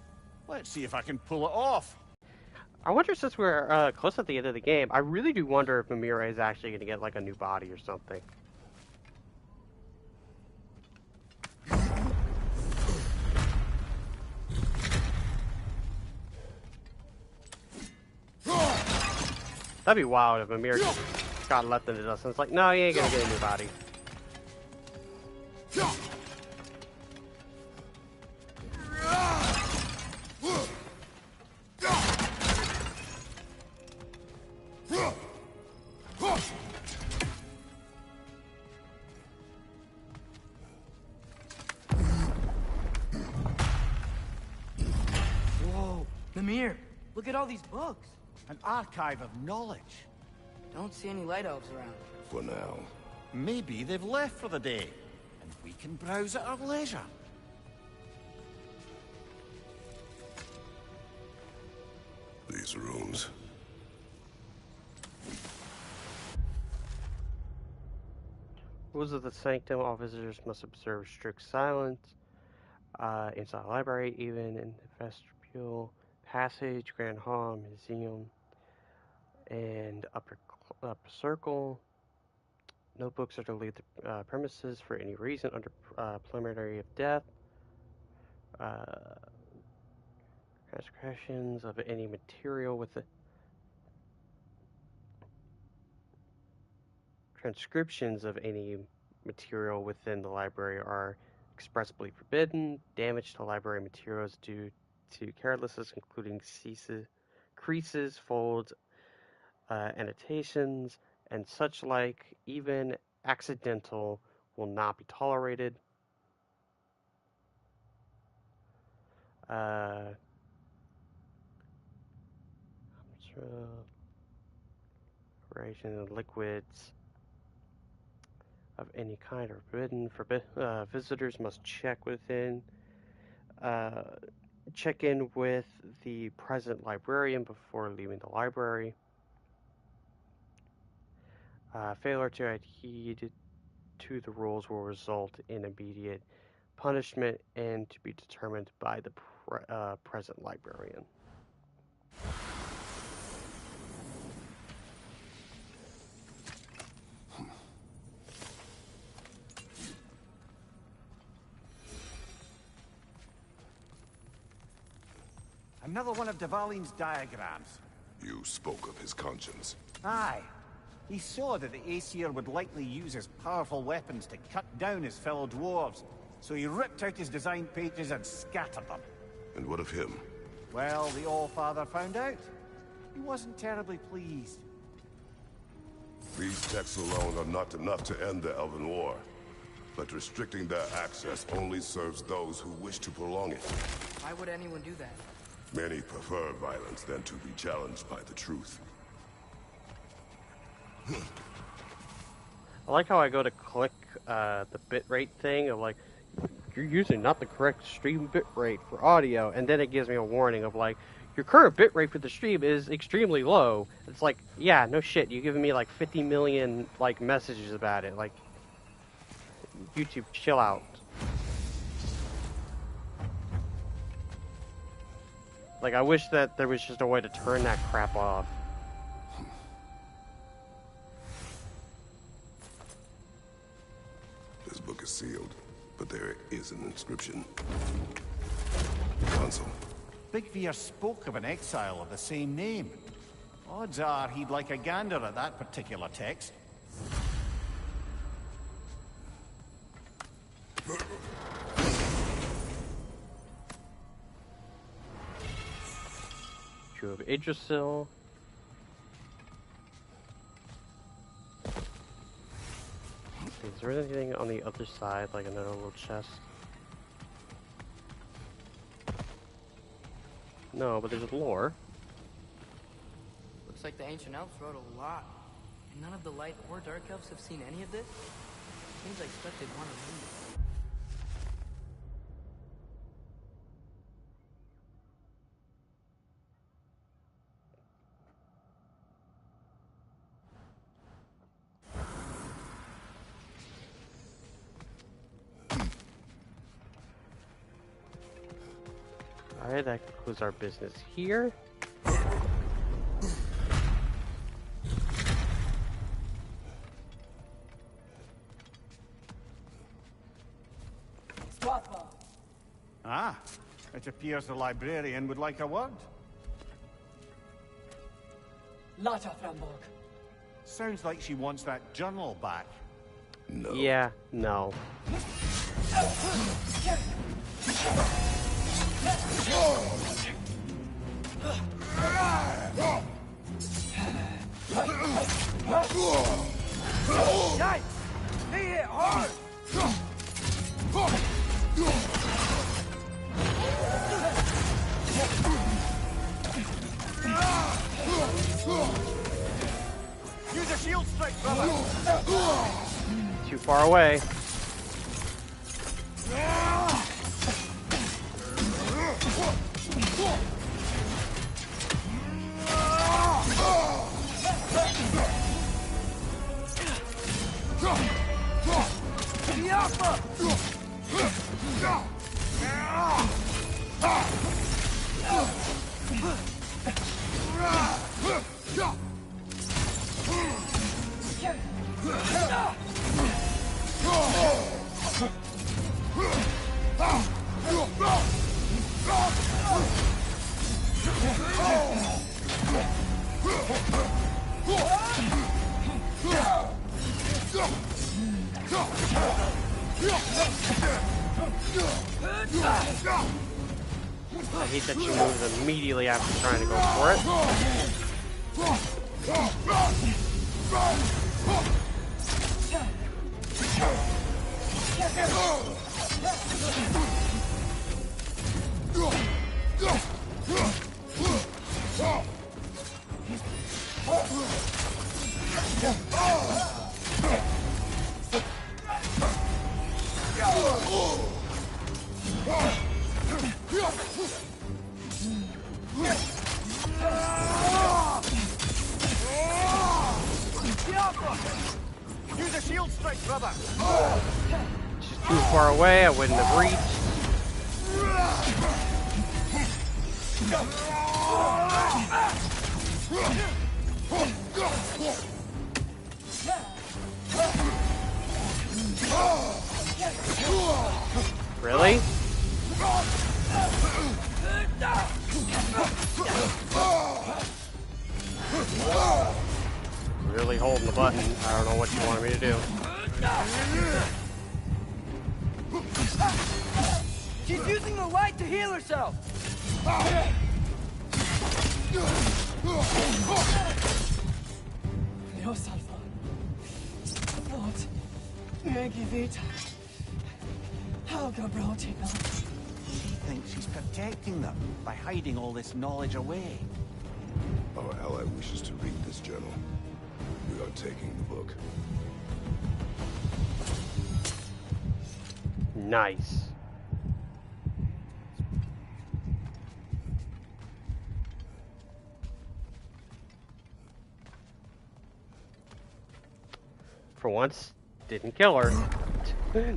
Let's see if I can pull it off. I wonder, since we're close at the end of the game, I really do wonder if Mimira is actually going to get like a new body or something. That'd be wild if Mimir got left in the dust and it's like, no, you ain't gonna get a new body. Whoa, Mimir, look at all these books. An archive of knowledge. Don't see any light elves around. For now. Maybe they've left for the day, and we can browse at our leisure. These rooms. Rules of the Sanctum, all visitors must observe strict silence. Inside the library, even in the vestibule, passage, grand hall, museum, and upper circle. No books are to leave the premises for any reason under preliminary of death. Transgressions of any material with the transcriptions of any material within the library are expressly forbidden. Damage to library materials due to carelessness, including creases, folds, annotations, and such like, even accidental, will not be tolerated. Operation of liquids of any kind are forbidden. Visitors must check in with the present librarian before leaving the library. Failure to adhere to the rules will result in immediate punishment and to be determined by the present librarian. Another one of Dvalin's diagrams. You spoke of his conscience. Aye. He saw that the Aesir would likely use his powerful weapons to cut down his fellow dwarves. So he ripped out his design pages and scattered them. And what of him? Well, the All-Father found out. He wasn't terribly pleased. These texts alone are not enough to end the Elven War. But restricting their access only serves those who wish to prolong it. Why would anyone do that? Many prefer violence than to be challenged by the truth. I like how I go to click the bitrate thing of like, you're using not the correct stream bitrate for audio, and then it gives me a warning of like, your current bitrate for the stream is extremely low. It's like, yeah, no shit, you're giving me like 50 million like messages about it. Like, YouTube, chill out. Like, I wish that there was just a way to turn that crap off. This book is sealed, but there is an inscription. Console. Big Veer spoke of an exile of the same name. Odds are he'd like a gander at that particular text. True of Idrisil. Is there anything on the other side, like another little chest? No, but there's lore. Looks like the ancient elves wrote a lot. And none of the light or dark elves have seen any of this? Seems like stuff they'd want to read. Alright, that concludes our business here. Ah, it appears the librarian would like a word. Lata Framborg. Sounds like she wants that journal back. No. Yeah, no. Yikes! He hit hard! Use a shield strike, brother! Too far away. I hate that she moves immediately after trying to go for it. Use a shield strike, brother! She's too far away, I wouldn't have reached. Really? Really holding the button. I don't know what you wanted me to do. She's using the light to heal herself! Dios Alpha. Lord, Maggie Vita. How Gabriel. She thinks she's protecting them by hiding all this knowledge away. Our ally wishes to read this journal. We are taking the book. Nice. For once, didn't kill her.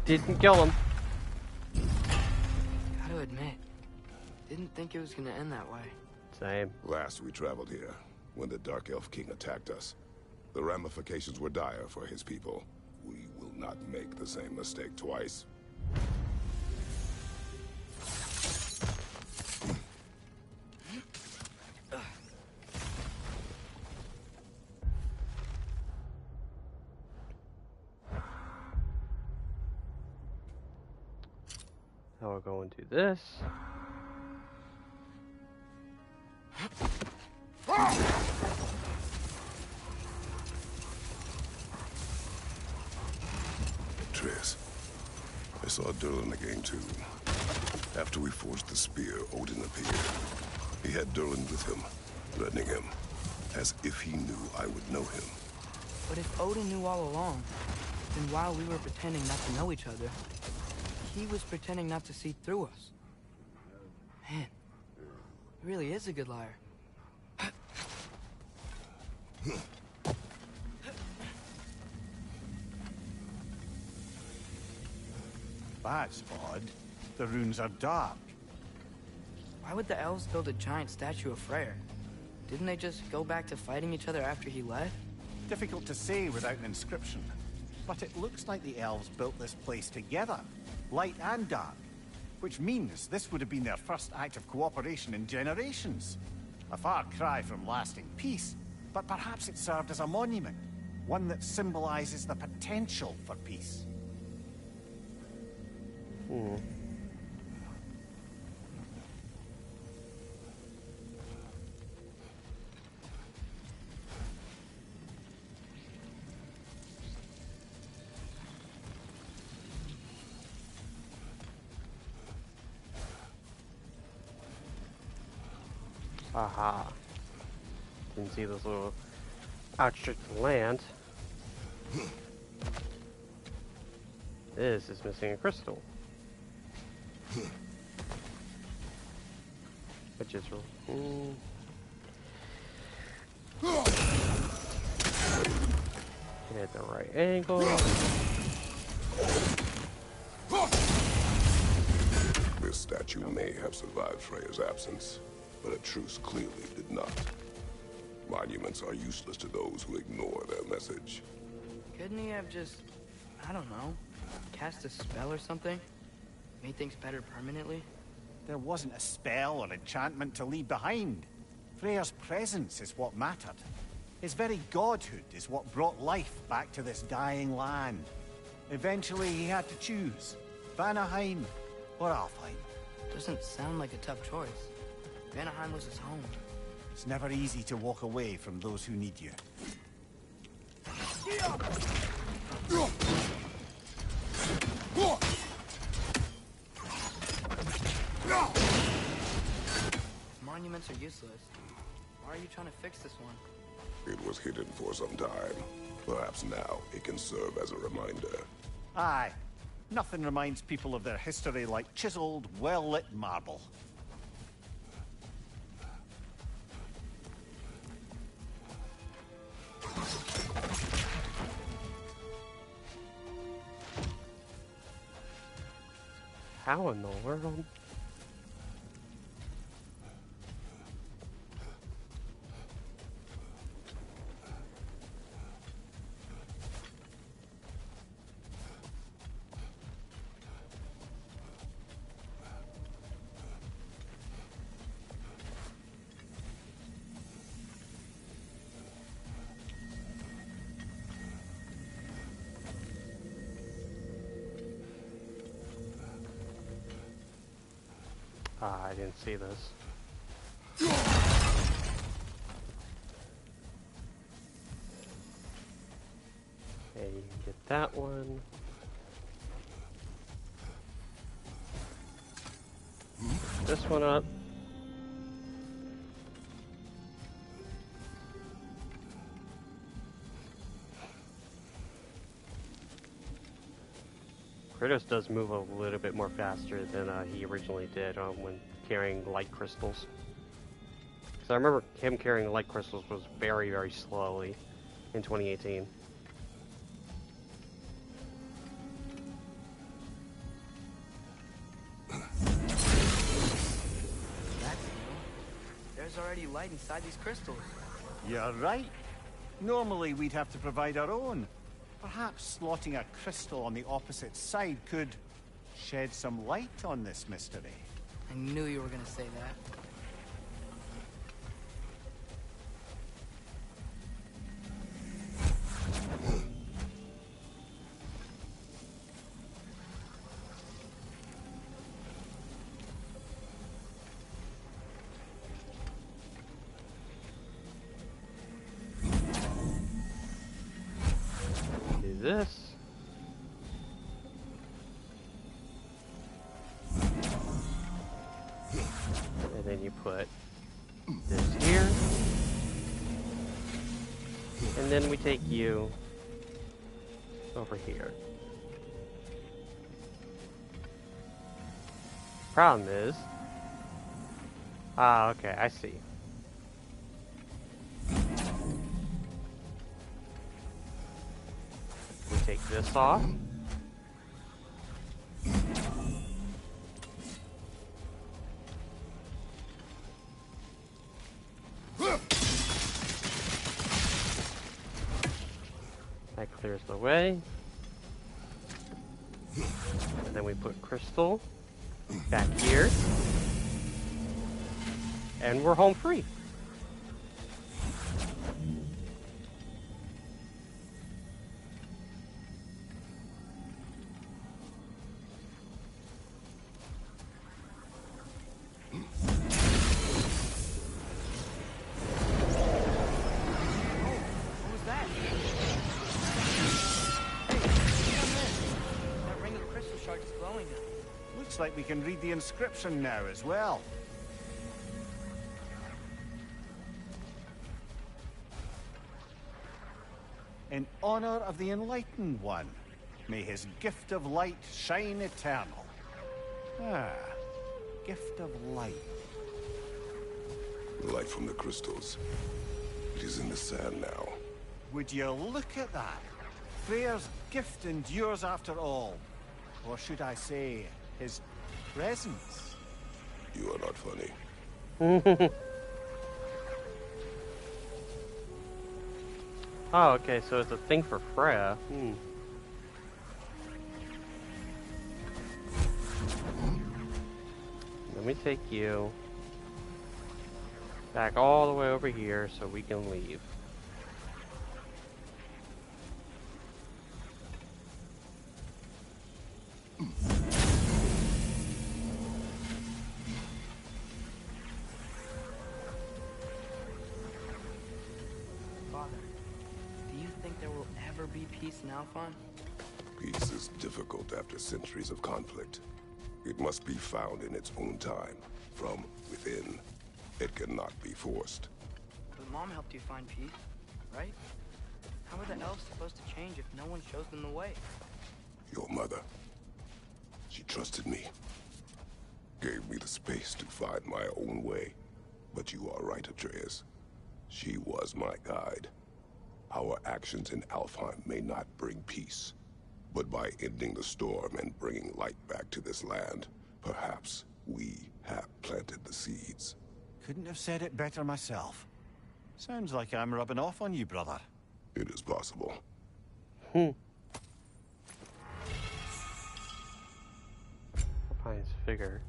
Didn't kill him. Gotta admit, didn't think it was gonna end that way. Same. Last we traveled here, when the Dark Elf King attacked us, the ramifications were dire for his people. We will not make the same mistake twice. Now we're going to this. Atreus, I saw Durlin again too. After we forced the spear, Odin appeared. He had Durlin with him, threatening him, as if he knew I would know him. But if Odin knew all along, then while we were pretending not to know each other, he was pretending not to see through us. Man, he really is a good liar. That's odd. The runes are dark. Why would the elves build a giant statue of Freyr? Didn't they just go back to fighting each other after he left? Difficult to say without an inscription. But it looks like the elves built this place together, light and dark. Which means this would have been their first act of cooperation in generations. A far cry from lasting peace, but perhaps it served as a monument. One that symbolizes the potential for peace. Aha. Didn't see this little outstretched land. This is missing a crystal. Which is... At the right angle. This statue may have survived Freya's absence, but a truce clearly did not. Monuments are useless to those who ignore their message. Couldn't he have just, I don't know, cast a spell or something? Made things better permanently? There wasn't a spell or enchantment to leave behind. Freyr's presence is what mattered. His very godhood is what brought life back to this dying land. Eventually he had to choose, Vanaheim or Alfheim. Doesn't sound like a tough choice. Vanaheim was his home. It's never easy to walk away from those who need you. If monuments are useless, why are you trying to fix this one? It was hidden for some time. Perhaps now it can serve as a reminder. Aye. Nothing reminds people of their history like chiseled, well-lit marble. How in the world? Ah, I didn't see this. Okay, you can get that one. This one up. Kratos does move a little bit more faster than he originally did when carrying light crystals. Because I remember him carrying light crystals was very, very slowly in 2018. That's new. There's already light inside these crystals. You're right. Normally we'd have to provide our own. Perhaps slotting a crystal on the opposite side could shed some light on this mystery. I knew you were gonna say that. Do this. And then you put this here. And then we take you over here. Problem is... Ah, okay, I see. We take this off. That clears the way. And then we put crystal back here. And we're home free. What was that? Hey, that ring of crystal shards is glowing now. Looks like we can read the inscription now as well. In honor of the Enlightened One, may his gift of light shine eternal. Ah, gift of light. The light from the crystals. It is in the sand now. Would you look at that? Freyr's gift endures after all. Or should I say, his presence? You are not funny. Oh, okay, so it's a thing for Freya. Let me take you back all the way over here so we can leave. Father, do you think there will ever be peace in Alphon? Peace is difficult after centuries of conflict. It must be found in its own time, from within. It cannot be forced. But Mom helped you find peace, right? How are the elves supposed to change if no one shows them the way? Your mother. She trusted me. Gave me the space to find my own way. But you are right, Atreus. She was my guide. Our actions in Alfheim may not bring peace. But by ending the storm and bringing light back to this land, perhaps we have planted the seeds. Couldn't have said it better myself. Sounds like I'm rubbing off on you, brother. It is possible. Finds figure.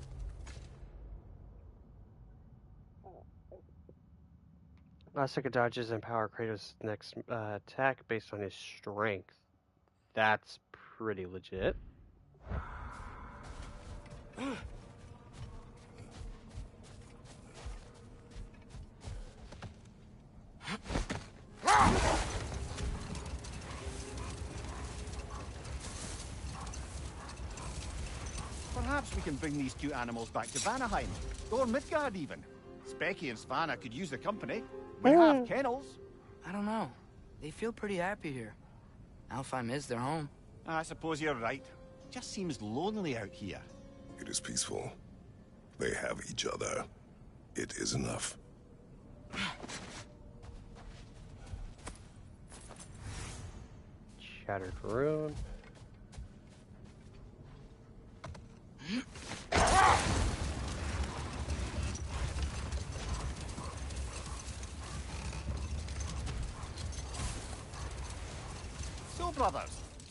Second dodges empower Kratos' next attack based on his strength. That's pretty legit. we can bring these two animals back to Vanaheim, or Midgard even. Specky and Svanna could use the company. We have kennels. I don't know. They feel pretty happy here. Alfheim is their home. I suppose you're right. It just seems lonely out here. It is peaceful. They have each other. It is enough. Shattered rune. So, brothers,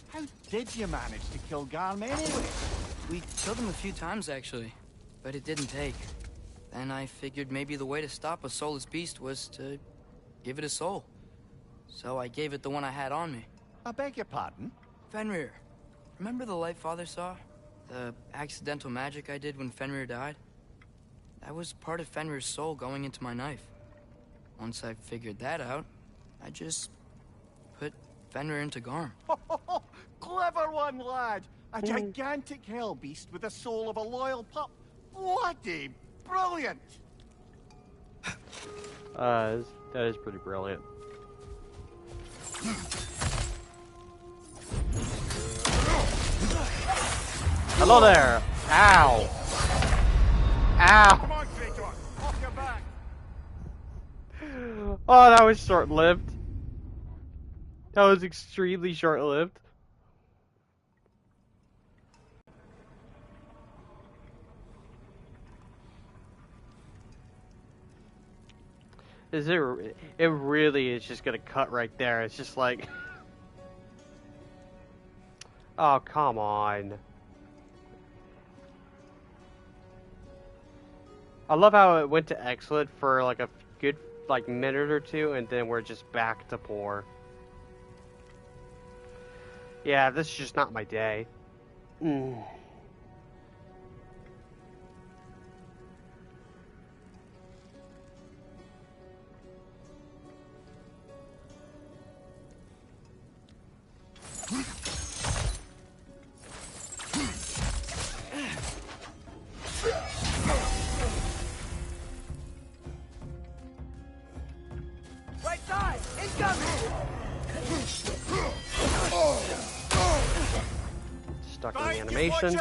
how did you manage to kill Garm anyway? We killed him a few times, actually, but it didn't take. Then I figured maybe the way to stop a soulless beast was to give it a soul. So I gave it the one I had on me. I beg your pardon? Fenrir. Remember the light Father saw? The accidental magic I did when Fenrir died? That was part of Fenrir's soul going into my knife. Once I figured that out, I just put Fenrir into Garm. Clever one, lad! A gigantic hell beast with the soul of a loyal pup. Bloody brilliant! That is pretty brilliant. Hello there! Ow! Ow! Come on, Kratos! Off your back! Oh, that was short-lived. That was extremely short-lived. Is it? It really is just gonna cut right there. It's just like, oh, come on. I love how it went to excellent for like a good minute or two, and then we're just back to poor. Yeah, this is just not my day. Right side! Incoming! Stuck in the animation.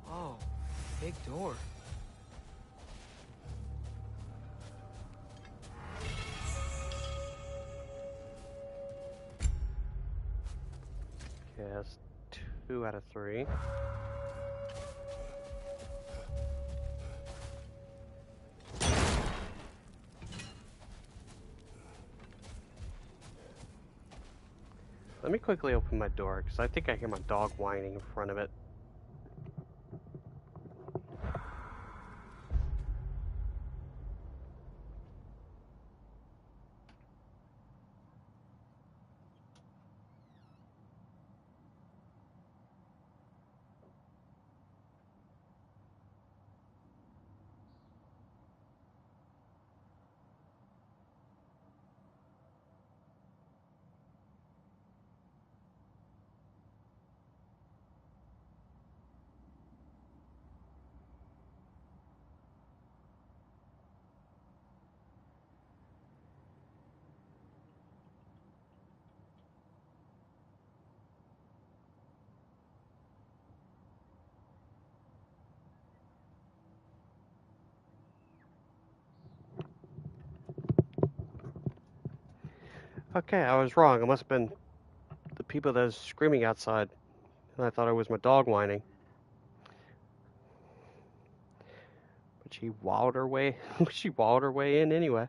Oh, big door. Okay, that's 2 out of 3. Let me quickly open my door, because I think I hear my dog whining in front of it. Okay, I was wrong. It must have been the people that was screaming outside. And I thought it was my dog whining. But she wallowed her way. She wallowed her way in anyway.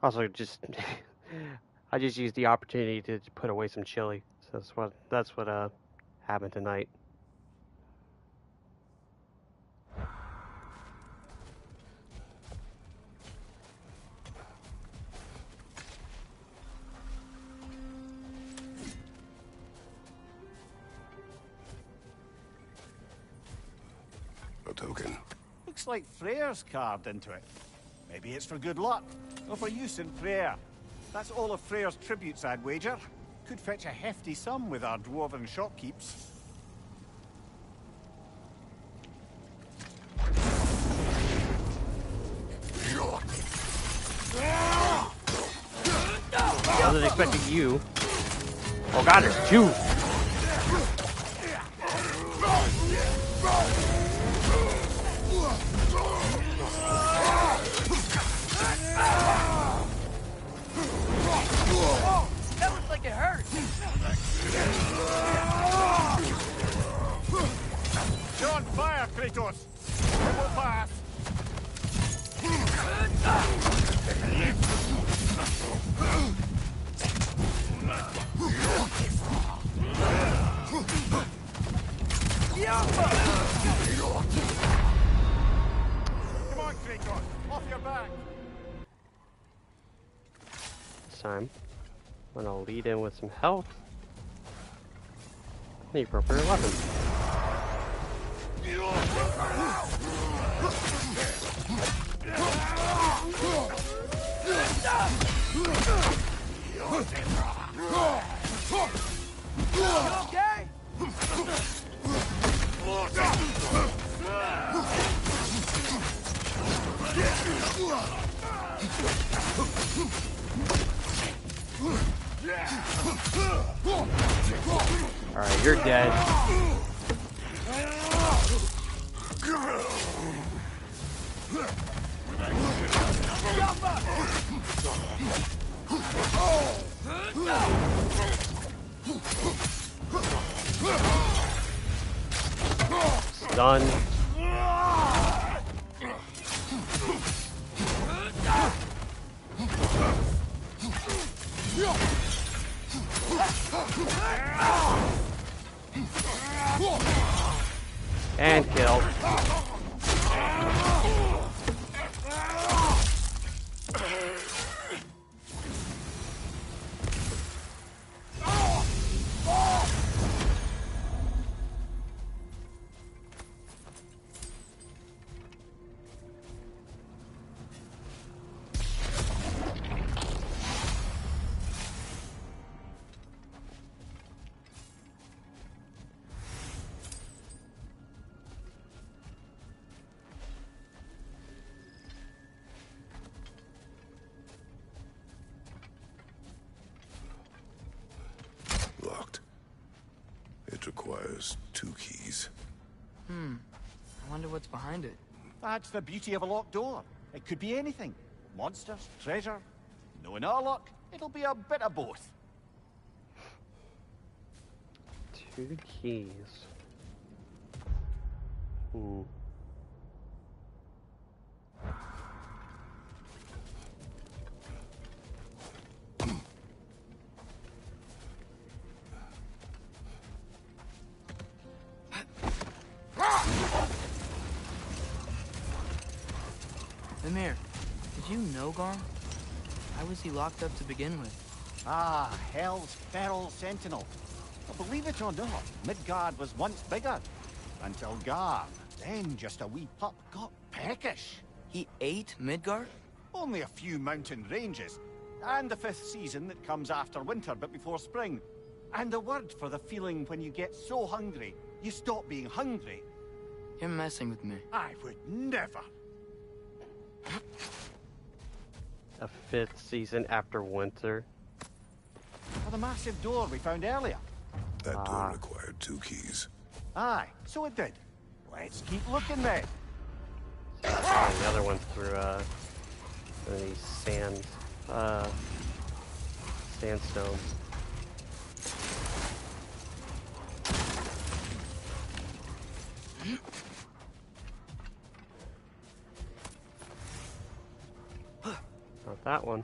Also, I just used the opportunity to put away some chili. So that's what happened tonight. A token. Looks like Freyr's carved into it. Maybe it's for good luck, or for use in prayer. That's all of Freyr's tributes, I'd wager. Could fetch a hefty sum with our dwarven shopkeeps. I wasn't expecting you. Oh god, there's two! That looks like it hurt. You're on fire, Kratos! It will pass! Come on, Kratos! Off your back! This time, I'm gonna lead in with some health. The appropriate weapon. You okay? Alright, you're dead. Done. And killed. Locked. It requires 2 keys. I wonder what's behind it. That's the beauty of a locked door. It could be anything. Monsters, treasure. Knowing our luck, it'll be a bit of both. 2 keys. Mimir, did you know Garm? Why was he locked up to begin with? Ah, Hell's feral sentinel. Well, believe it or not, Midgard was once bigger. Until Garm, then just a wee pup, got peckish. He ate Midgard? Only a few mountain ranges. And the 5th season that comes after winter but before spring. And a word for the feeling when you get so hungry, you stop being hungry. You're messing with me. I would never. A 5th season after winter. For the massive door we found earlier. That door required 2 keys. Aye, so it did. Let's keep looking then. The other one's through these sandstone. Not that one.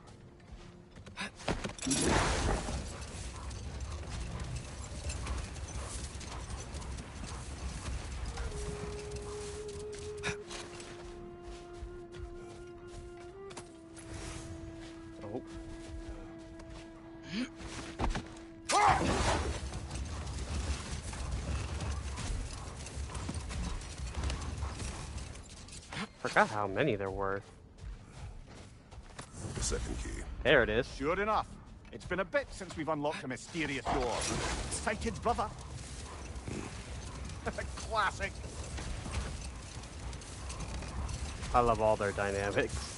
Oh. Forgot how many there were. The second key. There it is. Sure enough. It's been a bit since we've unlocked a mysterious door. Excited, brother? Classic. I love all their dynamics.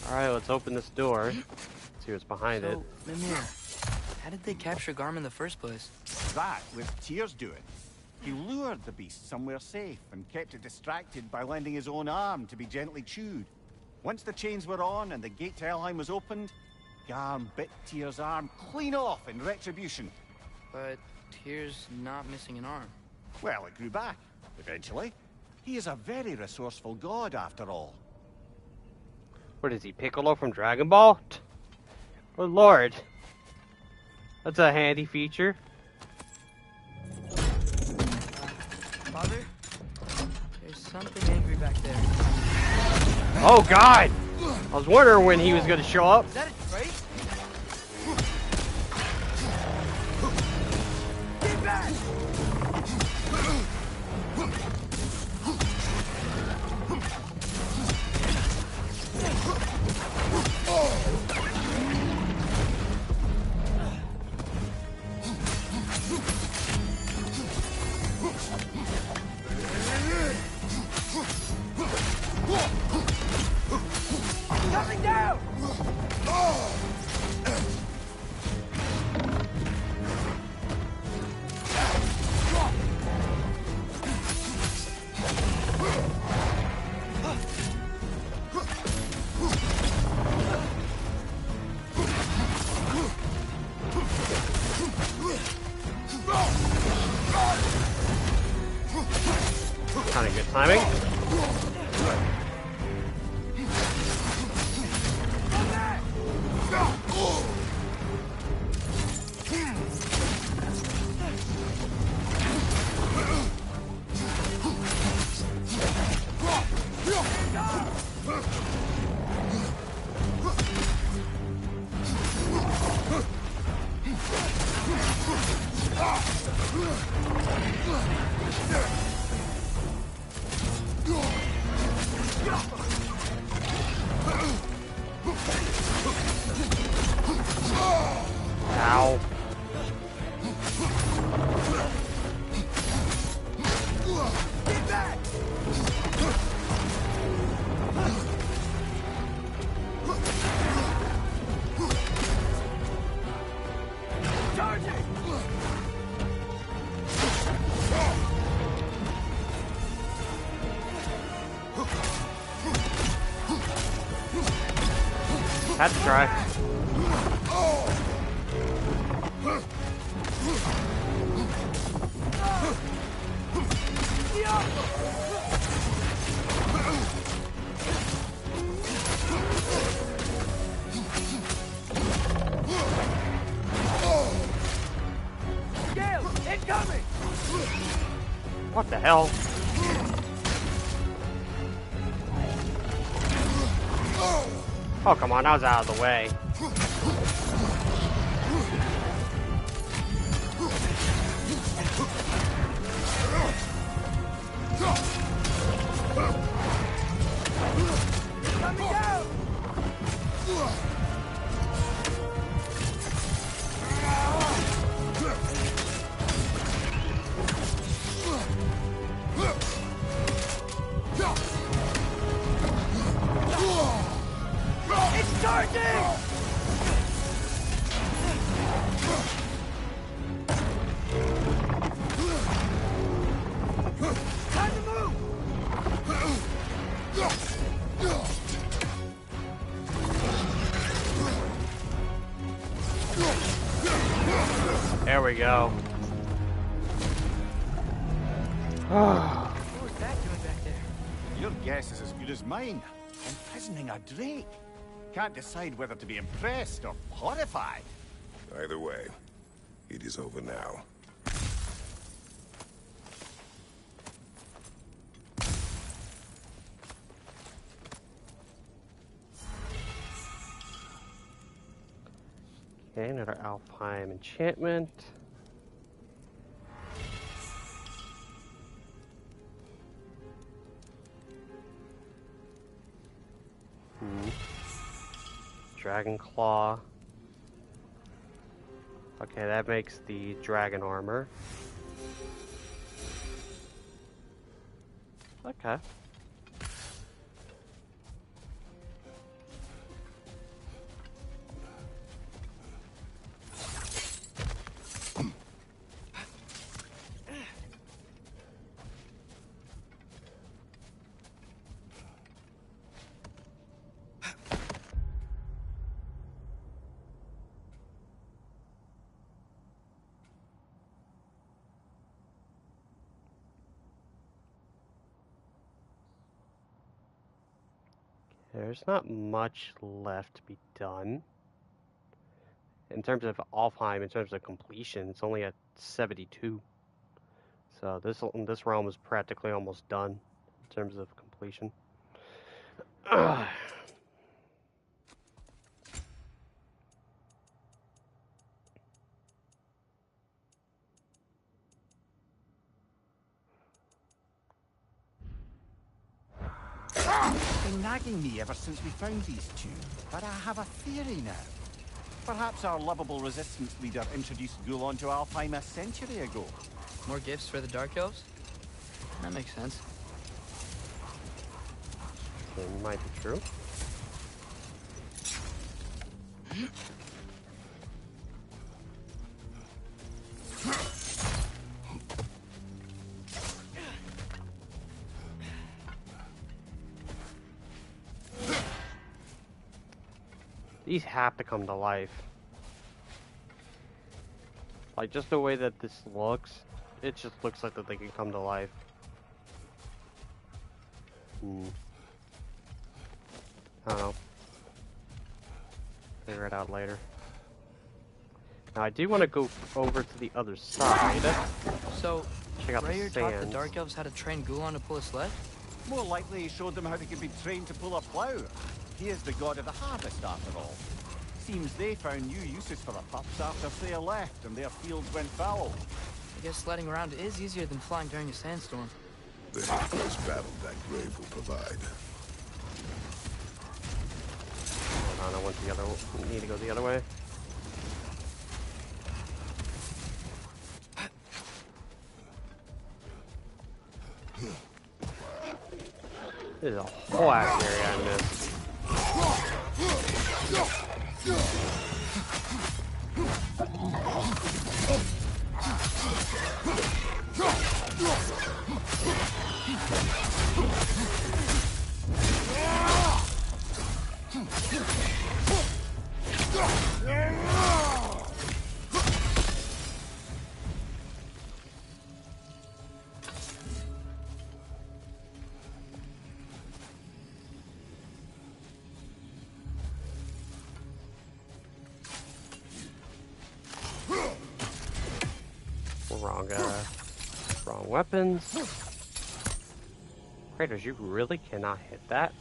Alright, let's open this door. See what's behind it. Mimir, how did they capture Garm in the first place? That was Tyr's doing. He lured the beast somewhere safe and kept it distracted by lending his own arm to be gently chewed. Once the chains were on and the gate to Helheim was opened, Garm bit Tyr's arm clean off in retribution. But Tyr's not missing an arm. Well, it grew back, eventually. He is a very resourceful god, after all. What is he, Piccolo from Dragon Ball? Oh lord. That's a handy feature. Father? There's something angry back there. Oh god! I was wondering when he was gonna show up. Is that a trade? Get back! Coming down! Kind of good timing. Ow. Get back! Charging! Had to try. Gale, incoming! What the hell? Oh, come on, I was out of the way. Coming down! It's Charging! Time to move! There we go. What was that doing back there? Your guess is as good as mine. Imprisoning a drake. Can't decide whether to be impressed or horrified. Either way, it is over now. Okay, another Alfheim enchantment. Dragon Claw. Okay, that makes the dragon armor. Okay. There's not much left to be done. In terms of Alfheim, in terms of completion, it's only at 72. So this realm is practically almost done in terms of completion. Been nagging me ever since we found these two, but I have a theory now. Perhaps our lovable resistance leader introduced Gulon to Alfheim a century ago. More gifts for the Dark Elves? That makes sense. It might be true. These have to come to life. Like, just the way that this looks, it just looks like that they can come to life. I don't know. Figure it out later. Now, I do want to go over to the other side. So, check out Rayur the taught the sands. Dark Elves how to train Gulon to pull a sled? More likely he showed them how they could be trained to pull a plough. He is the god of the harvest, after all. Seems they found new uses for the pups after Freya left and their fields went fallow. I guess sledding around is easier than flying during a sandstorm. The helpless battle that grave will provide. Hold on, I want the other. Need to go the other way. There's a whole ass area I missed. Wrong weapons. Kratos, you really cannot hit that?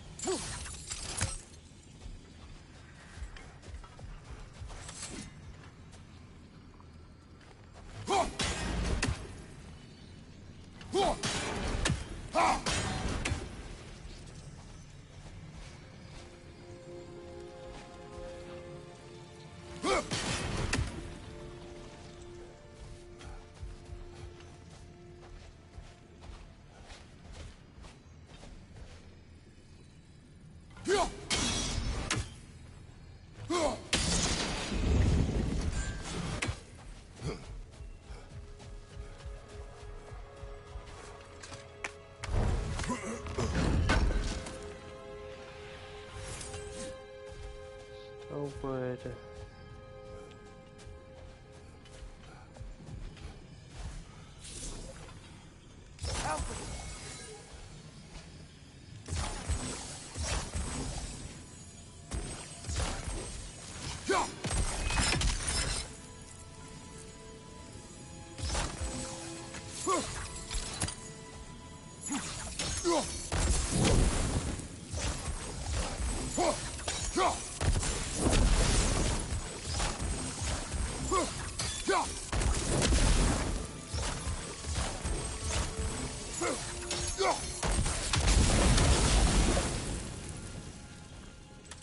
Oh, wood.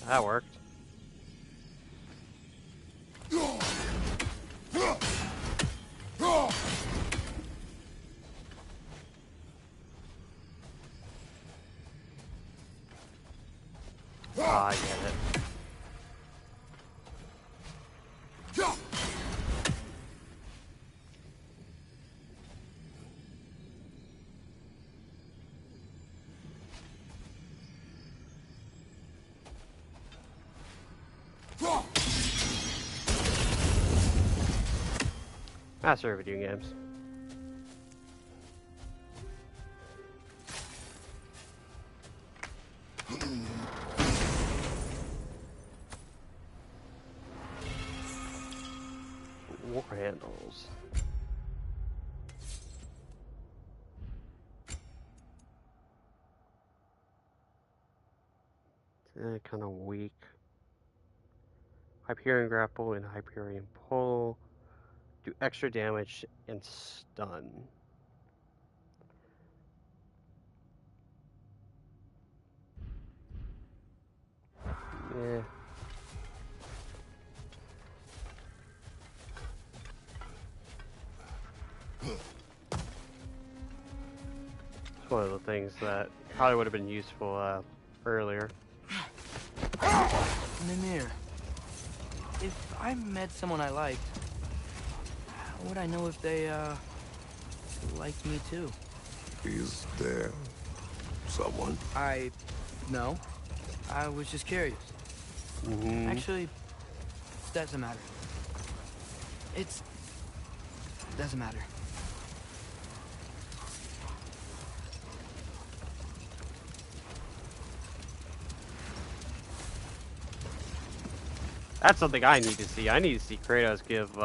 That worked. Ah, I get it. Master of video games. War handles. Kind of weak. Hyperion grapple and Hyperion pull. Do extra damage and stun. Yeah. It's one of the things that probably would have been useful earlier. Mimir, if I met someone I liked, how would I know if they, like me too? Is there someone? No. I was just curious. Actually, doesn't matter. Doesn't matter. That's something I need to see. I need to see Kratos give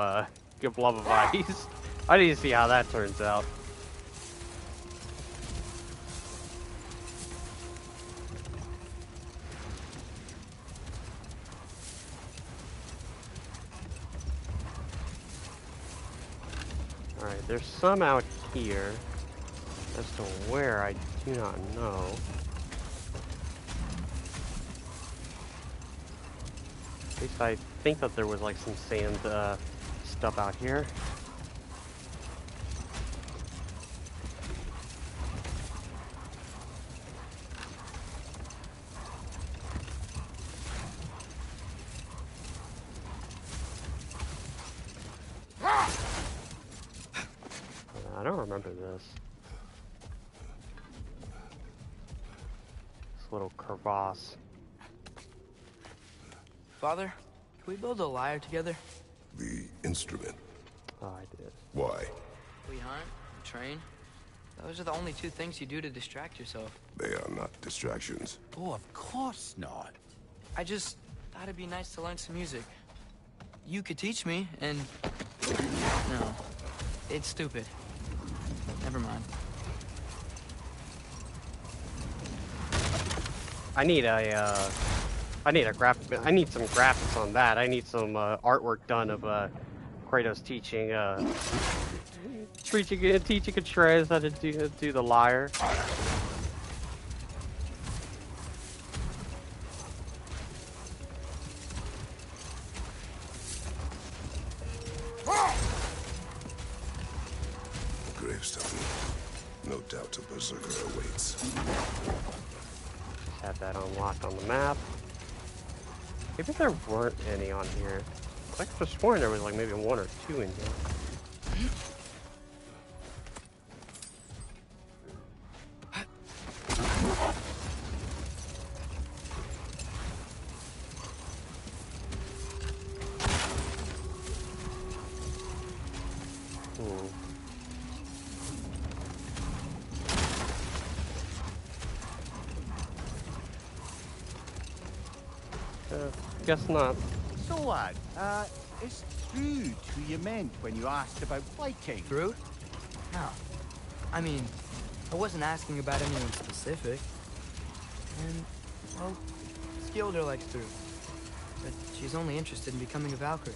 Love of Ice. I need to see how that turns out. Alright, there's some out here. As to where, I do not know. At least I think that there was like some sand stuff out here. I don't remember this. This little crevasse. Father, can we build a lyre together? The instrument. Oh, I did. Why? We hunt, train. Those are the only two things you do to distract yourself. They are not distractions. Oh, of course not. I just thought it'd be nice to learn some music. You could teach me, and... No. It's stupid. Never mind. I need some graphics on that. I need some artwork done of Kratos teaching Atreus how to do the lyre. Gravestone. No doubt a berserker awaits. Have that unlocked on the map. Maybe there weren't any on here. I could have sworn there was like maybe one or two in here. Hmm. Guess not. So, lad, is Thrud who you meant when you asked about Viking? Thrud? No. I mean, I wasn't asking about anyone specific. And, well, Skilder likes Thrud. But she's only interested in becoming a Valkyrie.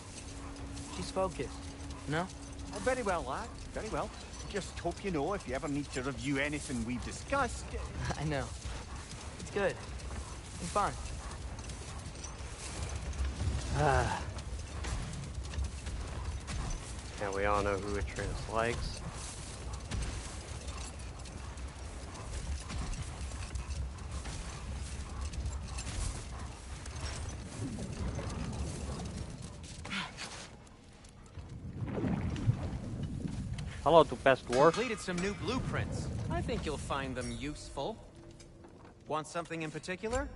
She's focused, you know? Oh, very well, lad. Very well. Just hope you know if you ever need to review anything we've discussed. I know. It's good. And fun. Yeah, we all know who Atreus likes. Hello to best dwarf. Completed some new blueprints. I think you'll find them useful. Want something in particular?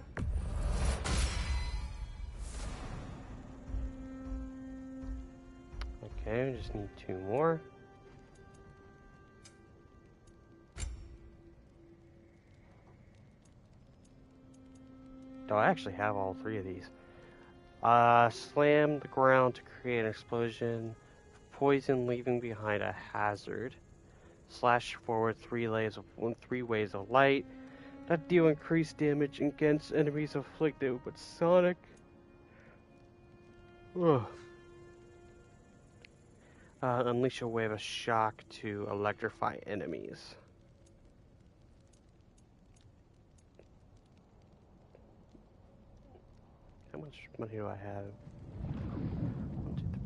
Okay, we just need 2 more. Do I actually have all 3 of these? Slam the ground to create an explosion. Poison, leaving behind a hazard. Slash forward 3 ways of light that deal increased damage against enemies afflicted with sonic. Ugh. Unleash a wave of shock to electrify enemies. How much money do I have? 1, 2, 3.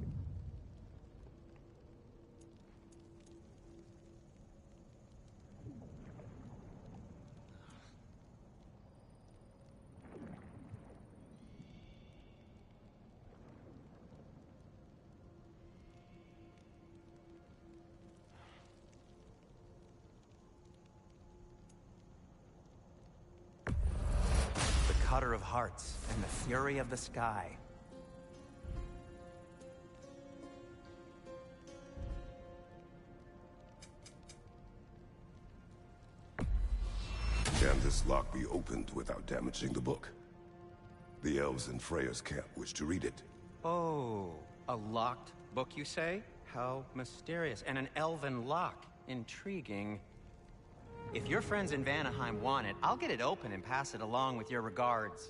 The Cutter of Hearts and the Fury of the Sky. Can this lock be opened without damaging the book? The elves in Freya's camp wish to read it. Oh, a locked book, you say? How mysterious. And an elven lock. Intriguing. If your friends in Vanaheim want it, I'll get it open and pass it along with your regards.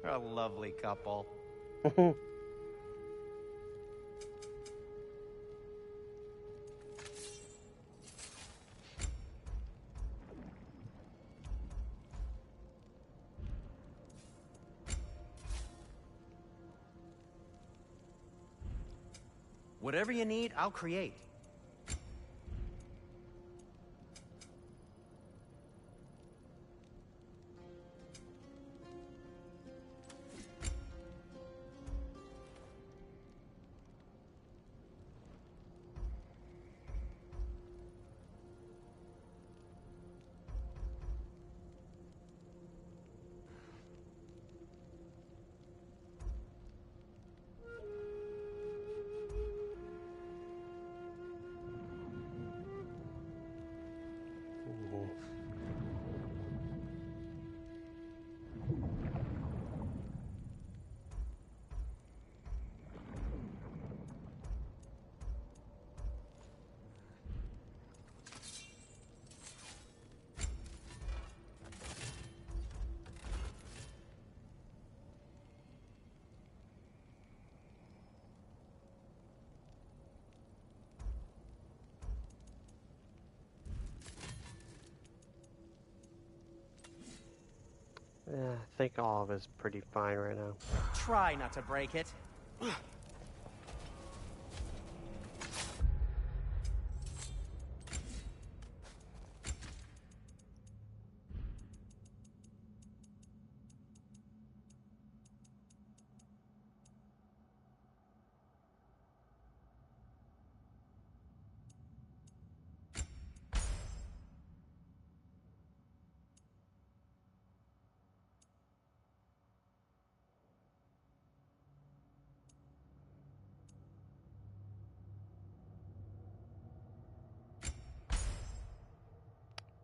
A lovely couple. Whatever you need, I'll create. I think all of it's pretty fine right now. Try not to break it.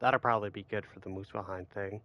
That'll probably be good for the Muspelheim thing.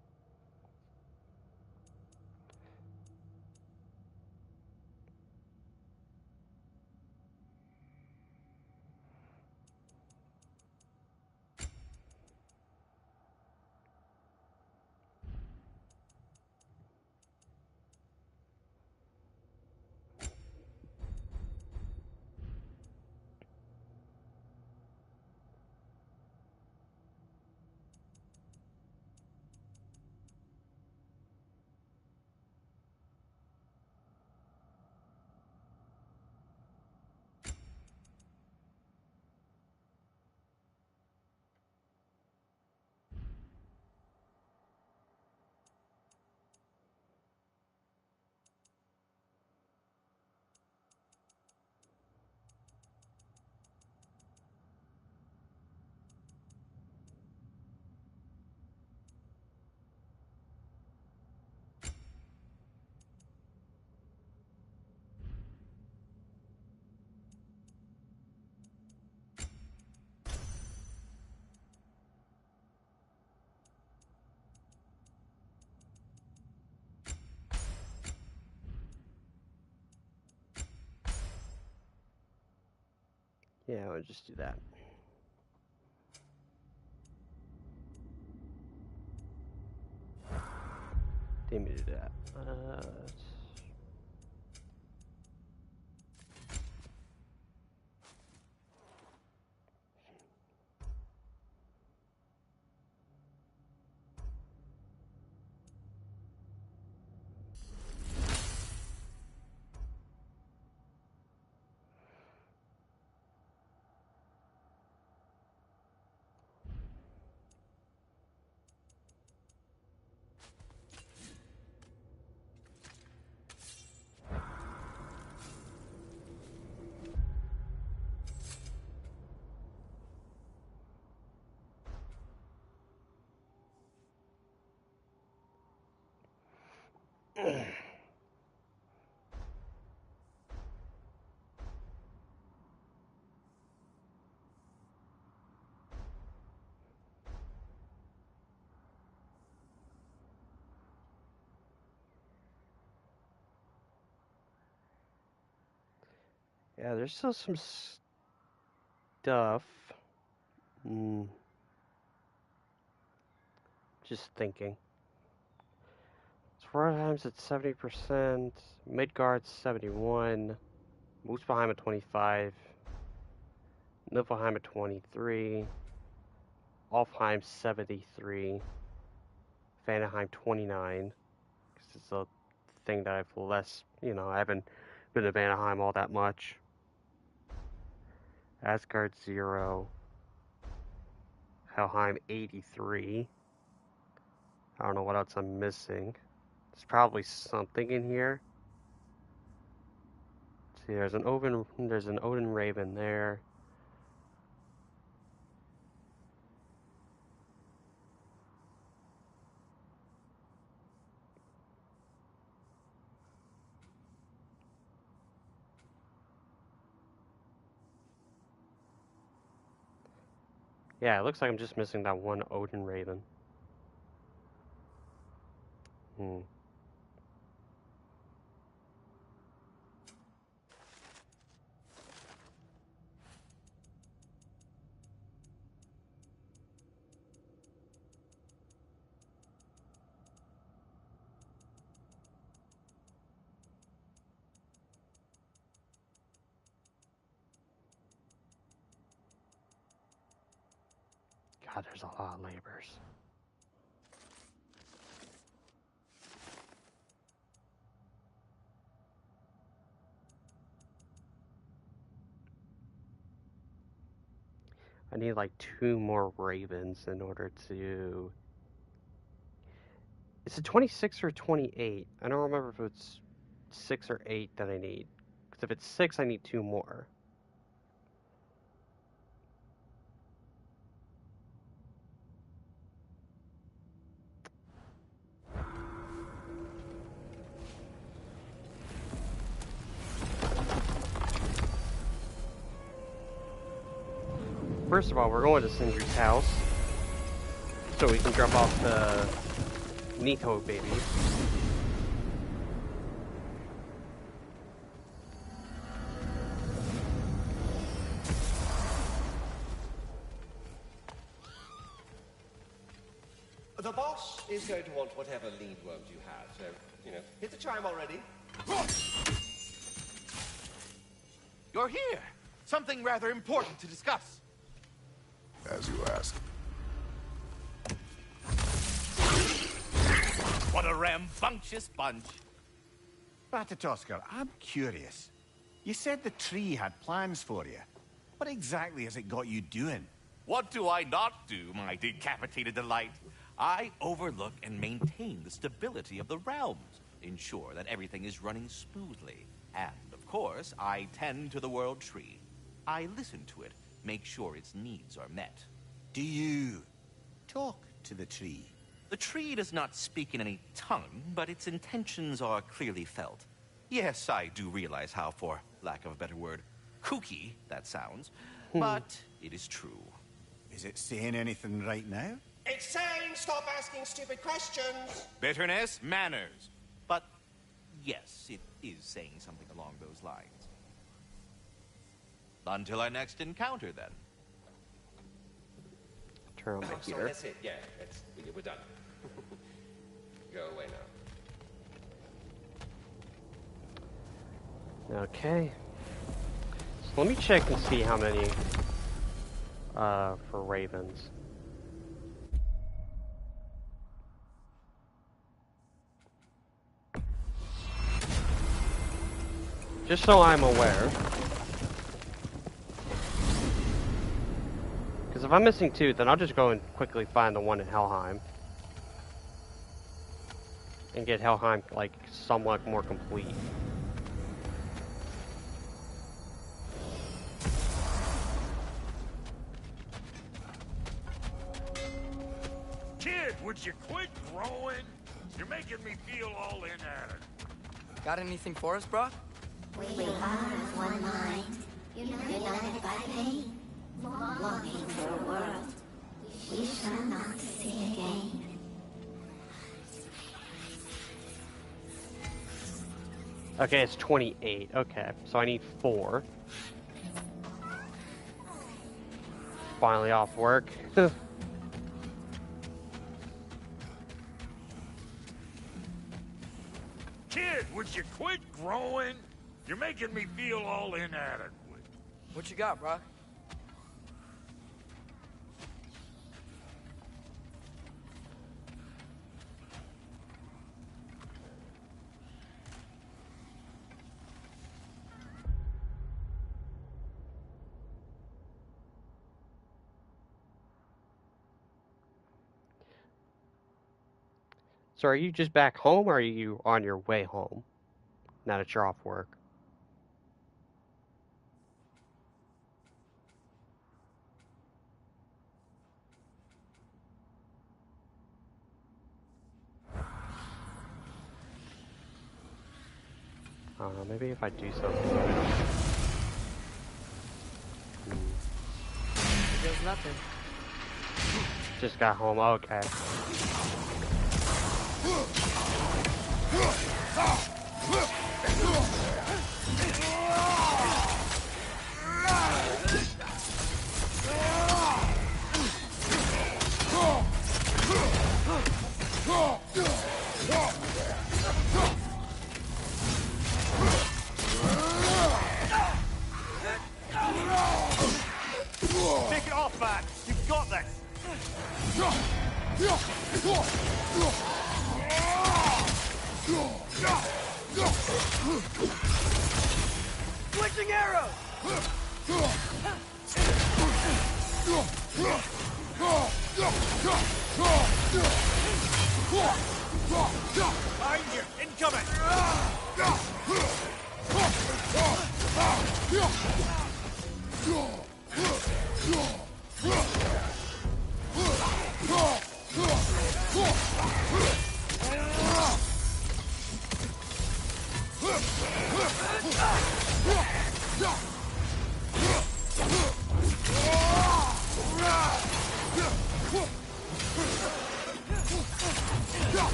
Yeah, I'll just do that. Didn't mean to do that. Yeah, there's still some stuff. Just thinking. Svartheim's at 70%, Midgard's 71, Muspelheim at 25, Niflheim at 23, Alfheim 73, Vanaheim 29. Because it's a thing that I've less, I haven't been to Vanaheim all that much. Asgard 0, Helheim 83. I don't know what else I'm missing. There's probably something in here. Let's see, there's an Odin Raven there. Yeah, it looks like I'm just missing that one Odin Raven. God, there's a lot of labors. I need like 2 more ravens in order to... Is it 26 or 28? I don't remember if it's 6 or 8 that I need. Because if it's 6, I need 2 more. First of all, we're going to Sindri's house. so we can jump off to Nico, baby. The boss is going to want whatever lead worms you have, so, you know, hit the chime already. You're here. Something rather important to discuss. As you ask. What a rambunctious bunch. Ratatoskr, I'm curious. You said the tree had plans for you. What exactly has it got you doing? What do I not do, my decapitated delight? I overlook and maintain the stability of the realms, ensure that everything is running smoothly. And, of course, I tend to the world tree. I listen to it, make sure its needs are met. Do you talk to the tree? The tree does not speak in any tongue, but its intentions are clearly felt. Yes, I do realize how, for lack of a better word, kooky that sounds, but it is true. Is it saying anything right now? It's saying stop asking stupid questions. Bitterness, manners. But yes, it is saying something along those lines. Until our next encounter, then. Turn on my Sorry, heater. that's it. Yeah, we're done. Go away now. Okay. So let me check and see how many for ravens. Just so I'm aware. Because if I'm missing 2, then I'll just go and quickly find the one in Helheim. And get Helheim, like, somewhat more complete. Kid, would you quit growing? You're making me feel all inadequate. Got anything for us, Brock? We are of one mind, united by pain, longing for a world we shall not see again. Okay, it's 28. Okay, so I need 4. Finally off work. Kid, would you quit growing? You're making me feel all inadequate. What you got, Brock? So are you just back home, or are you on your way home? Now that you're off work. I don't know, maybe if I do something. There's nothing. Just got home, okay. Take it off, man! You've got this! Switching arrow! Behind you! Incoming!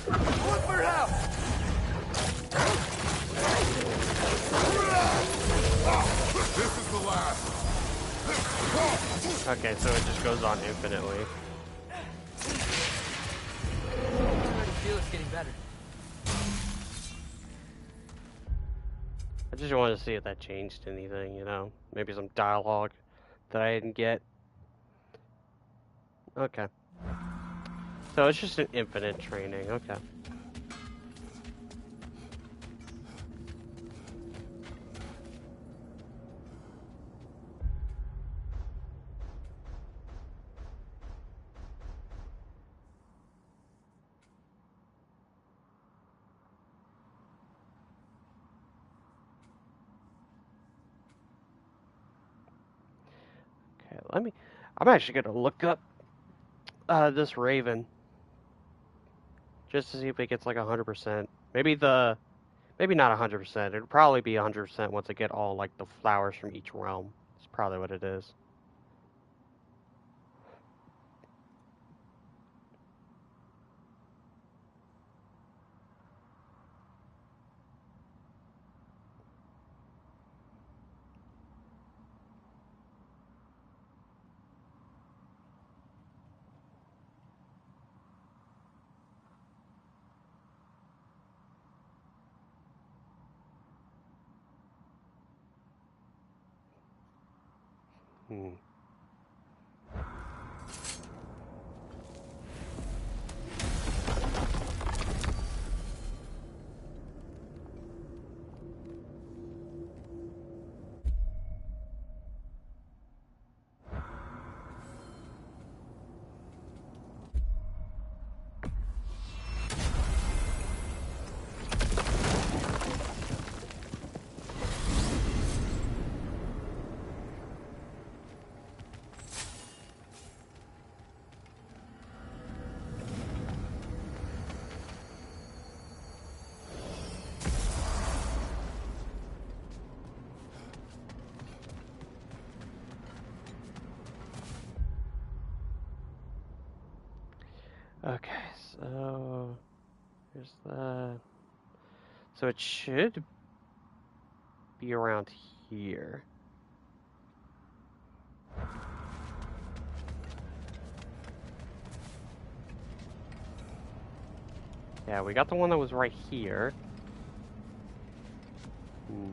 Look for help! This is the last. Okay, so it just goes on infinitely. I already feel it's getting better. I just wanted to see if that changed anything, you know? Maybe some dialogue that I didn't get. Okay. So it's just an infinite training, okay. Okay, I'm actually gonna look up this Raven. Just to see if it gets like 100%. Maybe not 100%. It'd probably be 100% once I get all like the flowers from each realm. That's probably what it is. Hmm. Okay, so here's that. So it should be around here. Yeah, we got the one that was right here. Hmm.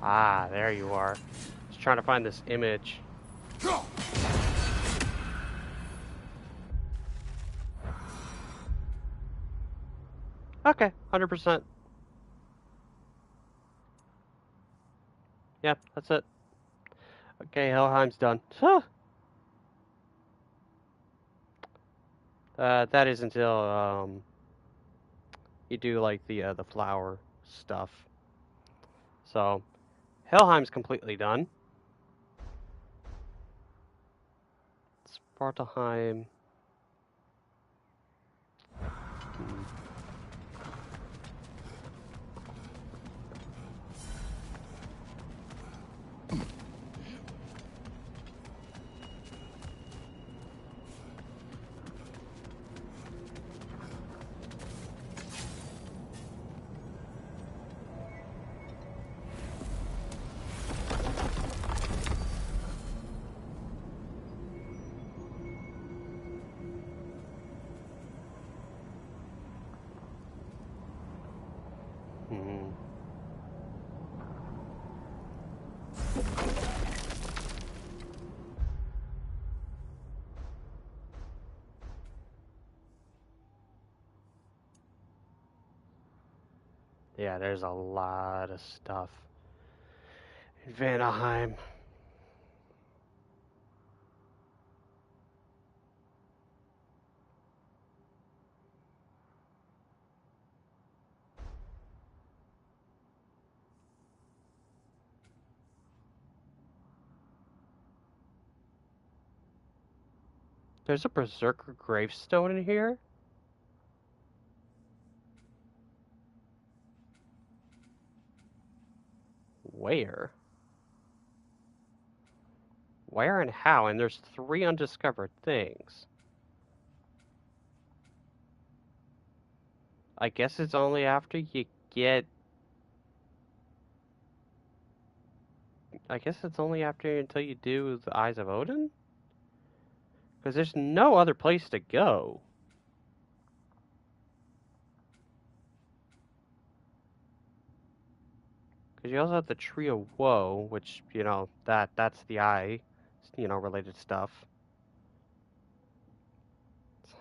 Ah, there you are. Just trying to find this image. Okay, 100%. Yep, that's it. Okay, Helheim's done. Huh. That is until you do like the flower stuff. So Helheim's completely done. Svartalheim. Hmm. Yeah, there's a lot of stuff in Vanaheim. There's a Berserker gravestone in here? Where? Where and how? And there's 3 undiscovered things. I guess it's only after you get... I guess it's only after until you do the Eyes of Odin? Because there's no other place to go. Because you also have the Tree of Woe, which, you know, that's the eye, you know, related stuff.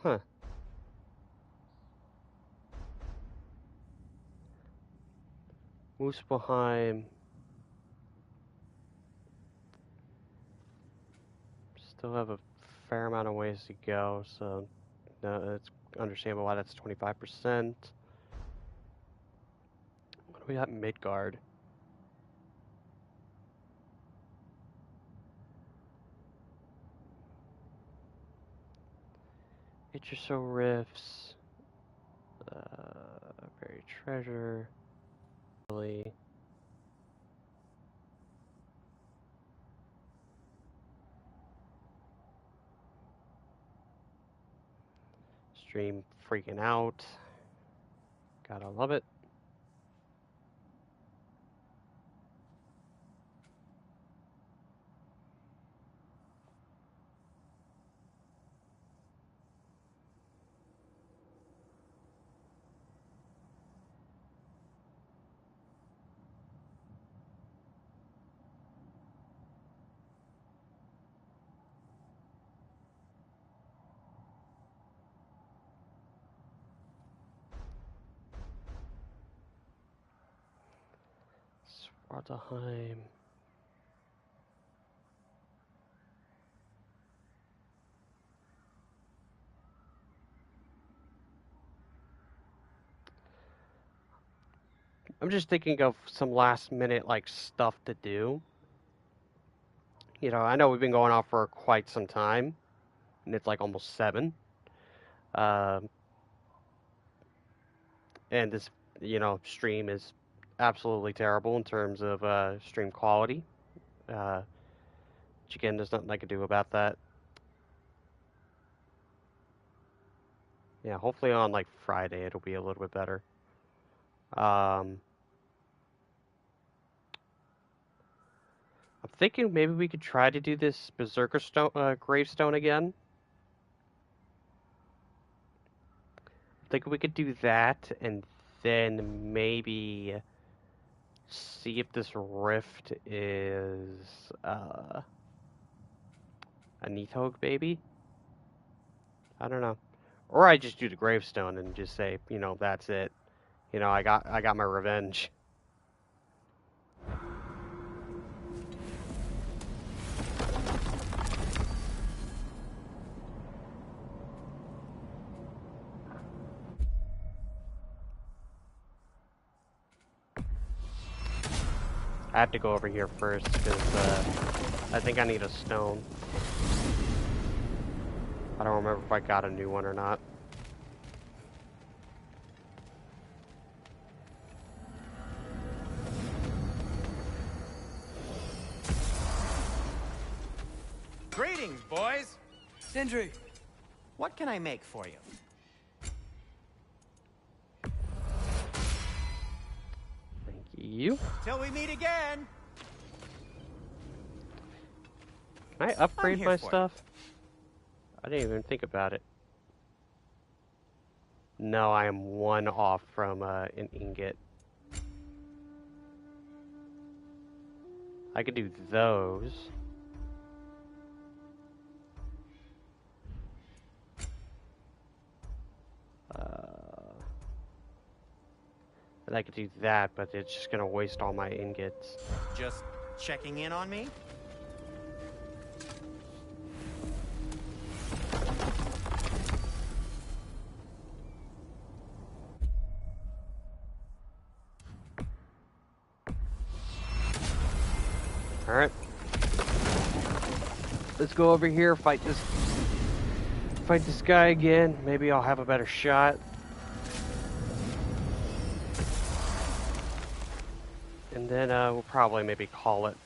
Huh. Muspelheim. Still have a fair amount of ways to go, so no, it's understandable why that's 25%. What do we got in Midgard? Idriso Rifts. Buried Treasure. Really. Stream freaking out. Gotta love it. Svartalheim. I'm just thinking of some last minute like stuff to do. You know, I know we've been going off for quite some time, and it's like almost 7. And this, you know, stream is absolutely terrible in terms of stream quality. Which again, there's nothing I can do about that. Yeah, hopefully on like Friday it'll be a little bit better. I'm thinking maybe we could try to do this Berserker gravestone again. I think we could do that, and then maybe see if this rift is a Nidhogg baby. I don't know. Or I just do the gravestone and just say, you know, that's it. You know, I got my revenge. I have to go over here first because I think I need a stone. I don't remember if I got a new one or not. Greetings, boys. Sindri. What can I make for you? Thank you. Till we meet again. Can I upgrade my for you. stuff? I didn't even think about it. No, I am 1 off from an ingot. I could do those. And I could do that, but it's just gonna waste all my ingots. Just checking in on me? Alright. Let's go over here, fight this guy again. Maybe I'll have a better shot. And then we'll probably maybe call it.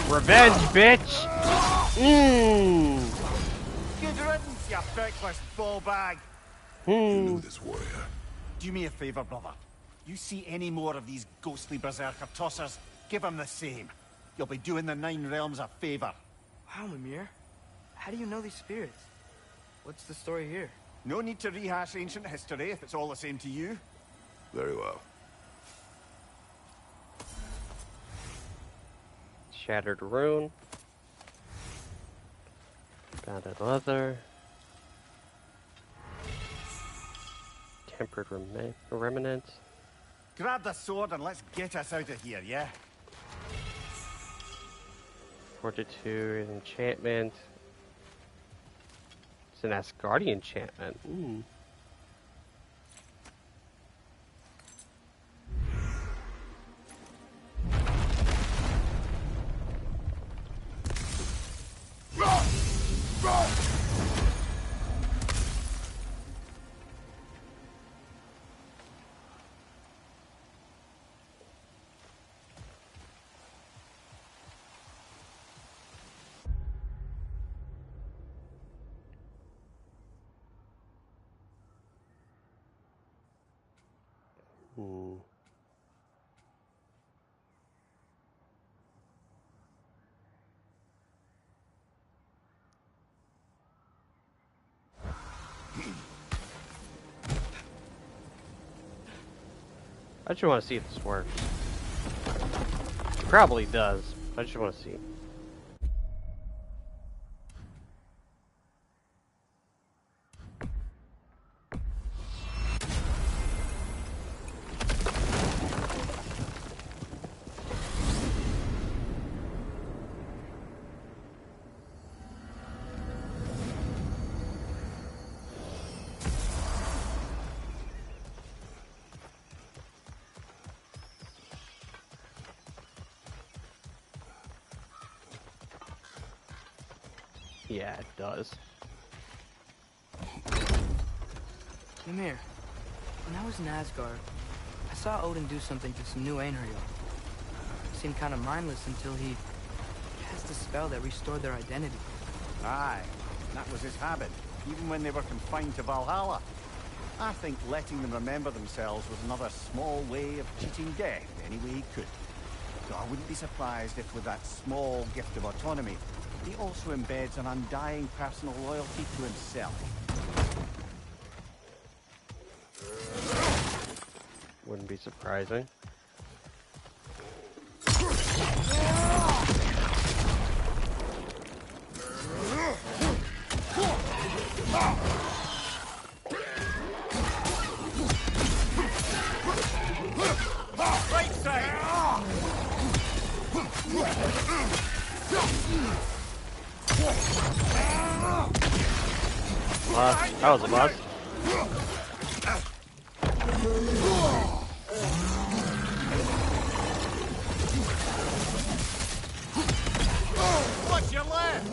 Revenge, bitch! Mmm! Good riddance, you feckless ball bag! You knew this warrior. Do me a favor, brother. You see any more of these ghostly berserker tossers, give them the same. You'll be doing the Nine Realms a favor. Wow, Mimir. How do you know these spirits? What's the story here? No need to rehash ancient history if it's all the same to you. Very well. Shattered rune. Banded leather. Tempered remnant. Grab the sword and let's get us out of here, yeah? Fortitude enchantment. It's an Asgardian enchantment. Ooh. I just want to see if this works. It probably does. I just want to see. Yeah, it does. Mimir, when I was in Asgard, I saw Odin do something to some new Einherjar. It seemed kind of mindless until he cast a spell that restored their identity. Aye, that was his habit, even when they were confined to Valhalla. I think letting them remember themselves was another small way of cheating death any way he could. Though I wouldn't be surprised if with that small gift of autonomy, he also embeds an undying personal loyalty to himself. Wouldn't be surprising. Right side! That was a bust. What's your left?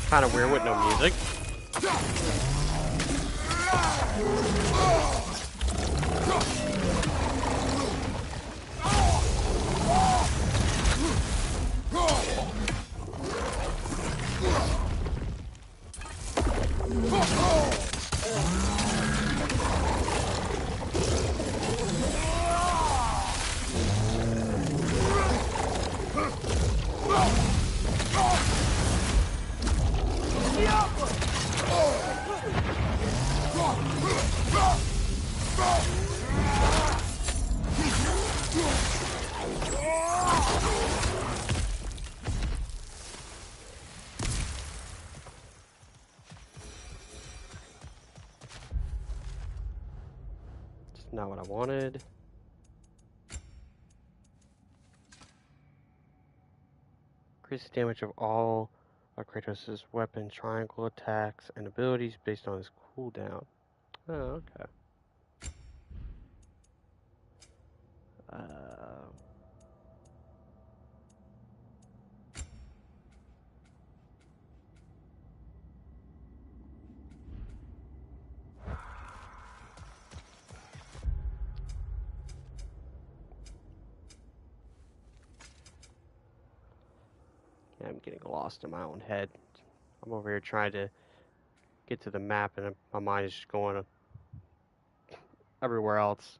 Kind of weird with no music. It's not what I wanted. Increase the damage of all of Kratos' weapon, triangle attacks, and abilities based on his cooldown. Oh, okay. Yeah, I'm getting lost in my own head. I'm over here trying to get to the map, and my mind is just going everywhere else.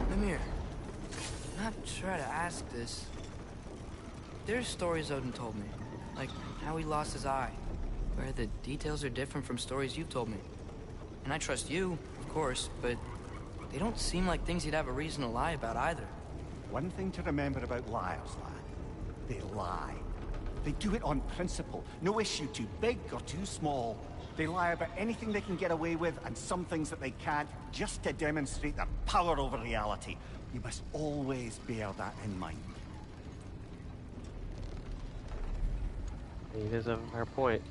Mimir, I'm not sure how to ask this. There's stories Odin told me, like how he lost his eye, where the details are different from stories you've told me. And I trust you, of course, but they don't seem like things he'd have a reason to lie about either. One thing to remember about liars, lad. They lie. They do it on principle. No issue too big or too small. They lie about anything they can get away with and some things that they can't, just to demonstrate their power over reality. You must always bear that in mind. He does have a fair point.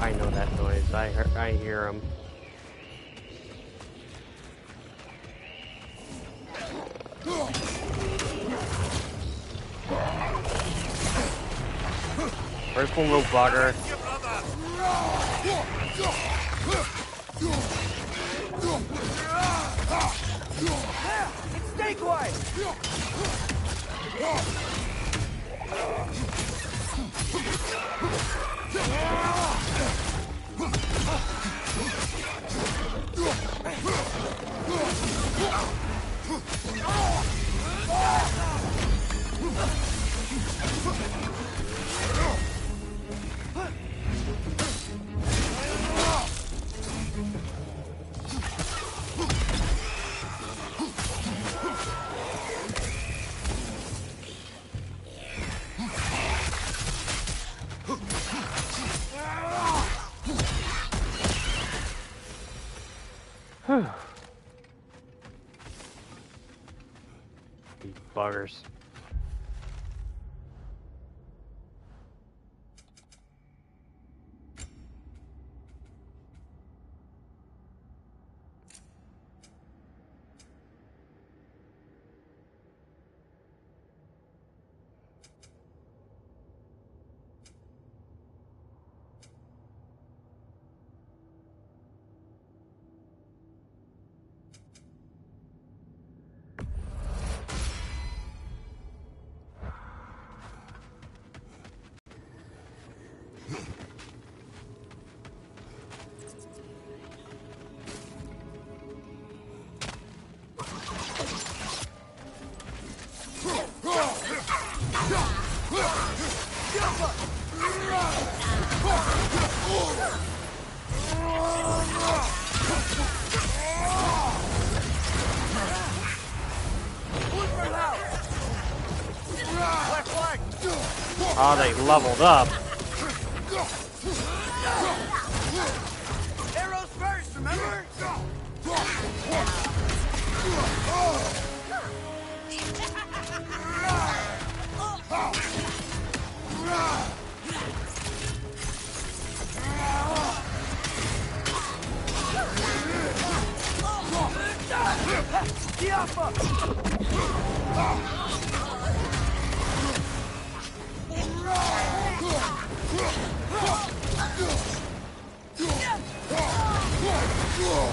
I know that noise. I hear him. Where's the little bugger? It's Snake White! Whew. These buggers. Oh, they leveled up. Arrows first, remember?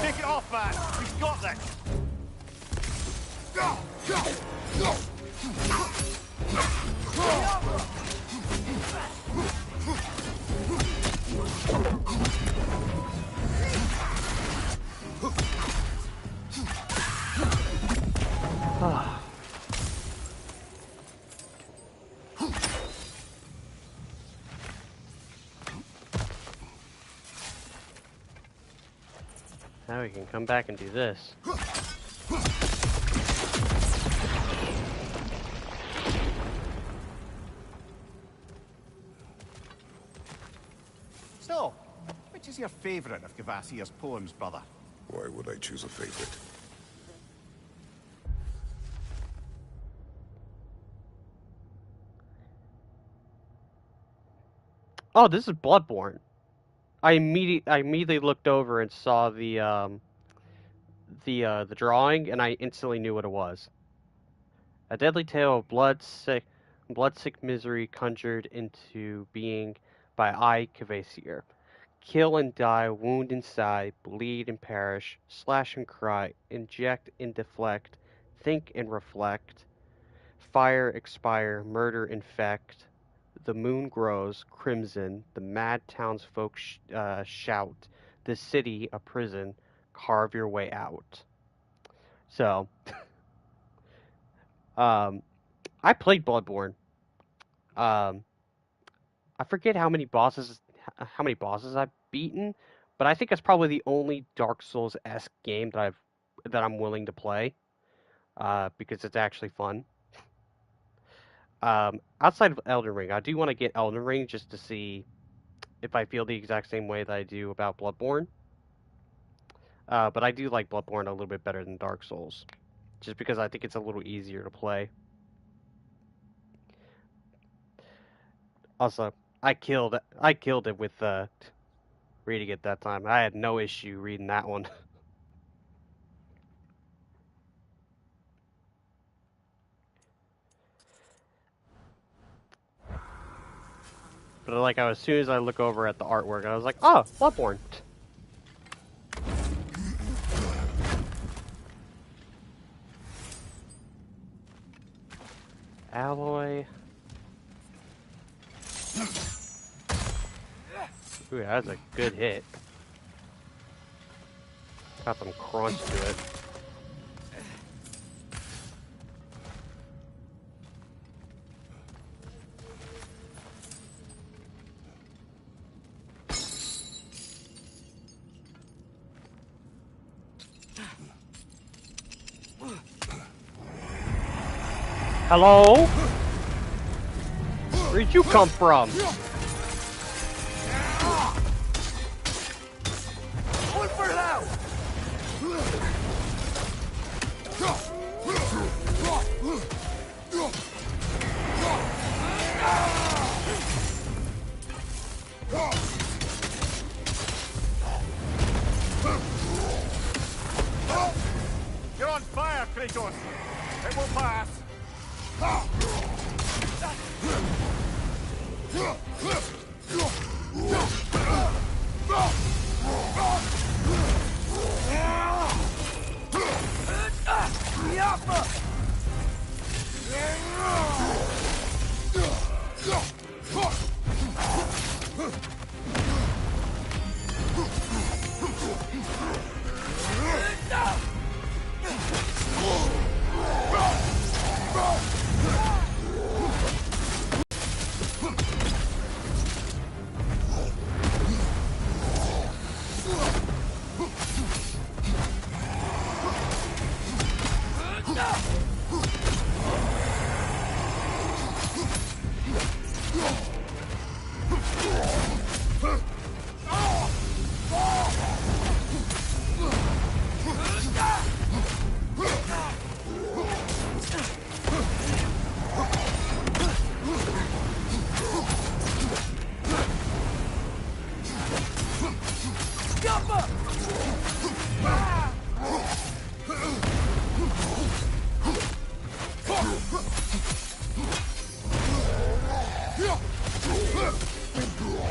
Take it off, man. We've got this. Now we can come back and do this. So, which is your favourite of Gavassia's poems, brother? Why would I choose a favorite? Oh, this is Bloodborne. I immediately looked over and saw the drawing, and I instantly knew what it was. A deadly tale of bloodsick misery conjured into being by I, Kvasir. Kill and die, wound and sigh, bleed and perish, slash and cry, inject and deflect, think and reflect, fire expire, murder infect. The moon grows crimson, the mad townsfolk shout, the city a prison, carve your way out. So, I played Bloodborne. Um, I forget how many bosses I've beaten, but I think it's probably the only Dark Souls-esque game that I'm willing to play, because it's actually fun. Outside of Elden Ring, I do want to get Elden Ring just to see if I feel the exact same way that I do about Bloodborne. But I do like Bloodborne a little bit better than Dark Souls, just because I think it's a little easier to play. Also, I killed it with reading it that time. I had no issue reading that one. But like, as soon as I look over at the artwork, I was like, oh, Bloodborne. Alloy. Ooh, that's a good hit. Got some crunch to it. Hello? Where'd you come from? One for now! You're on fire, Kratos! It will pass!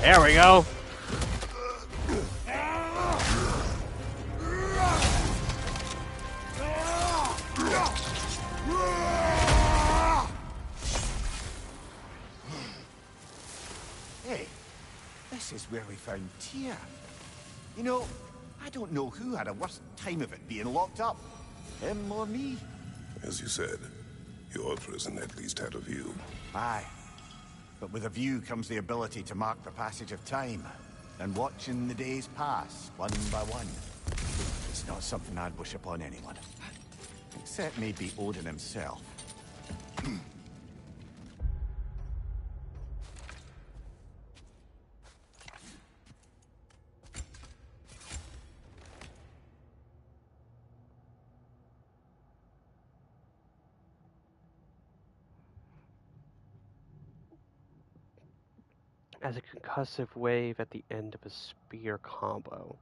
There we go. Hey, this is where we found Tyr. You know, I don't know who had a worse time of it being locked up. Him or me? As you said, your prison at least had a view. Aye. But with a view comes the ability to mark the passage of time, and watching the days pass, one by one. It's not something I'd wish upon anyone. Except maybe Odin himself. As a concussive wave at the end of a spear combo.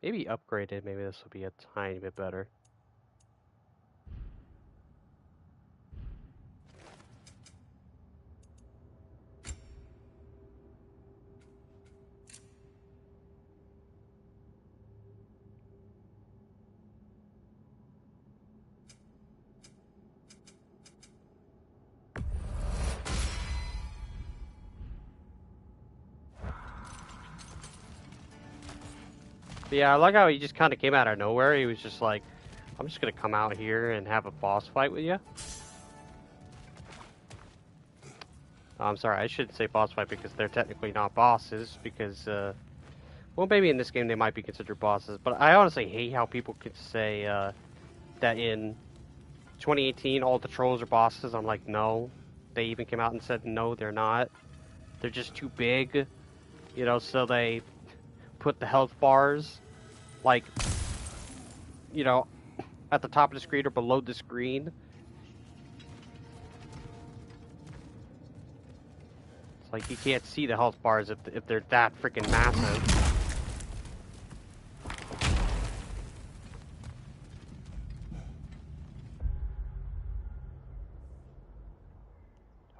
Maybe upgraded, maybe this will be a tiny bit better. But yeah, I like how he just kind of came out of nowhere. He was just like, I'm just going to come out here and have a boss fight with you. I'm sorry, I shouldn't say boss fight because they're technically not bosses. Because, well, maybe in this game they might be considered bosses. But I honestly hate how people could say that in 2018 all the trolls are bosses. I'm like, no. They even came out and said, no, they're not. They're just too big. You know, so they put the health bars, like, you know, at the top of the screen or below the screen. Like, you can't see the health bars if they're that freaking massive.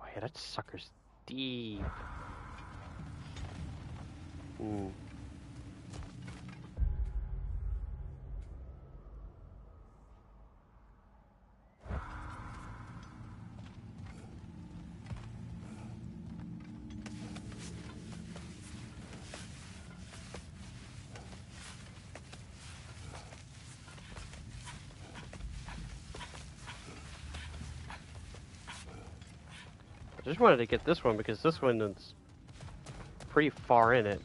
Oh yeah, that sucker's deep. Ooh. I just wanted to get this one because this one is pretty far in it.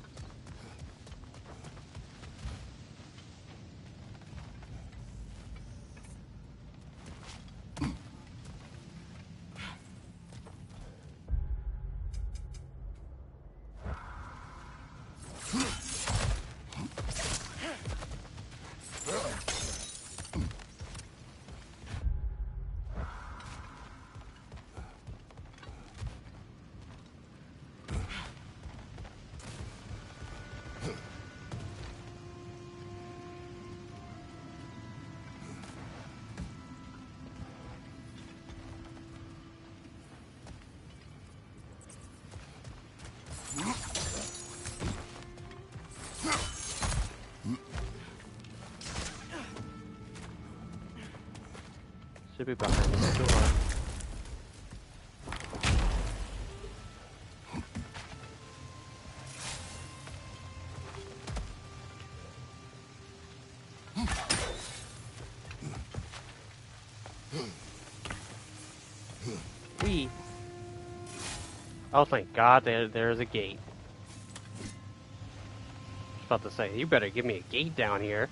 Should be behind this door. Wee. Oh, thank God, there's a gate. I was about to say, you better give me a gate down here.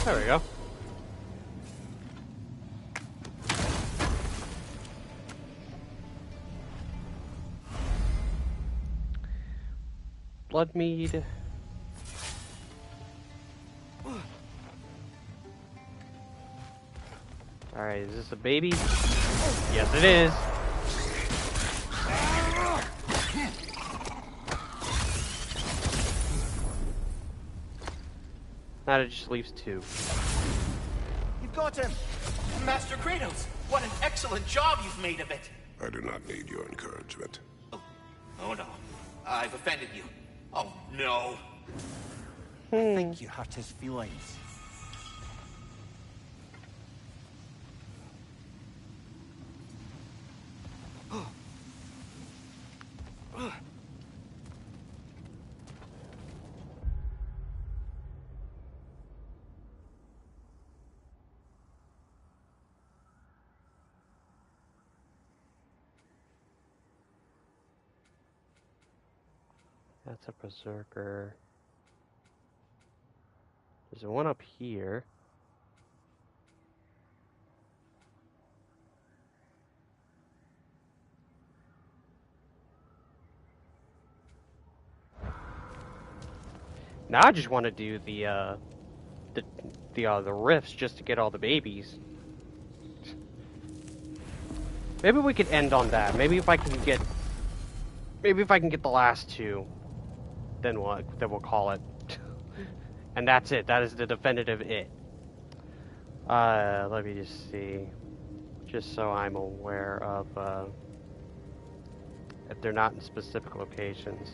There we go. Blood mead. Alright, is this a baby? Yes, it is. Now it just leaves two. You've got him! Master Kratos! What an excellent job you've made of it! I do not need your encouragement. Oh no, I've offended you. Oh no. I think you hurt his feelings. That's a berserker. There's one up here. Now I just want to do the rifts just to get all the babies. Maybe we could end on that. Maybe if I can get the last two, then we'll call it. And that's it. That is the definitive it. Let me just see. Just so I'm aware of if they're not in specific locations.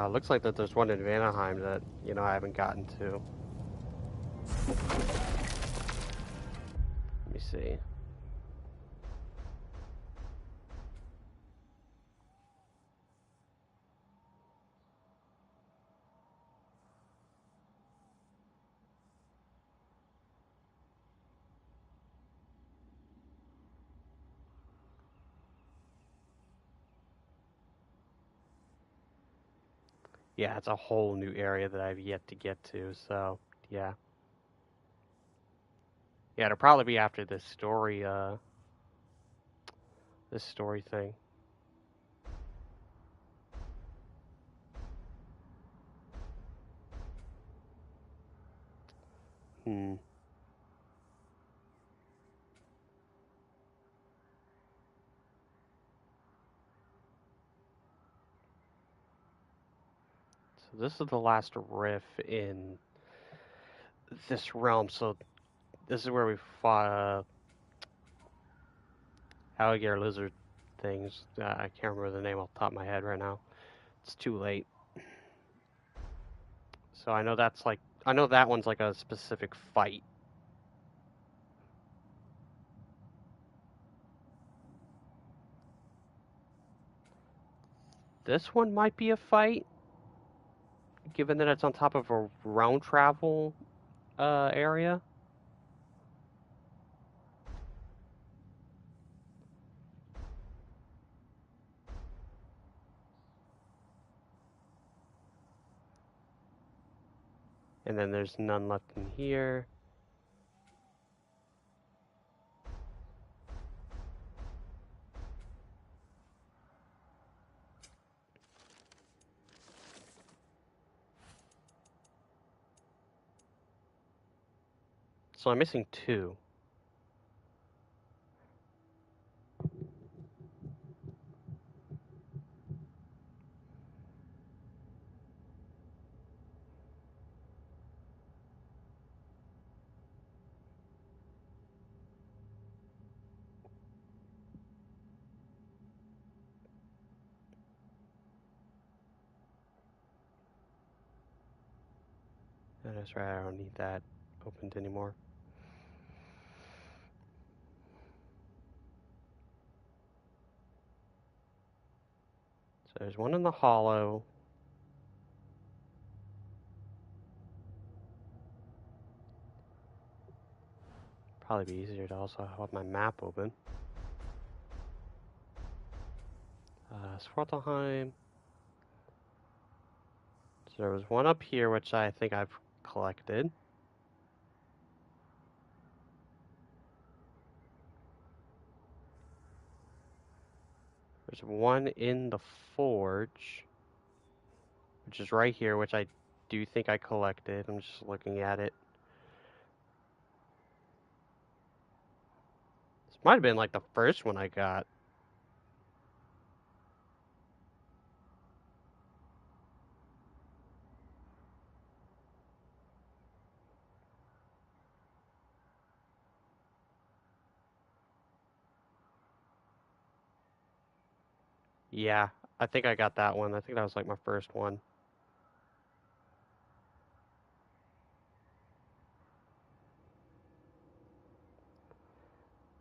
Looks like that there's one in Vanaheim that, I haven't gotten to. Let me see. Yeah, it's a whole new area that I've yet to get to, so, yeah. Yeah, it'll probably be after this story thing. Hmm. So this is the last riff in this realm, so this is where we fought alligator lizard things. I can't remember the name off the top of my head right now. It's too late. So I know that one's like a specific fight. This one might be a fight, given that it's on top of a round travel area. And then there's none left in here. So I'm missing two. That's right, I don't need that opened anymore. So there's one in the hollow. Probably be easier to also have my map open. Svartalheim. So there was one up here, which I think I've collected. There's one in the forge, which is right here, which I do think I collected. I'm just looking at it. This might have been like the first one I got. Yeah, I think I got that one. I think that was like my first one.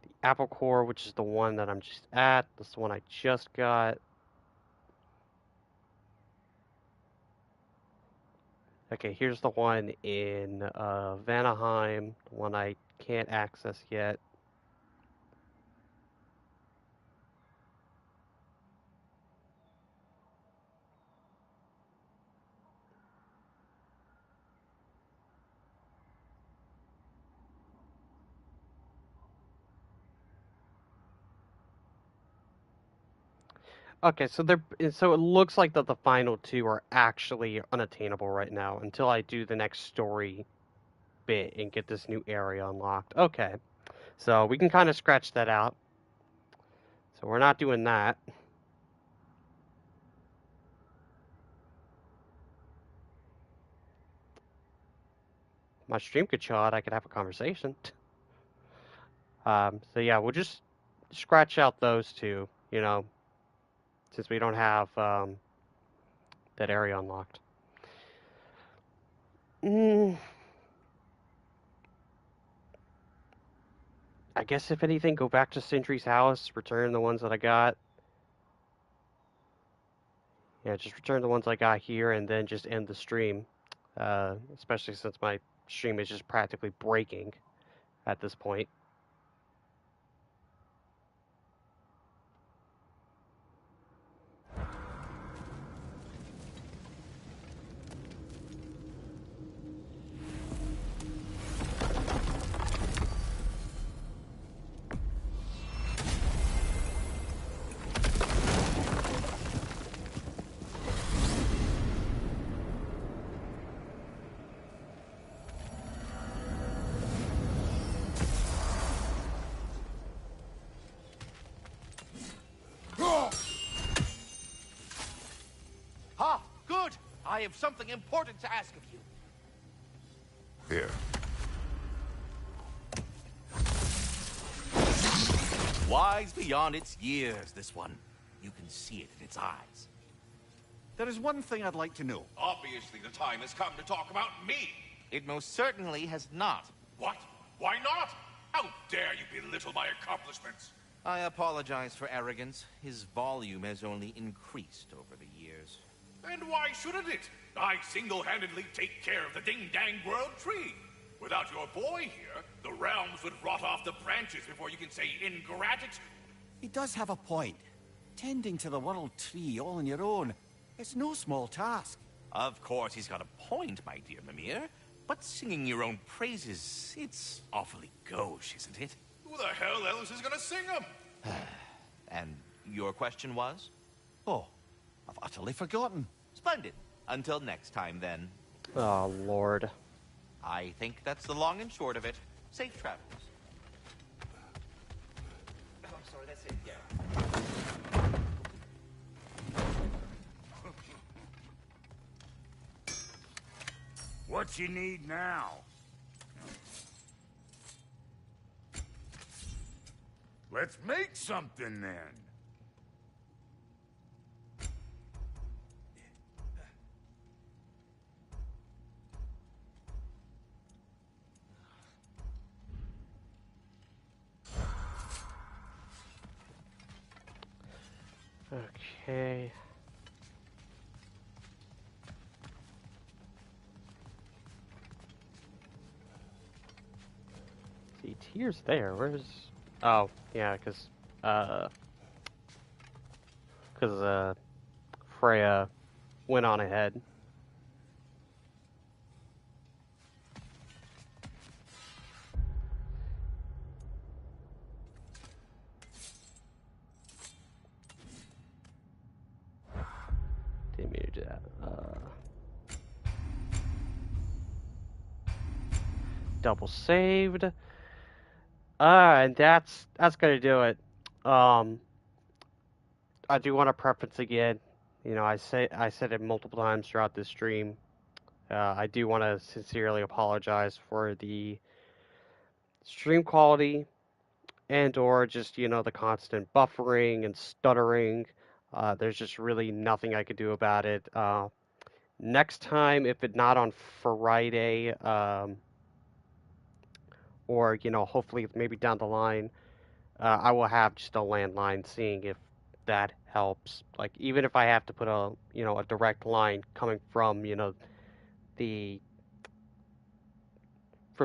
The Apple Core, which is the one that I'm just at. That's the one I just got. Okay, here's the one in Vanaheim, the one I can't access yet. Okay, so it looks like that the final two are actually unattainable right now until I do the next story bit and get this new area unlocked. Okay, so we can kind of scratch that out. So we're not doing that. My stream could chill out. I could have a conversation. So yeah, we'll just scratch out those two. Since we don't have that area unlocked. I guess if anything, go back to Sentry's house, return the ones that I got. Yeah, just return the ones I got here, and then just end the stream. Especially since my stream is just practically breaking at this point. Ha! Good! I have something important to ask of you. Here. Wise beyond its years, this one. You can see it in its eyes. There is one thing I'd like to know. Obviously, the time has come to talk about me. It most certainly has not. What? Why not? How dare you belittle my accomplishments? I apologize for arrogance. His volume has only increased over the years. And why shouldn't it? I single-handedly take care of the ding-dang world tree. Without your boy here, the realms would rot off the branches before you can say ingratitude. He does have a point. Tending to the world tree all on your own, it's no small task. Of course he's got a point, my dear Mimir. But singing your own praises, it's awfully gauche, isn't it? Who the hell else is gonna sing them? And your question was? Oh, I've utterly forgotten. Splendid. Until next time, then. Oh, Lord. I think that's the long and short of it. Safe travels. Oh, I'm sorry, that's it, yeah. What you need now? Let's make something then. Okay. See, Tyr's there. Where's... Oh, yeah, because Freya went on ahead. Didn't mean to do that. Double saved. And that's gonna do it. I do want to preference again. I said it multiple times throughout this stream. I do want to sincerely apologize for the stream quality and or just the constant buffering and stuttering. There's just really nothing I could do about it. Next time, if it's not on Friday, or hopefully maybe down the line, I will have just a landline, seeing if that helps. Like even if I have to put a direct line coming from the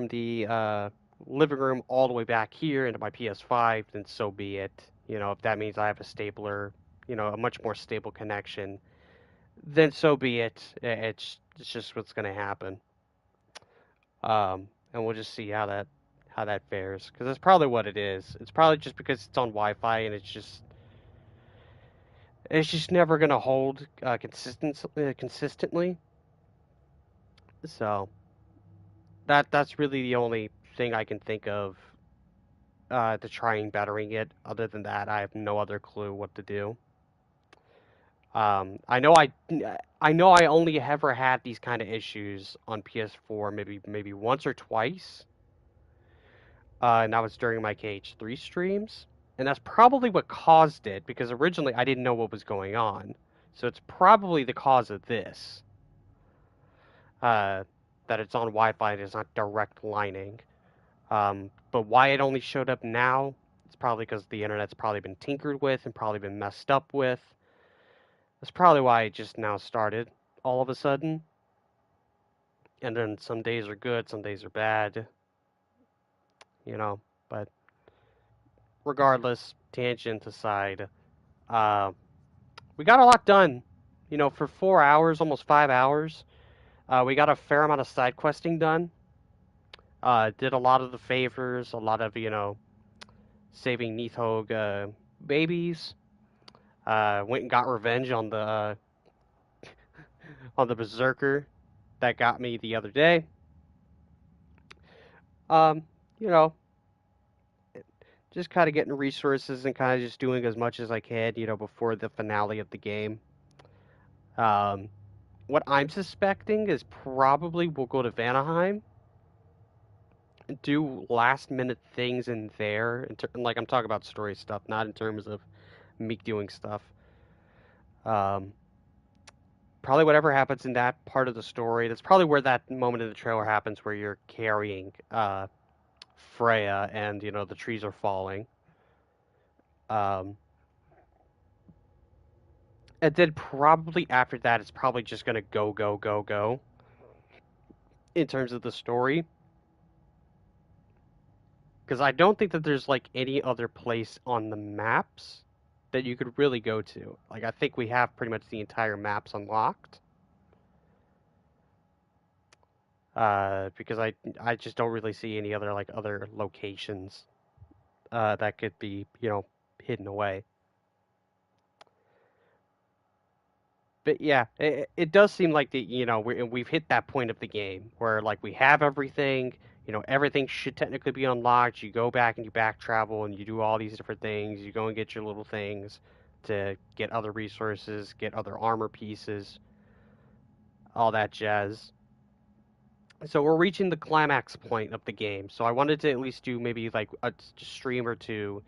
the living room all the way back here into my PS5, then so be it. If that means I have a stabler, a much more stable connection, then so be it. It's just what's going to happen. And we'll just see how that fares, because that's probably what it is. It's probably just because it's on Wi-Fi, and it's just never going to hold consistently. So that's really the only thing I can think of to try and bettering it. Other than that, I have no other clue what to do. I know I only ever had these kind of issues on PS4 maybe once or twice, and that was during my KH3 streams, and that's probably what caused it, because originally I didn't know what was going on, so it's probably the cause of this, that it's on Wi-Fi and it's not direct lining. But why it only showed up now, it's probably because the internet's probably been tinkered with and probably been messed up with. That's probably why it just now started all of a sudden. And then some days are good, some days are bad, you know. But regardless, tangent aside, uh, we got a lot done. For 4 hours, almost 5 hours, we got a fair amount of side questing done. Did a lot of the favors, a lot of, saving Nidhogg babies. Went and got revenge on the berserker that got me the other day. Um, you know, just kind of getting resources and kind of just doing as much as I can, before the finale of the game. Um, what I'm suspecting is probably we'll go to Vanaheim, do last minute things in there, like I'm talking about story stuff, not in terms of me doing stuff. Um, Probably whatever happens in that part of the story. That's probably where that moment in the trailer happens, where you're carrying Freya, and the trees are falling. Um, and then probably after that, it's probably just gonna go go go go in terms of the story, because I don't think that there's like any other place on the maps that you could really go to. Like I think we have pretty much the entire maps unlocked. Because I just don't really see any other other locations that could be hidden away. But yeah, it does seem like we've hit that point of the game where like we have everything. Everything should technically be unlocked. You go back and you back travel and you do all these different things. You go and get your little things to get other resources, get other armor pieces, all that jazz. So we're reaching the climax point of the game. So I wanted to at least do maybe like a stream or two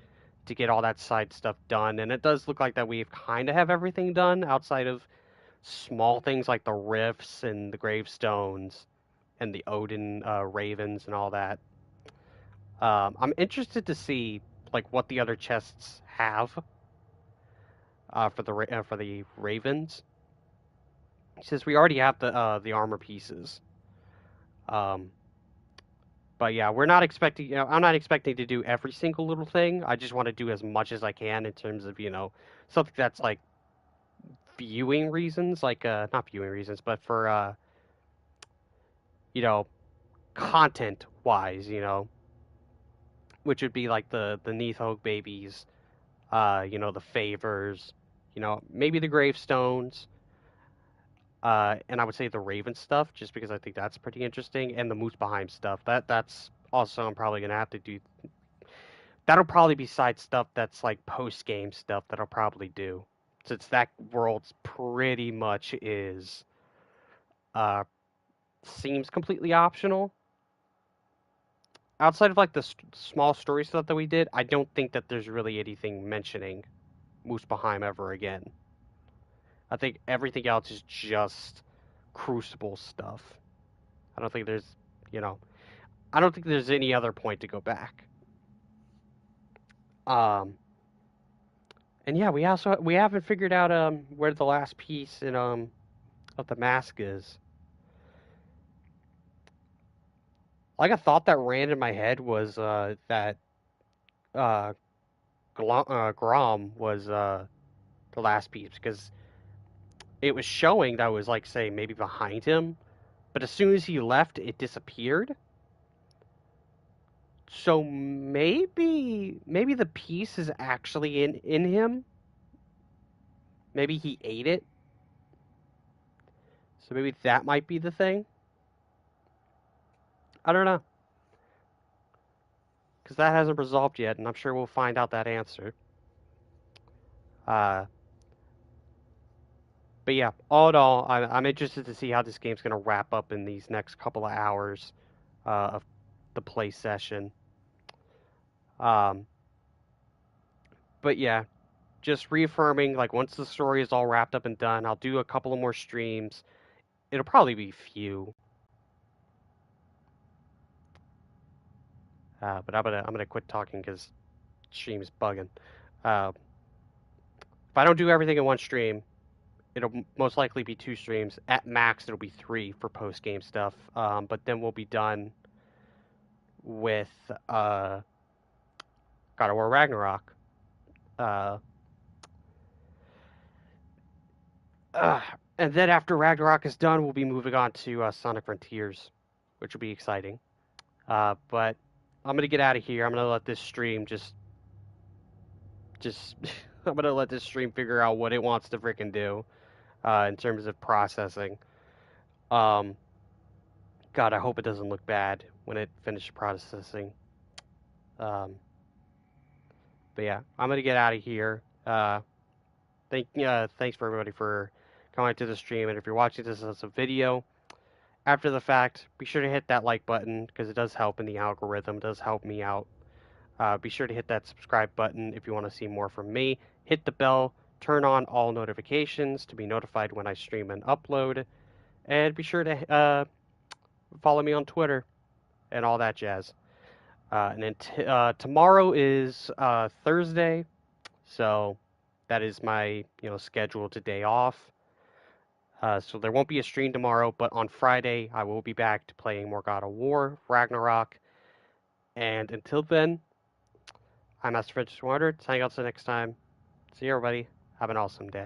to get all that side stuff done. And it does look like that we kind of have everything done outside of small things like the rifts and the gravestones and the Odin ravens and all that. I'm interested to see like what the other chests have for the ravens. Since we already have the armor pieces. Um, But yeah, we're not expecting. I'm not expecting to do every single little thing. I just want to do as much as I can in terms of something that's like viewing reasons, like not viewing reasons, but for you know content wise, which would be like the Nidhogg babies, the favors, maybe the gravestones, and I would say the Raven stuff, just because I think that's pretty interesting, and the Muspelheim stuff. That's also I'm probably gonna have to do. That'll probably be side stuff that's like post game stuff that I'll probably do, since that world's pretty much is uh seems completely optional. Outside of like the small story stuff that we did, I don't think that there's really anything mentioning Muspelheim ever again. I think everything else is just Crucible stuff. I don't think there's, you know, I don't think there's any other point to go back. And yeah, we haven't figured out where the last piece in of the mask is. Like a thought that ran in my head was that uh, Grom was the last piece because it was showing that was like say maybe behind him, but as soon as he left, it disappeared. So maybe the piece is actually in him. Maybe he ate it. So maybe that might be the thing. I don't know. Because that hasn't resolved yet, and I'm sure we'll find out that answer. But yeah, all in all, I'm interested to see how this game's going to wrap up in these next couple of hours of the play session. But yeah, just reaffirming, like, once the story is all wrapped up and done, I'll do a couple of more streams. It'll probably be few. But I'm gonna quit talking because stream is bugging. If I don't do everything in one stream, it'll most likely be 2 streams. At max, it'll be 3 for post game stuff. But then we'll be done with God of War Ragnarok. And then after Ragnarok is done, we'll be moving on to Sonic Frontiers, which will be exciting. But I'm gonna get out of here. I'm gonna let this stream just I'm gonna let this stream figure out what it wants to freaking do in terms of processing. God, I hope it doesn't look bad when it finishes processing. But yeah, I'm gonna get out of here. Thanks for everybody for coming to the stream, and if you're watching this as a video after the fact, be sure to hit that like button because it does help in the algorithm. It does help me out. Be sure to hit that subscribe button if you want to see more from me. Hit the bell, turn on all notifications to be notified when I stream and upload, and be sure to follow me on Twitter and all that jazz. And then tomorrow is Thursday, so that is my scheduled day off. So there won't be a stream tomorrow, but on Friday I will be back to playing more God of War, Ragnarok. And until then, I'm Master Francis Water. Signing out till next time. See you, everybody. Have an awesome day.